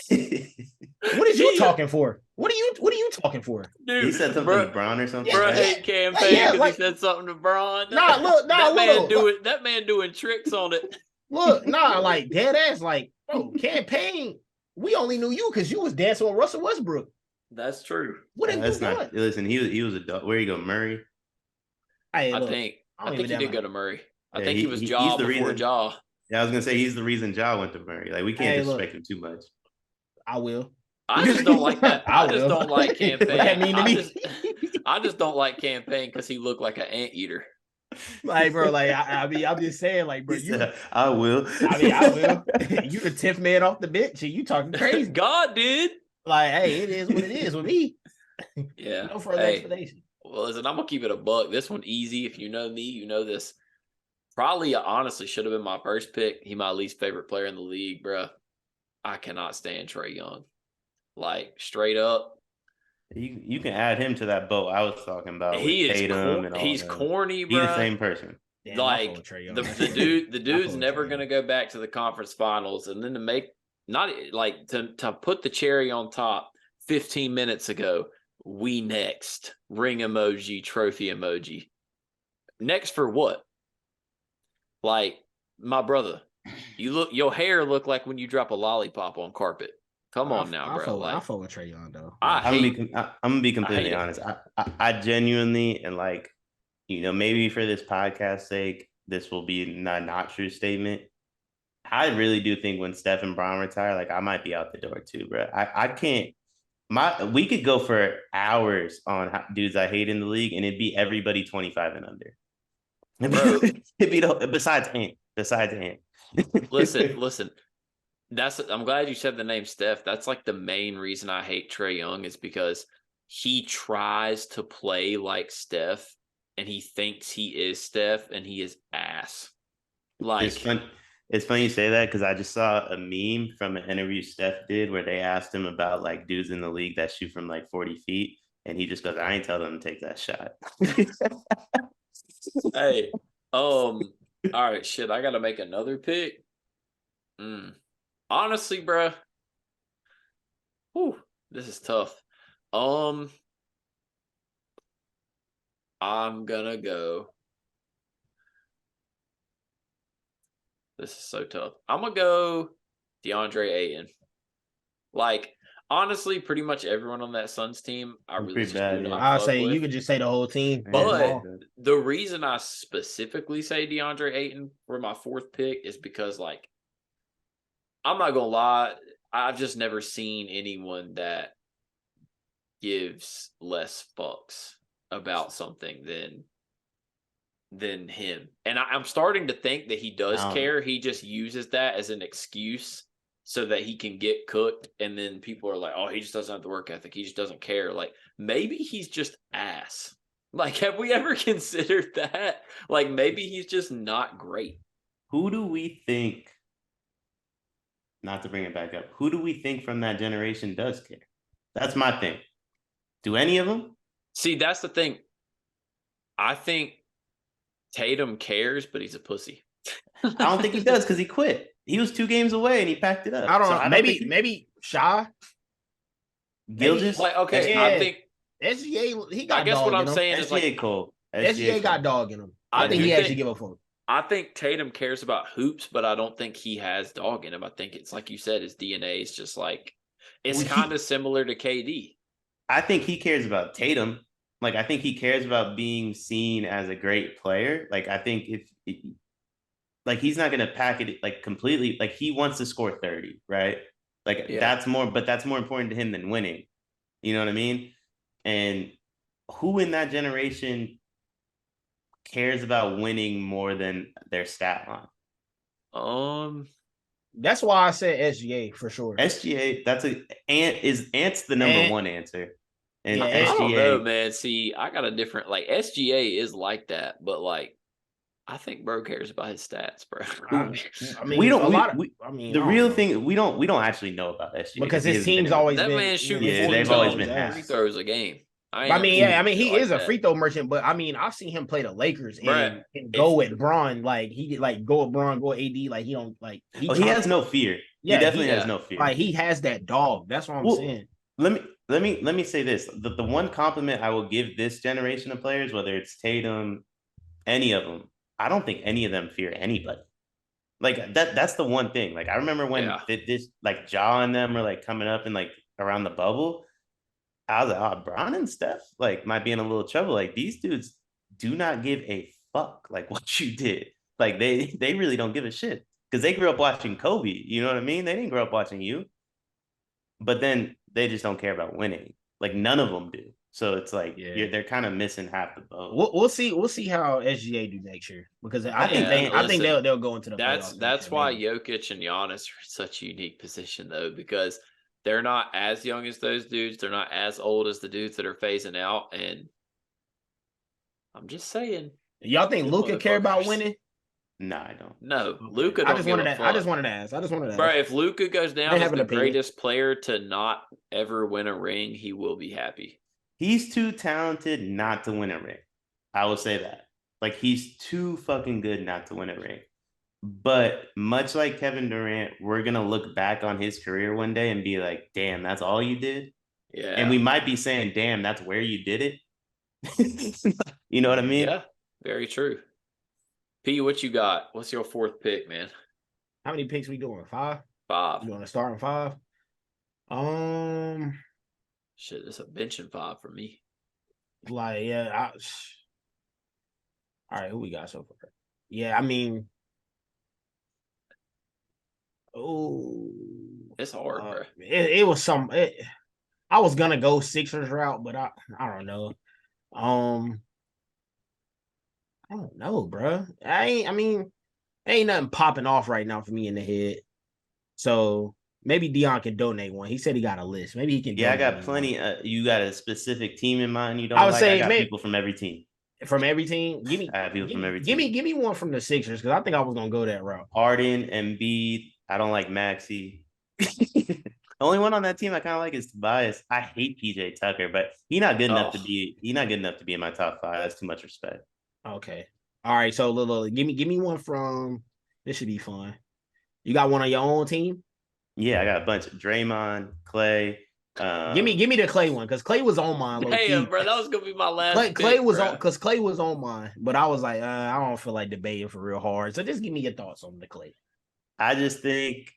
[SPEAKER 3] What is you talking for? What are you talking for?
[SPEAKER 2] Dude, he said something to Bron or something.
[SPEAKER 1] Bro, hate Campaign because he said something to Bron. That man doing tricks on it.
[SPEAKER 3] Look, like dead ass, like, bro, Campaign. We only knew you because you was dancing with Russell Westbrook.
[SPEAKER 1] That's true.
[SPEAKER 3] What have you done?
[SPEAKER 2] Listen, he was a dog. Where you go, Murray?
[SPEAKER 1] I think he did go to Murray. I think he was Ja before Ja.
[SPEAKER 2] Yeah, I was gonna say he's the reason Ja went to Murray. Like we can't disrespect him too much.
[SPEAKER 3] I will.
[SPEAKER 1] I just don't like that. I just don't like Campaign.
[SPEAKER 3] What that mean to me?
[SPEAKER 1] I just don't like Campaign because he looked like an anteater.
[SPEAKER 3] Like, bro, like I mean, I'm just saying, like, bro,
[SPEAKER 2] I will.
[SPEAKER 3] I will. You the 10th man off the bench, and you talking crazy.
[SPEAKER 1] God did.
[SPEAKER 3] Like, hey, it is what it is with me.
[SPEAKER 1] Yeah.
[SPEAKER 3] No further explanation.
[SPEAKER 1] Well, listen, I'm gonna keep it a buck. This one easy. If you know me, you know this. Probably, honestly, should have been my first pick. He my least favorite player in the league, bro. I cannot stand Trae Young. Like, straight up.
[SPEAKER 2] You can add him to that boat I was talking about.
[SPEAKER 1] He is
[SPEAKER 2] Tatum and all
[SPEAKER 1] he's
[SPEAKER 2] that.
[SPEAKER 1] corny, bro.
[SPEAKER 2] He's the same person.
[SPEAKER 3] Damn,
[SPEAKER 1] like the dude's never gonna go back to the conference finals, and then to make to put the cherry on top 15 minutes ago, we next ring emoji, trophy emoji. Next for what? Like, my brother, your hair look like when you drop a lollipop on carpet. Come on now, bro.
[SPEAKER 3] I fuck with Trae Young though.
[SPEAKER 2] I'm gonna be completely honest. I genuinely, and like, you know, maybe for this podcast sake, this will be a not true statement. I really do think when Steph and Bron retire, like I might be out the door too, bro. I can't. We could go for hours on dudes I hate in the league, and it'd be everybody 25 and under. It'd be besides Ant.
[SPEAKER 1] Listen. I'm glad you said the name Steph. That's like the main reason I hate Trae Young is because he tries to play like Steph and he thinks he is Steph and he is ass. Like,
[SPEAKER 2] it's funny you say that because I just saw a meme from an interview Steph did where they asked him about like dudes in the league that shoot from like 40 feet. And he just goes, I ain't tell them to take that shot.
[SPEAKER 1] Hey, all right, shit. I got to make another pick. Honestly, bro, this is tough. I'm gonna go. This is so tough. I'm gonna go DeAndre Ayton. Like, honestly, pretty much everyone on that Suns team, I really just do not.
[SPEAKER 3] I'll say you could just say the whole team.
[SPEAKER 1] But the reason I specifically say DeAndre Ayton for my fourth pick is because, like, I'm not gonna lie, I've just never seen anyone that gives less fucks about something than him. And I'm starting to think that he does care. He just uses that as an excuse so that he can get cooked. And then people are like, oh, he just doesn't have the work ethic. He just doesn't care. Like, maybe he's just ass. Like, have we ever considered that? Like, maybe he's just not great.
[SPEAKER 2] Who do we think, not to bring it back up, who do we think from that generation does care? That's my thing. Do any of them?
[SPEAKER 1] See, that's the thing. I think Tatum cares, but he's a pussy.
[SPEAKER 2] I don't think he does because he quit. He was 2 games away and he packed it up.
[SPEAKER 3] I don't
[SPEAKER 2] So
[SPEAKER 3] know.
[SPEAKER 2] I don't
[SPEAKER 3] Maybe
[SPEAKER 2] think
[SPEAKER 3] maybe Shy.
[SPEAKER 2] Gilgis.
[SPEAKER 1] Like, okay,
[SPEAKER 3] Yeah.
[SPEAKER 1] I think
[SPEAKER 3] SGA, he
[SPEAKER 1] I
[SPEAKER 3] got
[SPEAKER 1] guess what
[SPEAKER 3] dog
[SPEAKER 1] I'm
[SPEAKER 3] in him.
[SPEAKER 1] saying is like
[SPEAKER 2] SGA Cole.
[SPEAKER 3] SGA got dog in him. I
[SPEAKER 1] I
[SPEAKER 3] think
[SPEAKER 1] do
[SPEAKER 3] he actually
[SPEAKER 1] think
[SPEAKER 3] give a fuck.
[SPEAKER 1] I think Tatum cares about hoops, but I don't think he has dog in him. I think it's like you said, his DNA is just like it's
[SPEAKER 2] Well,
[SPEAKER 1] kind of similar to KD.
[SPEAKER 2] I think he cares about Tatum. Like I think he cares about being seen as a great player. Like I think like he's not going to pack it like completely. Like he wants to score 30, right? Like
[SPEAKER 1] Yeah.
[SPEAKER 2] that's more important to him than winning. You know what I mean? And who in that generation cares about winning more than their stat line?
[SPEAKER 3] That's why I said SGA for sure.
[SPEAKER 2] SGA, Ant's the number one answer. And
[SPEAKER 3] Yeah,
[SPEAKER 1] I don't
[SPEAKER 2] SGA,
[SPEAKER 1] know, man. See, I got a different like SGA is like that, but like I think bro cares about his stats, bro.
[SPEAKER 3] I mean,
[SPEAKER 2] we
[SPEAKER 3] a
[SPEAKER 2] don't.
[SPEAKER 3] lot of.
[SPEAKER 2] We,
[SPEAKER 3] I mean,
[SPEAKER 2] the
[SPEAKER 3] I don't
[SPEAKER 2] real
[SPEAKER 3] know.
[SPEAKER 2] thing we don't actually know about SGA
[SPEAKER 3] Because his
[SPEAKER 2] he
[SPEAKER 3] team's
[SPEAKER 2] hasn't
[SPEAKER 3] always
[SPEAKER 1] that
[SPEAKER 3] been.
[SPEAKER 1] man shooting
[SPEAKER 2] Yeah,
[SPEAKER 1] 40
[SPEAKER 2] they've always been
[SPEAKER 1] free
[SPEAKER 2] half.
[SPEAKER 1] throws a game.
[SPEAKER 3] I mean, yeah, I mean, he
[SPEAKER 1] like
[SPEAKER 3] is a
[SPEAKER 1] that.
[SPEAKER 3] free throw merchant, but I mean, I've seen him play the Lakers
[SPEAKER 1] Bruh,
[SPEAKER 3] and go at Bron like he like go at Bron, go at AD like he don't like he.
[SPEAKER 2] He has no fear.
[SPEAKER 3] Yeah,
[SPEAKER 2] he definitely has no fear.
[SPEAKER 3] Like he has that dog. That's what I'm saying.
[SPEAKER 2] Let me say this: the one compliment I will give this generation of players, whether it's Tatum, any of them, I don't think any of them fear anybody. Like that's the one thing. Like I remember when this like Ja and them were like coming up and like around the bubble. I was like, oh, Bron and Steph like might be in a little trouble. Like these dudes do not give a fuck like what you did. Like they really don't give a shit because they grew up watching Kobe. You know what I mean? They didn't grow up watching you. But then they just don't care about winning. Like none of them do. So it's like they're kind of missing half the boat.
[SPEAKER 3] We'll see how SGA do next year because I think they'll go into the playoffs.
[SPEAKER 1] That's why Jokic and Giannis are in such a unique position though, because they're not as young as those dudes. They're not as old as the dudes that are phasing out. And I'm just saying.
[SPEAKER 3] Y'all think Luka care about winning?
[SPEAKER 2] No, I don't.
[SPEAKER 1] No, Luka.
[SPEAKER 3] I just wanted to ask.
[SPEAKER 1] Bro, if Luka goes down as the greatest player to not ever win a ring, he will be happy.
[SPEAKER 2] He's too talented not to win a ring. I will say that. Like he's too fucking good not to win a ring. But much like Kevin Durant, we're gonna look back on his career one day and be like, "Damn, that's all you did."
[SPEAKER 1] Yeah,
[SPEAKER 2] and we might be saying, "Damn, that's where you did it." You know what I mean?
[SPEAKER 1] Yeah, very true. P, what you got? What's your fourth pick, man?
[SPEAKER 3] How many picks we doing? 5?
[SPEAKER 1] 5.
[SPEAKER 3] You want to start in 5?
[SPEAKER 1] Shit, it's a benching 5 for me.
[SPEAKER 3] Like, yeah. All right, who we got so far? Yeah, I mean,
[SPEAKER 1] it's hard, bro.
[SPEAKER 3] It was some. I was gonna go Sixers route, but I don't know. I don't know, bro. Ain't nothing popping off right now for me in the head. So maybe Deion can donate one. He said he got a list. Maybe he can.
[SPEAKER 2] Yeah, I got plenty. You got a specific team in mind? You don't?
[SPEAKER 3] I would say
[SPEAKER 2] I got people from every team.
[SPEAKER 3] From every team, give me one from the Sixers because I think I was gonna go that route.
[SPEAKER 2] Harden, Embiid. I don't like Maxey. The only one on that team I kind of like is Tobias. I hate PJ Tucker, but he's not good enough to be. He's not good enough to be in my top 5. That's too much respect.
[SPEAKER 3] Okay. All right. So give me one from. This should be fun. You got one on your own team?
[SPEAKER 2] Yeah, I got a bunch of Draymond, Clay.
[SPEAKER 3] Give me the Clay one because Clay was on mine.
[SPEAKER 1] Damn, bro, that was gonna be my last.
[SPEAKER 3] Clay was on because Clay was on mine, but I was like, I don't feel like debating for real hard. So just give me your thoughts on the Clay.
[SPEAKER 2] I just think.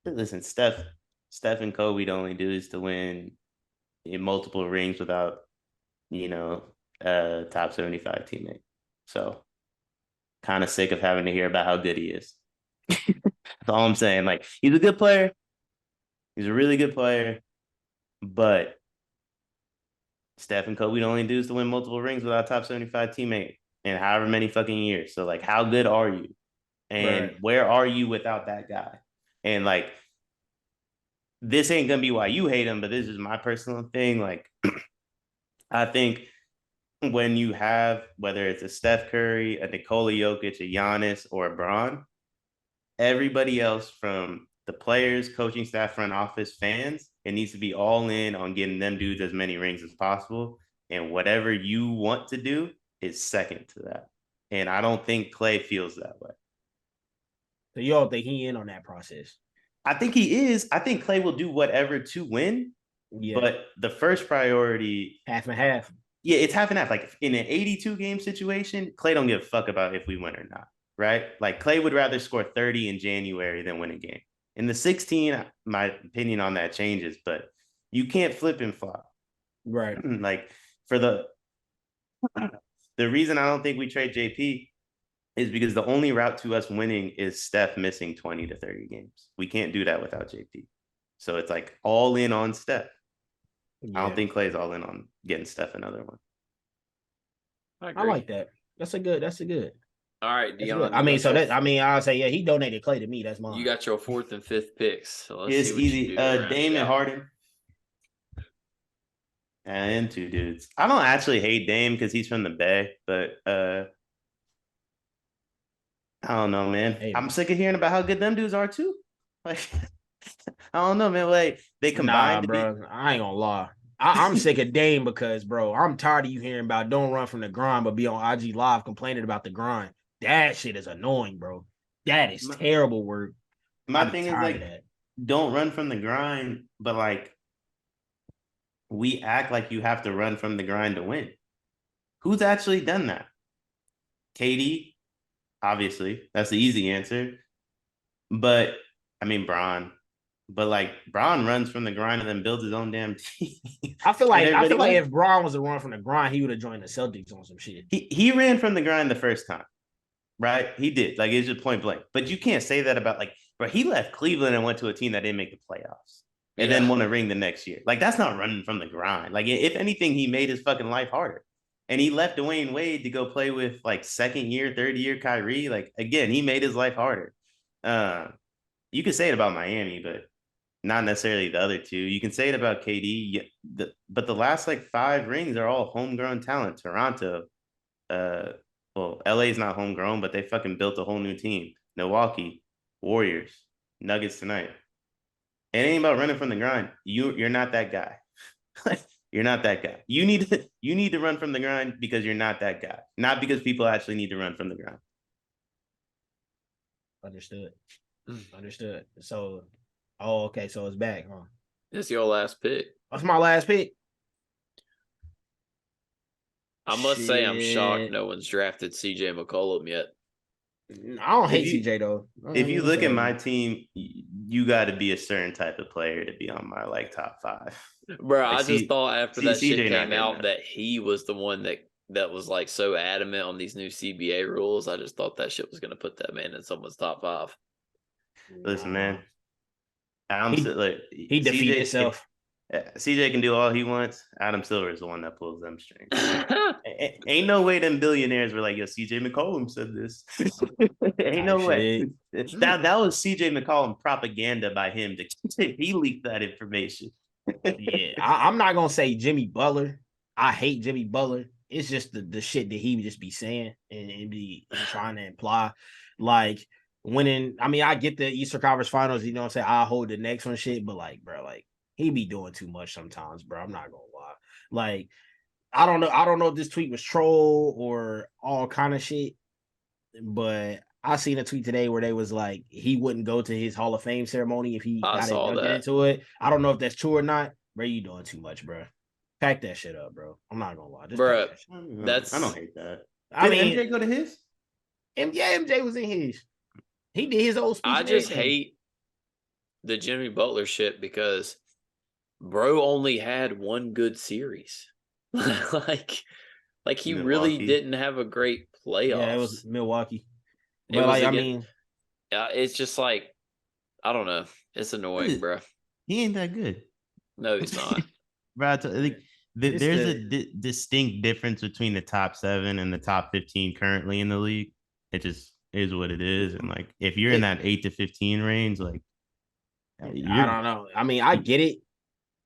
[SPEAKER 2] Listen, Steph and Kobe the only do is to win in multiple rings without, a top 75 teammate. So kind of sick of having to hear about how good he is. That's all I'm saying. Like, he's a good player. He's a really good player. But Steph and Kobe the only do is to win multiple rings without a top 75 teammate in however many fucking years. So, like, how good are you? And where are you without that guy? And, like, this ain't going to be why you hate him, but this is my personal thing. Like, I think when you have, whether it's a Steph Curry, a Nikola Jokic, a Giannis, or a Bron, everybody else from the players, coaching staff, front office, fans, it needs to be all in on getting them dudes as many rings as possible. And whatever you want to do, is second to that. And I don't think Klay feels that way.
[SPEAKER 3] So you don't think he in on that process?
[SPEAKER 2] I think he is. I think Klay will do whatever to win. Yeah. But the first priority...
[SPEAKER 3] half and half.
[SPEAKER 2] Yeah, it's half and half. Like in an 82-game situation, Klay don't give a fuck about if we win or not, right? Like Klay would rather score 30 in January than win a game. In the 16, my opinion on that changes, but you can't flip and flop.
[SPEAKER 3] Right.
[SPEAKER 2] Like for the reason I don't think we trade JP is because the only route to us winning is Steph missing 20 to 30 games. We can't do that without JP. So it's like all in on Steph. Yeah. I don't think Klay's all in on getting Steph another one.
[SPEAKER 3] I like that. That's a good.
[SPEAKER 1] All right, Deion.
[SPEAKER 3] I'll say, yeah, he donated Klay to me. That's mine.
[SPEAKER 1] You got your 4th and 5th picks. So
[SPEAKER 2] it's easy. Dame and Harden. And 2 dudes. I don't actually hate Dame because he's from the Bay, but I don't know, man. Hey, I'm sick of hearing about how good them dudes are too. Like, I don't know, man. Like they combined.
[SPEAKER 3] Bro. I ain't gonna lie. I'm sick of Dame because, bro, I'm tired of you hearing about don't run from the grind, but be on IG Live complaining about the grind. That shit is annoying, bro. That is terrible work.
[SPEAKER 2] My thing is like, don't run from the grind, but like, we act like you have to run from the grind to win. Who's actually done that? KD, obviously. That's the easy answer. But, I mean, Bron. But, like, Bron runs from the grind and then builds his own damn team.
[SPEAKER 3] I feel like if Bron was a run from the grind, he would have joined the Celtics on some shit.
[SPEAKER 2] He ran from the grind the first time, right? He did. Like, it's just point blank. But you can't say that about, like, bro, he left Cleveland and went to a team that didn't make the playoffs. And then won a ring the next year. Like, that's not running from the grind. Like, if anything, he made his fucking life harder. And he left Dwayne Wade to go play with, like, 2nd year, 3rd year Kyrie. Like, again, he made his life harder. You could say it about Miami, but not necessarily the other 2. You can say it about KD. But the last, like, 5 rings are all homegrown talent. Toronto. LA's not homegrown, but they fucking built a whole new team. Milwaukee. Warriors. Nuggets tonight. It ain't about running from the grind. You're not that guy. You're not that guy. You need to run from the grind because you're not that guy. Not because people actually need to run from the grind.
[SPEAKER 3] Understood. So, okay. So it's back, huh?
[SPEAKER 1] It's your last pick.
[SPEAKER 3] What's my last pick?
[SPEAKER 1] I must say I'm shocked no one's drafted CJ McCollum yet.
[SPEAKER 3] I don't hate CJ though.
[SPEAKER 2] If you look at my team, you got to be a certain type of player to be on my like top 5.
[SPEAKER 1] Bro, I just thought after that shit came out that he was the one that was like so adamant on these new CBA rules. I just thought that shit was going to put that man in someone's top 5.
[SPEAKER 2] Listen, man.
[SPEAKER 3] He defeated himself.
[SPEAKER 2] CJ can do all he wants. Adam Silver is the one that pulls them strings. Ain't no way them billionaires were like, yo, CJ McCollum said this. Ain't no way. That was CJ McCollum propaganda by him. He leaked that information.
[SPEAKER 3] Yeah, I'm not going to say Jimmy Butler. I hate Jimmy Butler. It's just the shit that he would just be saying and be trying to imply. Like, winning. I mean, I get the Eastern Conference Finals, you know what I'm saying? I'll hold the next one shit, but like, bro, like, he be doing too much sometimes, bro. I'm not gonna lie. Like, I don't know if this tweet was troll or all kind of shit, but I seen a tweet today where they was like he wouldn't go to his Hall of Fame ceremony if he got into it. I don't know if that's true or not. Bro, you doing too much, bro. Pack that shit up, bro. I'm not gonna lie.
[SPEAKER 1] Bro,
[SPEAKER 2] I don't hate that.
[SPEAKER 3] I mean,
[SPEAKER 2] MJ go to his?
[SPEAKER 3] MJ was in his. He did his old speech.
[SPEAKER 1] I just hate the Jimmy Butler shit because bro only had one good series. like he Milwaukee. Really didn't have a great playoffs.
[SPEAKER 3] Yeah, it was Milwaukee. But like, I mean,
[SPEAKER 1] it's just like, I don't know. It's annoying, bro.
[SPEAKER 2] He ain't that good.
[SPEAKER 1] No, he's not.
[SPEAKER 2] Bro, there's a distinct difference between the top 7 and the top 15 currently in the league. It just is what it is. And like, if you're in that 8 to 15 range, like,
[SPEAKER 3] I don't know. I mean, I get it.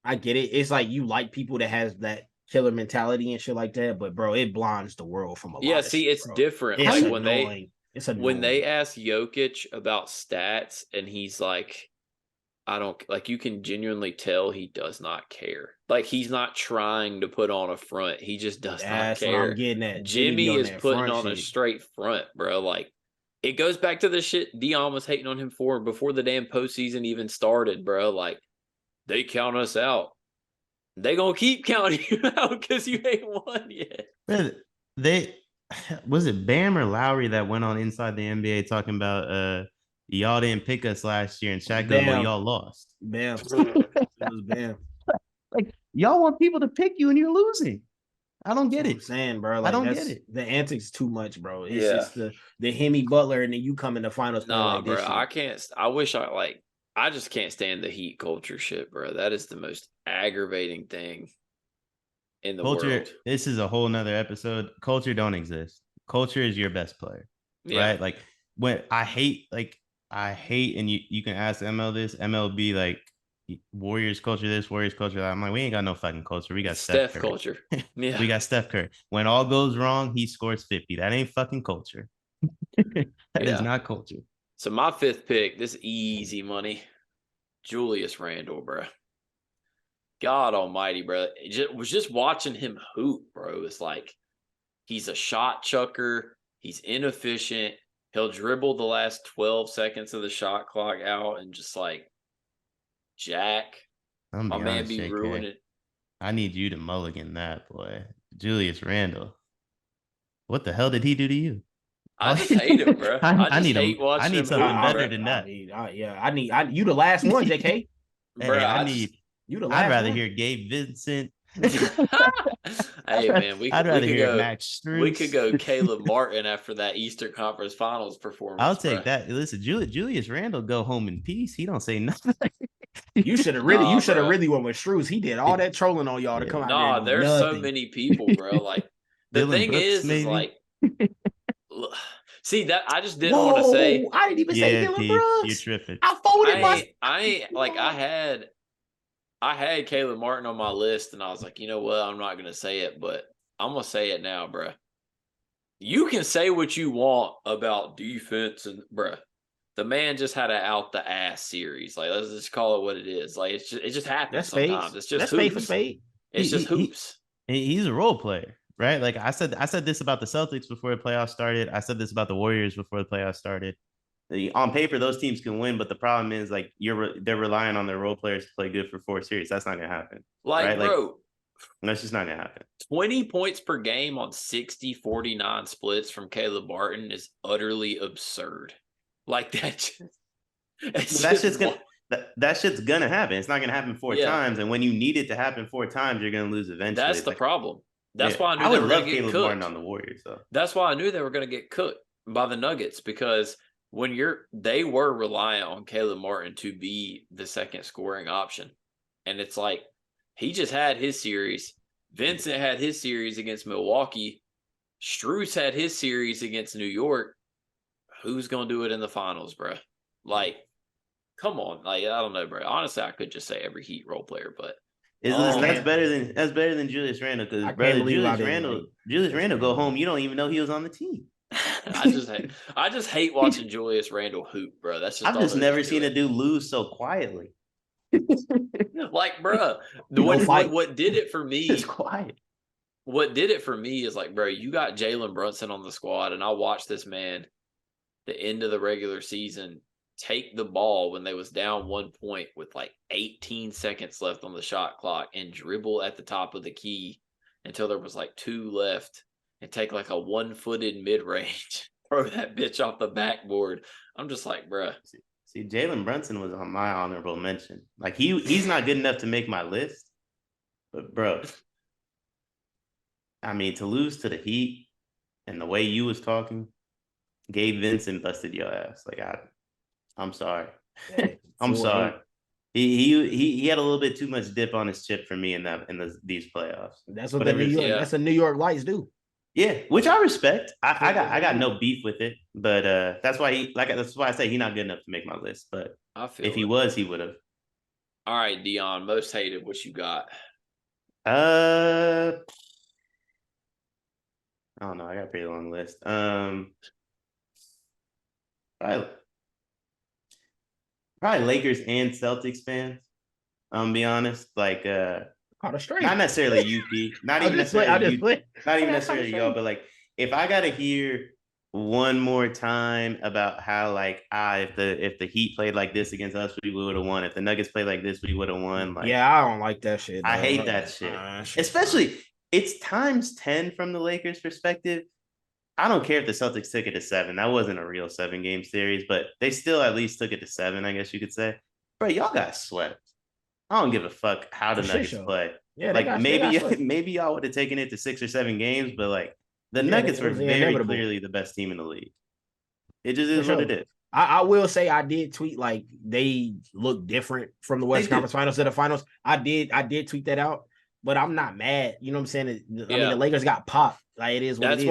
[SPEAKER 3] It's like you like people that has that killer mentality and shit like that, but bro, it blinds the world from a lot of shit,
[SPEAKER 1] it's different.
[SPEAKER 3] It's
[SPEAKER 1] like
[SPEAKER 3] annoying.
[SPEAKER 1] when they ask Jokic about stats and he's like, I don't like. You can genuinely tell he does not care. Like he's not trying to put on a front. He just does not
[SPEAKER 3] That's what I'm
[SPEAKER 1] care.
[SPEAKER 3] getting at.
[SPEAKER 1] Jimmy
[SPEAKER 3] be on
[SPEAKER 1] is
[SPEAKER 3] that
[SPEAKER 1] putting
[SPEAKER 3] front
[SPEAKER 1] on a
[SPEAKER 3] shit.
[SPEAKER 1] straight front, bro. Like it goes back to the shit Deion was hating on him for before the damn postseason even started, bro. Like they count us out. They gonna keep counting you out because you ain't won yet.
[SPEAKER 2] They was it Bam or Lowry that went on Inside the NBA talking about y'all didn't pick us last year and Shaq goes, well, y'all lost.
[SPEAKER 3] Bam. It was Bam.
[SPEAKER 2] Like y'all want people to pick you and you're losing. I don't get
[SPEAKER 3] That's what
[SPEAKER 2] it.
[SPEAKER 3] I'm saying, bro. Like,
[SPEAKER 2] I don't get it.
[SPEAKER 3] The antics too much, bro. It's just the Hemi Butler, and then you come in the finals playing like
[SPEAKER 1] bro.
[SPEAKER 3] this shit.
[SPEAKER 1] I can't. I wish I just can't stand the heat culture shit, bro. That is the most aggravating thing in the
[SPEAKER 2] Culture.
[SPEAKER 1] world.
[SPEAKER 2] This is a whole nother episode. Culture don't exist. Culture is your best player, right? Like when I hate, and you can ask ML this, MLB like Warriors culture this, Warriors culture that. I'm like, we ain't got no fucking culture. We got Steph Curry.
[SPEAKER 1] Culture. Yeah,
[SPEAKER 2] we got Steph Curry. When all goes wrong, he scores 50. That ain't fucking culture. That is not culture.
[SPEAKER 1] So my fifth pick, this easy money, Julius Randle, bro. God almighty, bro. Was just watching him hoop, bro. It's like he's a shot chucker. He's inefficient. He'll dribble the last 12 seconds of the shot clock out and just like Jack. My man be ruining.
[SPEAKER 2] I need you to mulligan that, boy. Julius Randle. What the hell did he do to you?
[SPEAKER 1] I just hate him, bro. I
[SPEAKER 2] need
[SPEAKER 1] hate watching
[SPEAKER 2] I need
[SPEAKER 1] him
[SPEAKER 2] something
[SPEAKER 1] hoop,
[SPEAKER 2] better than that.
[SPEAKER 3] I need you the last one, JK.
[SPEAKER 1] Bro,
[SPEAKER 2] Hey,
[SPEAKER 3] you the last
[SPEAKER 2] I'd rather
[SPEAKER 3] one.
[SPEAKER 2] hear Gabe Vincent.
[SPEAKER 1] Hey man,
[SPEAKER 2] I'd rather hear Max Strus.
[SPEAKER 1] We could go Caleb Martin after that Eastern Conference Finals performance.
[SPEAKER 2] I'll take that. Listen, Julius Randle go home in peace. He don't say nothing.
[SPEAKER 3] You should have really went with Strus. He did all that trolling on y'all to come out there.
[SPEAKER 1] Nah, there's so many people, bro. Like the thing Brooks, is like, see that I just didn't want to say.
[SPEAKER 3] I didn't even say Dylan Brooks.
[SPEAKER 2] You're tripping.
[SPEAKER 3] I folded
[SPEAKER 1] I ain't like I had Caleb Martin on my list, and I was like, you know what? I'm not gonna say it, but I'm gonna say it now, bro. You can say what you want about defense, and bro, the man just had an out the ass series. Like, let's just call it what it is. Like, it just happens sometimes. It's just hoops. It's just hoops.
[SPEAKER 2] He's a role player, right? Like I said this about the Celtics before the playoffs started. I said this about the Warriors before the playoffs started. On paper, those teams can win, but the problem is like they're relying on their role players to play good for 4 series. That's not gonna happen.
[SPEAKER 1] Like,
[SPEAKER 2] right?
[SPEAKER 1] bro,
[SPEAKER 2] that's just not gonna happen.
[SPEAKER 1] 20 points per game on 60-49 splits from Caleb Martin is utterly absurd. Like that.
[SPEAKER 2] That shit's gonna happen. It's not gonna happen 4 times, and when you need it to happen 4 times, you're gonna lose eventually.
[SPEAKER 1] That's the problem. That's why I knew they were gonna get cooked.
[SPEAKER 2] Martin on the Warriors, though.
[SPEAKER 1] That's why I knew they were gonna get cooked by the Nuggets, because when they were reliant on Caleb Martin to be the second scoring option. And it's like, he just had his series. Vincent had his series against Milwaukee. Strus had his series against New York. Who's going to do it in the finals, bro? Like, come on. Like, I don't know, bro. Honestly, I could just say every Heat role player, but
[SPEAKER 2] that's better than Julius Randle, because Julius Randle go home, you don't even know he was on the team.
[SPEAKER 1] I just hate watching Julius Randle hoop, bro. That's just
[SPEAKER 2] I've just never seen a dude lose so quietly.
[SPEAKER 1] Like, bro, what did it for me?
[SPEAKER 2] Just quiet.
[SPEAKER 1] What did it for me is like, bro, you got Jalen Brunson on the squad, and I watched this man, the end of the regular season, take the ball when they was down 1 point with like 18 seconds left on the shot clock and dribble at the top of the key until there was like 2 left. And take like a 1-footed mid-range, throw that bitch off the backboard. I'm just like, bruh.
[SPEAKER 2] See, Jalen Brunson was on my honorable mention. Like he's not good enough to make my list, but bro, I mean, to lose to the Heat and the way you was talking, Gabe Vincent busted your ass. Like I'm sorry. I'm sorry. He had a little bit too much dip on his chip for me in these playoffs.
[SPEAKER 3] That's what that's what New York Lights do.
[SPEAKER 2] Yeah, which I respect. I got no beef with it, but that's why I say he's not good enough to make my list. But if he was, he would have.
[SPEAKER 1] All right, Deion, most hated. What you got?
[SPEAKER 2] I don't know. I got a pretty long list. I probably Lakers and Celtics fans. Be honest, like
[SPEAKER 3] Caught a straight.
[SPEAKER 2] not necessarily UP, not
[SPEAKER 3] I'll
[SPEAKER 2] even
[SPEAKER 3] just play.
[SPEAKER 2] necessarily you, not even
[SPEAKER 3] I got
[SPEAKER 2] necessarily
[SPEAKER 3] kinda
[SPEAKER 2] y'all,
[SPEAKER 3] straight.
[SPEAKER 2] but like if I gotta hear one more time about how like if the Heat played like this against us, we would have won. If the Nuggets played like this, we would have won. Like
[SPEAKER 3] Yeah, I don't like that shit.
[SPEAKER 2] I
[SPEAKER 3] Though.
[SPEAKER 2] hate that shit.
[SPEAKER 3] Shit's
[SPEAKER 2] Especially it's times 10 from the Lakers' perspective. I don't care if the Celtics took it to 7. That wasn't a real 7-game series, but they still at least took it to 7, I guess you could say. Bro, y'all got swept. I don't give a fuck how the Nuggets play.
[SPEAKER 3] Yeah,
[SPEAKER 2] like maybe y'all would have taken it to 6 or 7 games, but like the Nuggets were very inevitable. Clearly the best team in the league. It just is what it is.
[SPEAKER 3] I will say I did tweet like they look different from the Western Conference Finals to the finals. I did tweet that out, but I'm not mad. You know what I'm saying? I mean, the Lakers got popped. Like it is what it is.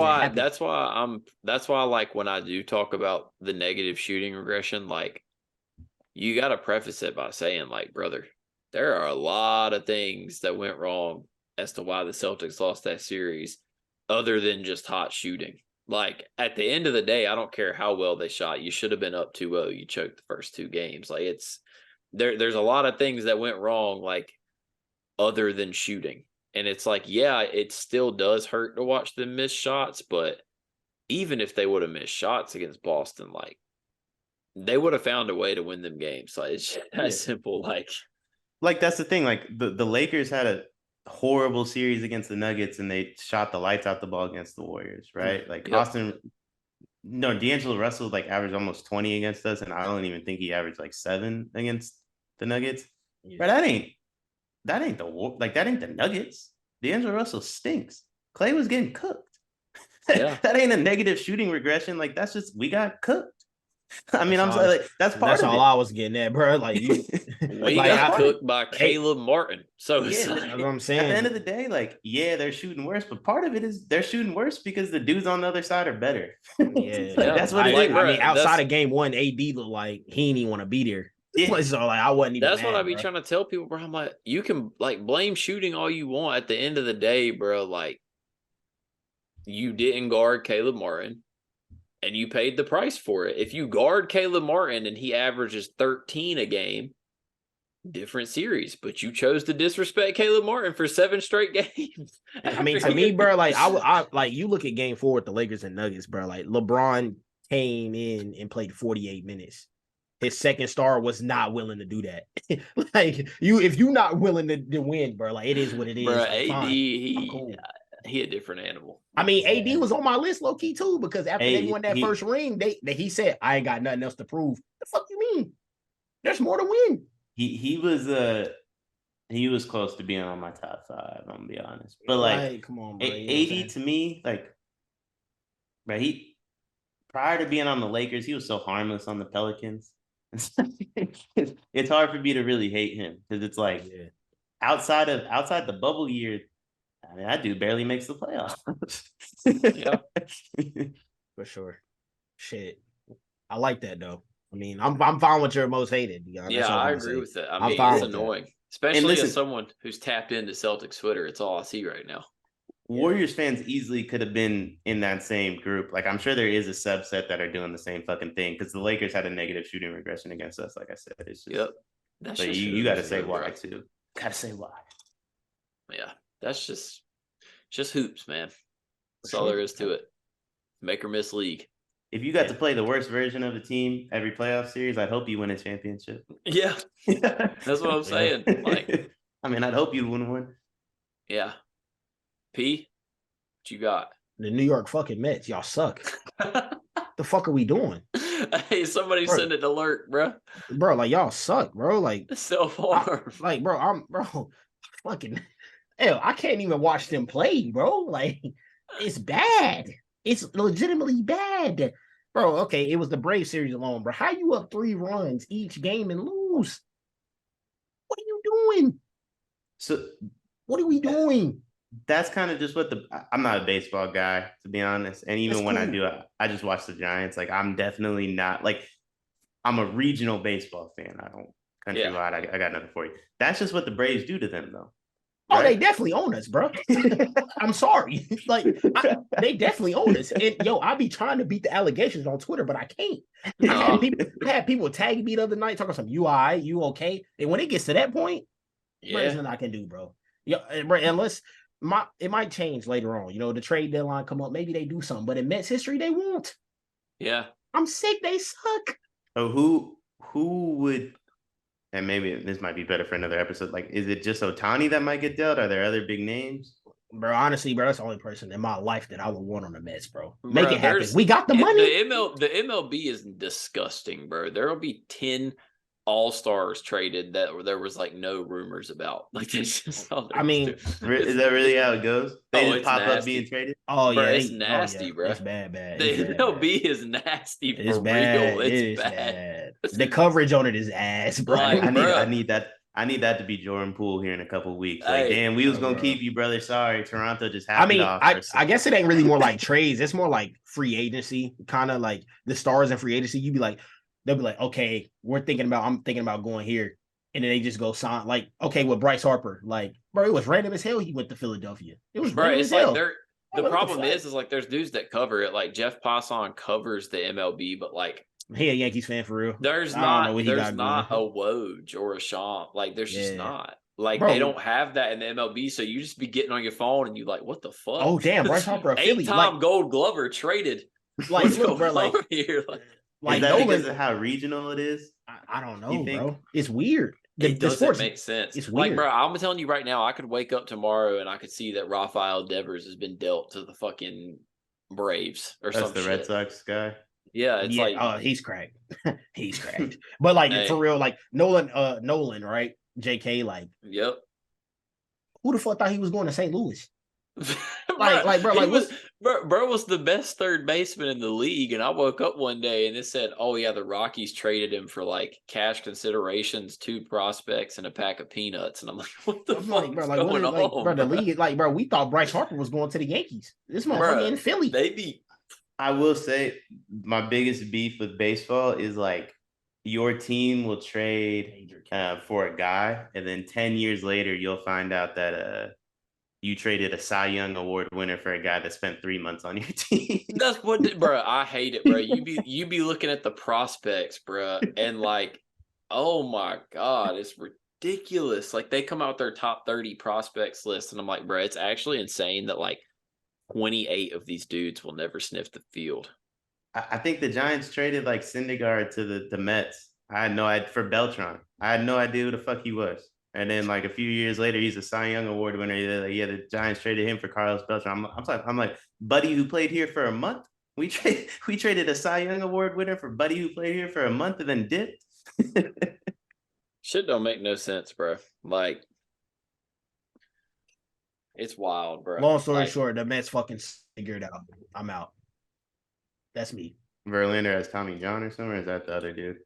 [SPEAKER 1] That's why like when I do talk about the negative shooting regression, like you got to preface it by saying like, brother, there are a lot of things that went wrong as to why the Celtics lost that series other than just hot shooting. Like at the end of the day, I don't care how well they shot. You should have been up 2-0. You choked the first 2 games. Like it's there's a lot of things that went wrong, like other than shooting. And it's like, yeah, it still does hurt to watch them miss shots, but even if they would have missed shots against Boston, like they would have found a way to win them games. Like it's that simple. Like
[SPEAKER 2] that's the thing. Like the Lakers had a horrible series against the Nuggets and they shot the lights out the ball against the Warriors, right? Like D'Angelo Russell like averaged almost 20 against us, and I don't even think he averaged like 7 against the Nuggets. But that ain't the Nuggets. D'Angelo Russell stinks. Clay was getting cooked. That ain't a negative shooting regression. Like that's just we got cooked. I mean, I'm sorry, like that's part of it.
[SPEAKER 3] That's all I was getting at, bro. Like you,
[SPEAKER 1] we got cooked by Caleb Martin. So
[SPEAKER 2] that's what I'm saying. At the end of the day, like they're shooting worse, but part of it is they're shooting worse because the dudes on the other side are better. That's what it is.
[SPEAKER 3] I mean, outside of game 1, AD looked like he didn't even want to be there. Yeah. So like I wasn't even.
[SPEAKER 1] That's what I be trying to tell people, bro. I'm like, you can like blame shooting all you want. At the end of the day, bro, like you didn't guard Caleb Martin. And you paid the price for it. If you guard Caleb Martin and he averages 13 a game, different series. But you chose to disrespect Caleb Martin for 7 straight games.
[SPEAKER 3] I mean, to me, bro, like I like you look at game 4 with the Lakers and Nuggets, bro. Like LeBron came in and played 48 minutes. His second star was not willing to do that. Like if you're not willing to win, bro, like it is what it is.
[SPEAKER 1] Bro,
[SPEAKER 3] like,
[SPEAKER 1] AD, he a different animal.
[SPEAKER 3] I mean, AD was on my list low key too because after they won that first ring, he said, "I ain't got nothing else to prove." The fuck you mean? There's more to win.
[SPEAKER 2] He was close to being on my top 5. I'm gonna be honest, but like, come on, bro. AD to me, like, bro, he prior to being on the Lakers, he was so harmless on the Pelicans. It's hard for me to really hate him because it's like outside the bubble year. I mean, that dude barely makes the playoffs.
[SPEAKER 3] For sure. Shit. I like that though. I mean, I'm fine with your most hated.
[SPEAKER 1] I agree with it. I mean, it's annoying. Especially as someone who's tapped into Celtics Twitter. It's all I see right now.
[SPEAKER 2] Warriors fans easily could have been in that same group. Like, I'm sure there is a subset that are doing the same fucking thing because the Lakers had a negative shooting regression against us. Like I said, it's just, but you got to say why too. Got to say why.
[SPEAKER 1] Yeah. That's just hoops, man. That's all there is to it. Make or miss league.
[SPEAKER 2] If you got to play the worst version of the team every playoff series, I'd hope you win a championship.
[SPEAKER 1] Yeah. That's what I'm saying. Like,
[SPEAKER 2] I mean, I'd hope you win one.
[SPEAKER 1] Yeah. P, what you got?
[SPEAKER 3] The New York fucking Mets. Y'all suck. The fuck are we doing?
[SPEAKER 1] Hey, somebody send an alert, bro.
[SPEAKER 3] Bro, like y'all suck, bro. Like
[SPEAKER 1] self-harm.
[SPEAKER 3] Like, bro, fucking hell, I can't even watch them play, bro. Like, it's bad. It's legitimately bad. Bro, okay, it was the Brave series alone, bro. How you up 3 runs each game and lose? What are you doing?
[SPEAKER 2] So
[SPEAKER 3] what are we doing?
[SPEAKER 2] That's kind of just what I'm not a baseball guy, to be honest. And even when I do, I just watch the Giants. Like, I'm definitely not, like, I'm a regional baseball fan. I don't countrywide. I got nothing for you. That's just what the Braves do to them, though.
[SPEAKER 3] Oh,
[SPEAKER 2] right?
[SPEAKER 3] they definitely own us, bro. I'm sorry. Like, they definitely own us. And yo, I be trying to beat the allegations on Twitter, but I can't. I had people tagging me the other night talking some you okay? And when it gets to that point, bro, there's nothing I can do, bro. Yeah, bro, unless it might change later on. You know, the trade deadline come up, maybe they do something, but in Mets history, they won't.
[SPEAKER 1] Yeah.
[SPEAKER 3] I'm sick. They suck.
[SPEAKER 2] So who would, and maybe this might be better for another episode. Like, is it just Ohtani that might get dealt? Are there other big names?
[SPEAKER 3] Bro, honestly, bro, that's the only person in my life that I would want on the Mets, bro.
[SPEAKER 1] Bro,
[SPEAKER 3] Make it happen. We got the money.
[SPEAKER 1] The MLB is disgusting, bro. There will be 10 all-stars traded that there was like no rumors about. Like, it's just
[SPEAKER 3] I mean,
[SPEAKER 2] is that really how it goes? They just pop up being traded.
[SPEAKER 3] Oh
[SPEAKER 1] bro,
[SPEAKER 3] yeah,
[SPEAKER 1] it's nasty, bro.
[SPEAKER 3] It's bad.
[SPEAKER 1] The MLB is nasty
[SPEAKER 3] it's
[SPEAKER 1] for
[SPEAKER 3] bad.
[SPEAKER 1] real. It's bad.
[SPEAKER 3] The coverage on it is ass, bro.
[SPEAKER 1] Like,
[SPEAKER 2] I need that to be Jordan Poole here in a couple of weeks. Like, damn, we was gonna keep you, brother. Sorry, Toronto just happened.
[SPEAKER 3] I guess it ain't really more like trades. It's more like free agency, kind of like the stars in free agency. They'll be like, okay, I'm thinking about going here, and then they just go sign. Like, okay, with Bryce Harper, like, bro, it was random as hell. He went to Philadelphia. It was
[SPEAKER 1] bro.
[SPEAKER 3] random
[SPEAKER 1] It's
[SPEAKER 3] as hell.
[SPEAKER 1] like the problem is like there's dudes that cover it. Like Jeff Passan covers the MLB, but like.
[SPEAKER 3] He a Yankees fan for real.
[SPEAKER 1] There's not a Woj or a Sean. Like, there's just not. Like, bro, they don't have that in the MLB, so you just be getting on your phone and you like, what the fuck?
[SPEAKER 3] Oh, damn, Bryce Harper, Philly.
[SPEAKER 1] 8-time Gold Glover traded.
[SPEAKER 3] Like, look, bro, like,
[SPEAKER 2] here. Like, is that because of how regional it is?
[SPEAKER 3] I don't know, bro. It's weird.
[SPEAKER 1] It doesn't make sense.
[SPEAKER 3] It's weird.
[SPEAKER 1] Like, bro, I'm telling you right now, I could wake up tomorrow and I could see that Rafael Devers has been dealt to the fucking Braves or something.
[SPEAKER 2] That's the Red Sox guy.
[SPEAKER 1] Yeah, it's like
[SPEAKER 3] he's cracked. He's cracked. But like for real, like Nolan, right? JK, like,
[SPEAKER 1] yep.
[SPEAKER 3] Who the fuck thought he was going to St. Louis?
[SPEAKER 1] Bro was the best third baseman in the league, and I woke up one day and it said, "Oh yeah, the Rockies traded him for like cash considerations, 2 prospects, and a pack of peanuts." And I'm like, "What the fuck is going on?"
[SPEAKER 3] Bro, the league, like, bro, we thought Bryce Harper was going to the Yankees. This motherfucker in Philly.
[SPEAKER 2] I will say my biggest beef with baseball is like your team will trade for a guy, and then 10 years later you'll find out that you traded a Cy Young Award winner for a guy that spent 3 months on your team.
[SPEAKER 1] That's what, bro. I hate it, bro. You be looking at the prospects, bro, and like, oh my god, it's ridiculous. Like, they come out with their top 30 prospects list, and I'm like, bro, it's actually insane that like 28 of these dudes will never sniff the field.
[SPEAKER 2] I think the Giants traded like Syndergaard to the Mets. I had no idea for Beltran. I had no idea who the fuck he was. And then like a few years later, he's a Cy Young Award winner. The Giants traded him for Carlos Beltran. I'm like, buddy who played here for a month. We traded a Cy Young Award winner for buddy who played here for a month and then dipped.
[SPEAKER 1] Shit don't make no sense, bro. Like, it's wild, bro.
[SPEAKER 3] Long story short, the Mets fucking figured it out. I'm out. That's me.
[SPEAKER 2] Verlander has Tommy John or something, or is that the other dude?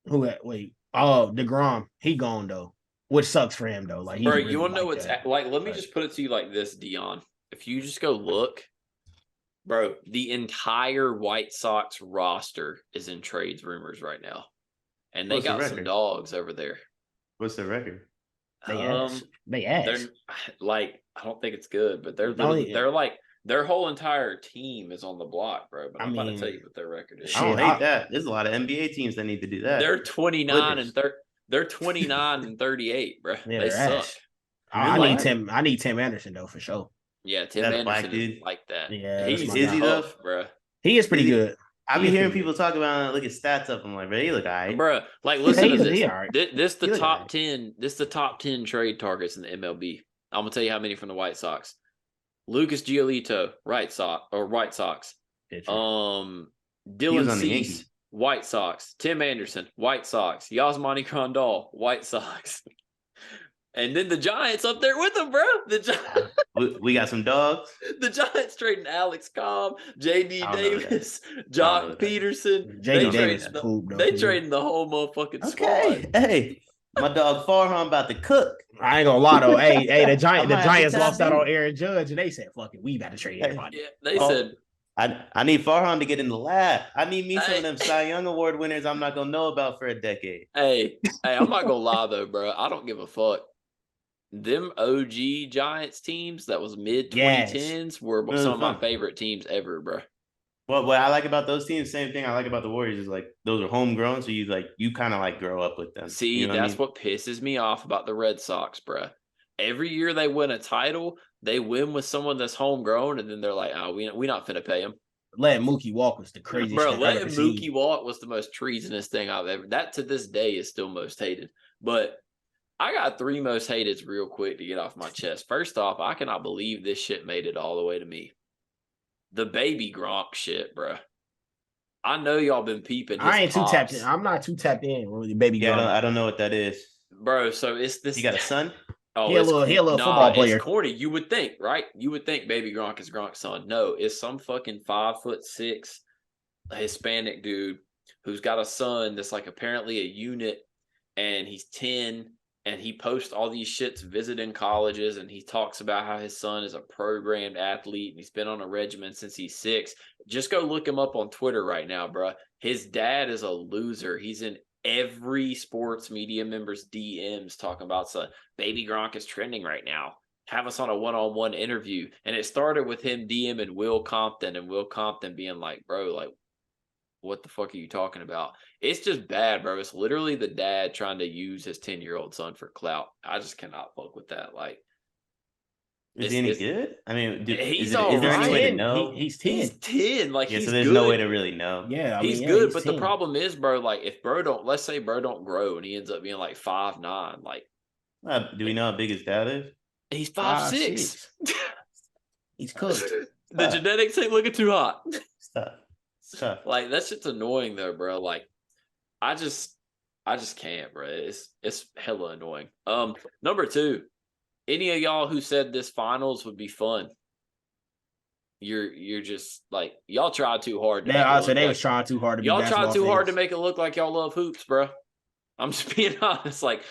[SPEAKER 3] Wait. Oh, DeGrom. He gone though. Which sucks for him though. Like,
[SPEAKER 1] bro, you want to know what's like? Let me just put it to you like this, Deion. If you just go look, bro, the entire White Sox roster is in trades rumors right now, and they got some dogs over there.
[SPEAKER 2] What's the record?
[SPEAKER 3] They ass.
[SPEAKER 1] They're like, I don't think it's good, but they're like, their whole entire team is on the block, bro. But I'm about to tell you what their record is.
[SPEAKER 2] I don't hate that. There's a lot of NBA teams that need to do that.
[SPEAKER 1] They're 29 and 30. They're 29 and 38, bro.
[SPEAKER 3] Yeah,
[SPEAKER 1] they suck.
[SPEAKER 3] I need Tim Anderson though for sure.
[SPEAKER 1] Yeah, Tim Anderson is like that.
[SPEAKER 3] Yeah,
[SPEAKER 1] he's tough, bro.
[SPEAKER 3] He is pretty good.
[SPEAKER 2] I be hearing people talk about look at stats up. I'm like, bro, he look all right.
[SPEAKER 1] Bro, like, listen to this. This the top 10. This the top 10 trade targets in the MLB. I'm gonna tell you how many from the White Sox. Lucas Giolito, White Sox. Dylan Cease, White Sox. Tim Anderson, White Sox. Yasmani Grandal, White Sox. And then the Giants up there with them, bro.
[SPEAKER 2] We got some dogs.
[SPEAKER 1] The Giants trading Alex Cobb, J.D. Davis, Jock Peterson.
[SPEAKER 3] J.D. Davis,
[SPEAKER 1] they trading the whole motherfucking squad.
[SPEAKER 2] Hey, my dog Farhan about to cook.
[SPEAKER 3] I ain't gonna lie though. Hey, the Giants lost out on Aaron Judge, and they said, "Fuck it, we about to trade everybody."
[SPEAKER 1] Yeah, they said.
[SPEAKER 2] I need Farhan to get in the lab. I need me some of them Cy Young Award winners I'm not gonna know about for a decade.
[SPEAKER 1] Hey, I'm not gonna lie though, bro. I don't give a fuck. them OG Giants teams that was mid 2010s were
[SPEAKER 2] It was
[SPEAKER 1] some of my
[SPEAKER 2] fun.
[SPEAKER 1] favorite teams ever, bro.
[SPEAKER 2] Well, what I like about those teams, same thing I like about the Warriors is like those are homegrown, so you kind of like grow up with them.
[SPEAKER 1] See,
[SPEAKER 2] you know
[SPEAKER 1] that's
[SPEAKER 2] what
[SPEAKER 1] pisses me off about the Red Sox, bro. Every year they win a title, they win with someone that's homegrown, and then they're like, "Oh, we not finna pay him."
[SPEAKER 3] Letting Mookie walk was the craziest
[SPEAKER 1] Bro,
[SPEAKER 3] thing I've ever
[SPEAKER 1] letting
[SPEAKER 3] seen.
[SPEAKER 1] Mookie walk was the most treasonous thing I've ever. That to this day is still most hated. But I got 3 most hated real quick to get off my chest. First off, I cannot believe this shit made it all the way to me. The baby Gronk shit, bro. I know y'all been peeping.
[SPEAKER 3] I ain't
[SPEAKER 1] pops.
[SPEAKER 3] too tapped in. I'm not too tapped in with the baby
[SPEAKER 2] Yeah,
[SPEAKER 3] Gronk.
[SPEAKER 2] I don't know what that is,
[SPEAKER 1] bro. So it's this.
[SPEAKER 2] You got a son?
[SPEAKER 1] Oh,
[SPEAKER 3] he a little football player.
[SPEAKER 1] It's corny. You would think, right? You would think Baby Gronk is Gronk's son. No, it's some fucking 5'6" Hispanic dude who's got a son that's like apparently a unit, and he's 10, and he posts all these shits visiting colleges, and he talks about how his son is a programmed athlete and he's been on a regimen since he's 6. Just go look him up on Twitter right now, bro. His dad is a loser. He's in every sports media member's DMs talking about Baby Gronk is trending right now. Have us on a one-on-one interview. And it started with him DMing Will Compton, and Will Compton being like, bro, like, what the fuck are you talking about? It's just bad, bro. It's literally the dad trying to use his 10-year-old son for clout. I just cannot fuck with that. Like,
[SPEAKER 2] Is he any good? I mean,
[SPEAKER 1] he's
[SPEAKER 2] is there any way to know?
[SPEAKER 3] He's 10.
[SPEAKER 1] He's 10. Like,
[SPEAKER 2] yeah,
[SPEAKER 1] he's
[SPEAKER 2] so there's
[SPEAKER 1] good.
[SPEAKER 2] no way to really know.
[SPEAKER 3] Yeah,
[SPEAKER 1] he's good, but
[SPEAKER 3] 10.
[SPEAKER 1] the problem is, bro, like, if bro don't, let's say bro don't grow and he ends up being like 5'9", like,
[SPEAKER 2] do we know how big his dad is?
[SPEAKER 1] he's 5'6".
[SPEAKER 3] He's cooked.
[SPEAKER 1] The genetics ain't looking too hot.
[SPEAKER 2] Stuff.
[SPEAKER 1] Like, that shit's annoying though, bro. Like, I just can't, bro. It's hella annoying. Number 2, any of y'all who said this finals would be fun, you're just like, y'all tried too hard.
[SPEAKER 3] Yeah, so they was trying too hard to be
[SPEAKER 1] y'all tried too hard to
[SPEAKER 3] fans.
[SPEAKER 1] make it look like y'all love hoops, bro. I'm just being honest. Like,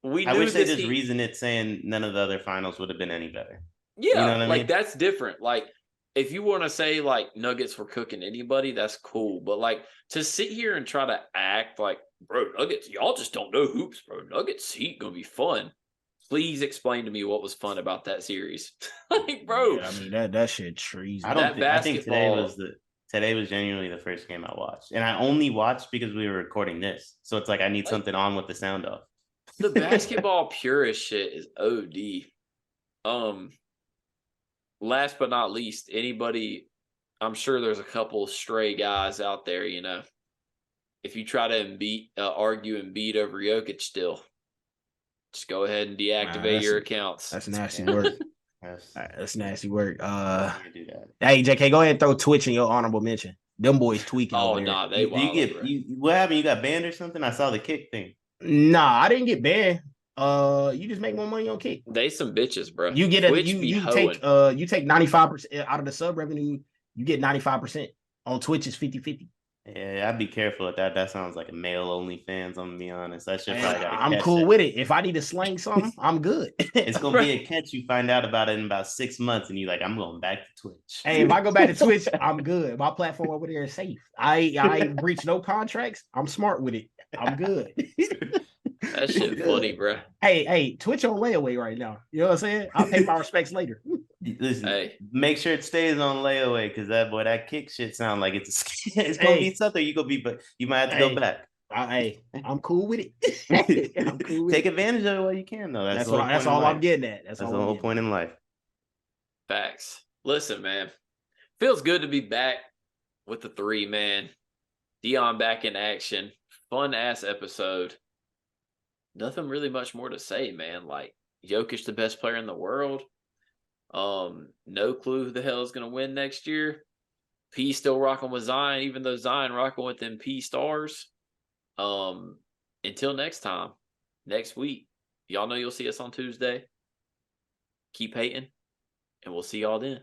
[SPEAKER 2] I wish they just reasoned it saying none of the other finals would have been any better.
[SPEAKER 1] Yeah,
[SPEAKER 2] you know what I
[SPEAKER 1] like
[SPEAKER 2] mean?
[SPEAKER 1] That's different. Like, if you want to say like Nuggets were cooking anybody, that's cool. But like, to sit here and try to act like, bro, Nuggets, y'all just don't know hoops, bro. Nuggets Heat gonna be fun. Please explain to me what was fun about that series. Like, bro,
[SPEAKER 3] yeah, I mean that shit treason.
[SPEAKER 2] I think today was genuinely the first game I watched, and I only watched because we were recording this. So it's like I need something on with the sound off.
[SPEAKER 1] The basketball purist shit is OD. Last but not least, anybody, I'm sure there's a couple stray guys out there, you know. If you try to argue Embiid over Jokic still, just go ahead and deactivate your accounts.
[SPEAKER 3] That's nasty work. That's nasty work.
[SPEAKER 2] Do that.
[SPEAKER 3] Hey, JK, go ahead and throw Twitch in your honorable mention. Them boys tweaking.
[SPEAKER 1] Oh,
[SPEAKER 3] over
[SPEAKER 1] nah,
[SPEAKER 3] there.
[SPEAKER 2] What happened? You got banned or something? I saw the kick thing.
[SPEAKER 3] Nah, I didn't get banned. You just make more money on kick.
[SPEAKER 1] They some bitches, bro.
[SPEAKER 3] You get you take 95% out of the sub revenue. You get 95%. On Twitch is 50-50.
[SPEAKER 2] Yeah, I'd be careful with that. That sounds like a male OnlyFans. I'm gonna be honest. That shit probably got.
[SPEAKER 3] I'm cool with it. If I need to slang something, I'm good.
[SPEAKER 2] It's gonna be a catch. You find out about it in about 6 months, and you're like, I'm going back to Twitch.
[SPEAKER 3] Hey, if I go back to Twitch, I'm good. My platform over there is safe. I breach no contracts. I'm smart with it. I'm good.
[SPEAKER 1] That shit funny, bro.
[SPEAKER 3] Hey, Twitch on layaway right now. You know what I'm saying? I'll pay my respects later.
[SPEAKER 2] Listen, make sure it stays on layaway because that kick shit sound like it's gonna be something but you might have to go back.
[SPEAKER 3] I'm cool with it. I'm cool with
[SPEAKER 2] Take advantage of it while you can, though.
[SPEAKER 3] That's all I'm getting at. That's
[SPEAKER 2] the whole point in life.
[SPEAKER 1] Facts. Listen, man, feels good to be back with the 3, man. Deion back in action. Fun ass episode. Nothing really much more to say, man. Like, Jokic the best player in the world. No clue who the hell is gonna win next year. P still rocking with Zion, even though Zion rocking with them P stars. Until next time, next week, y'all know you'll see us on Tuesday. Keep hating, and we'll see y'all then.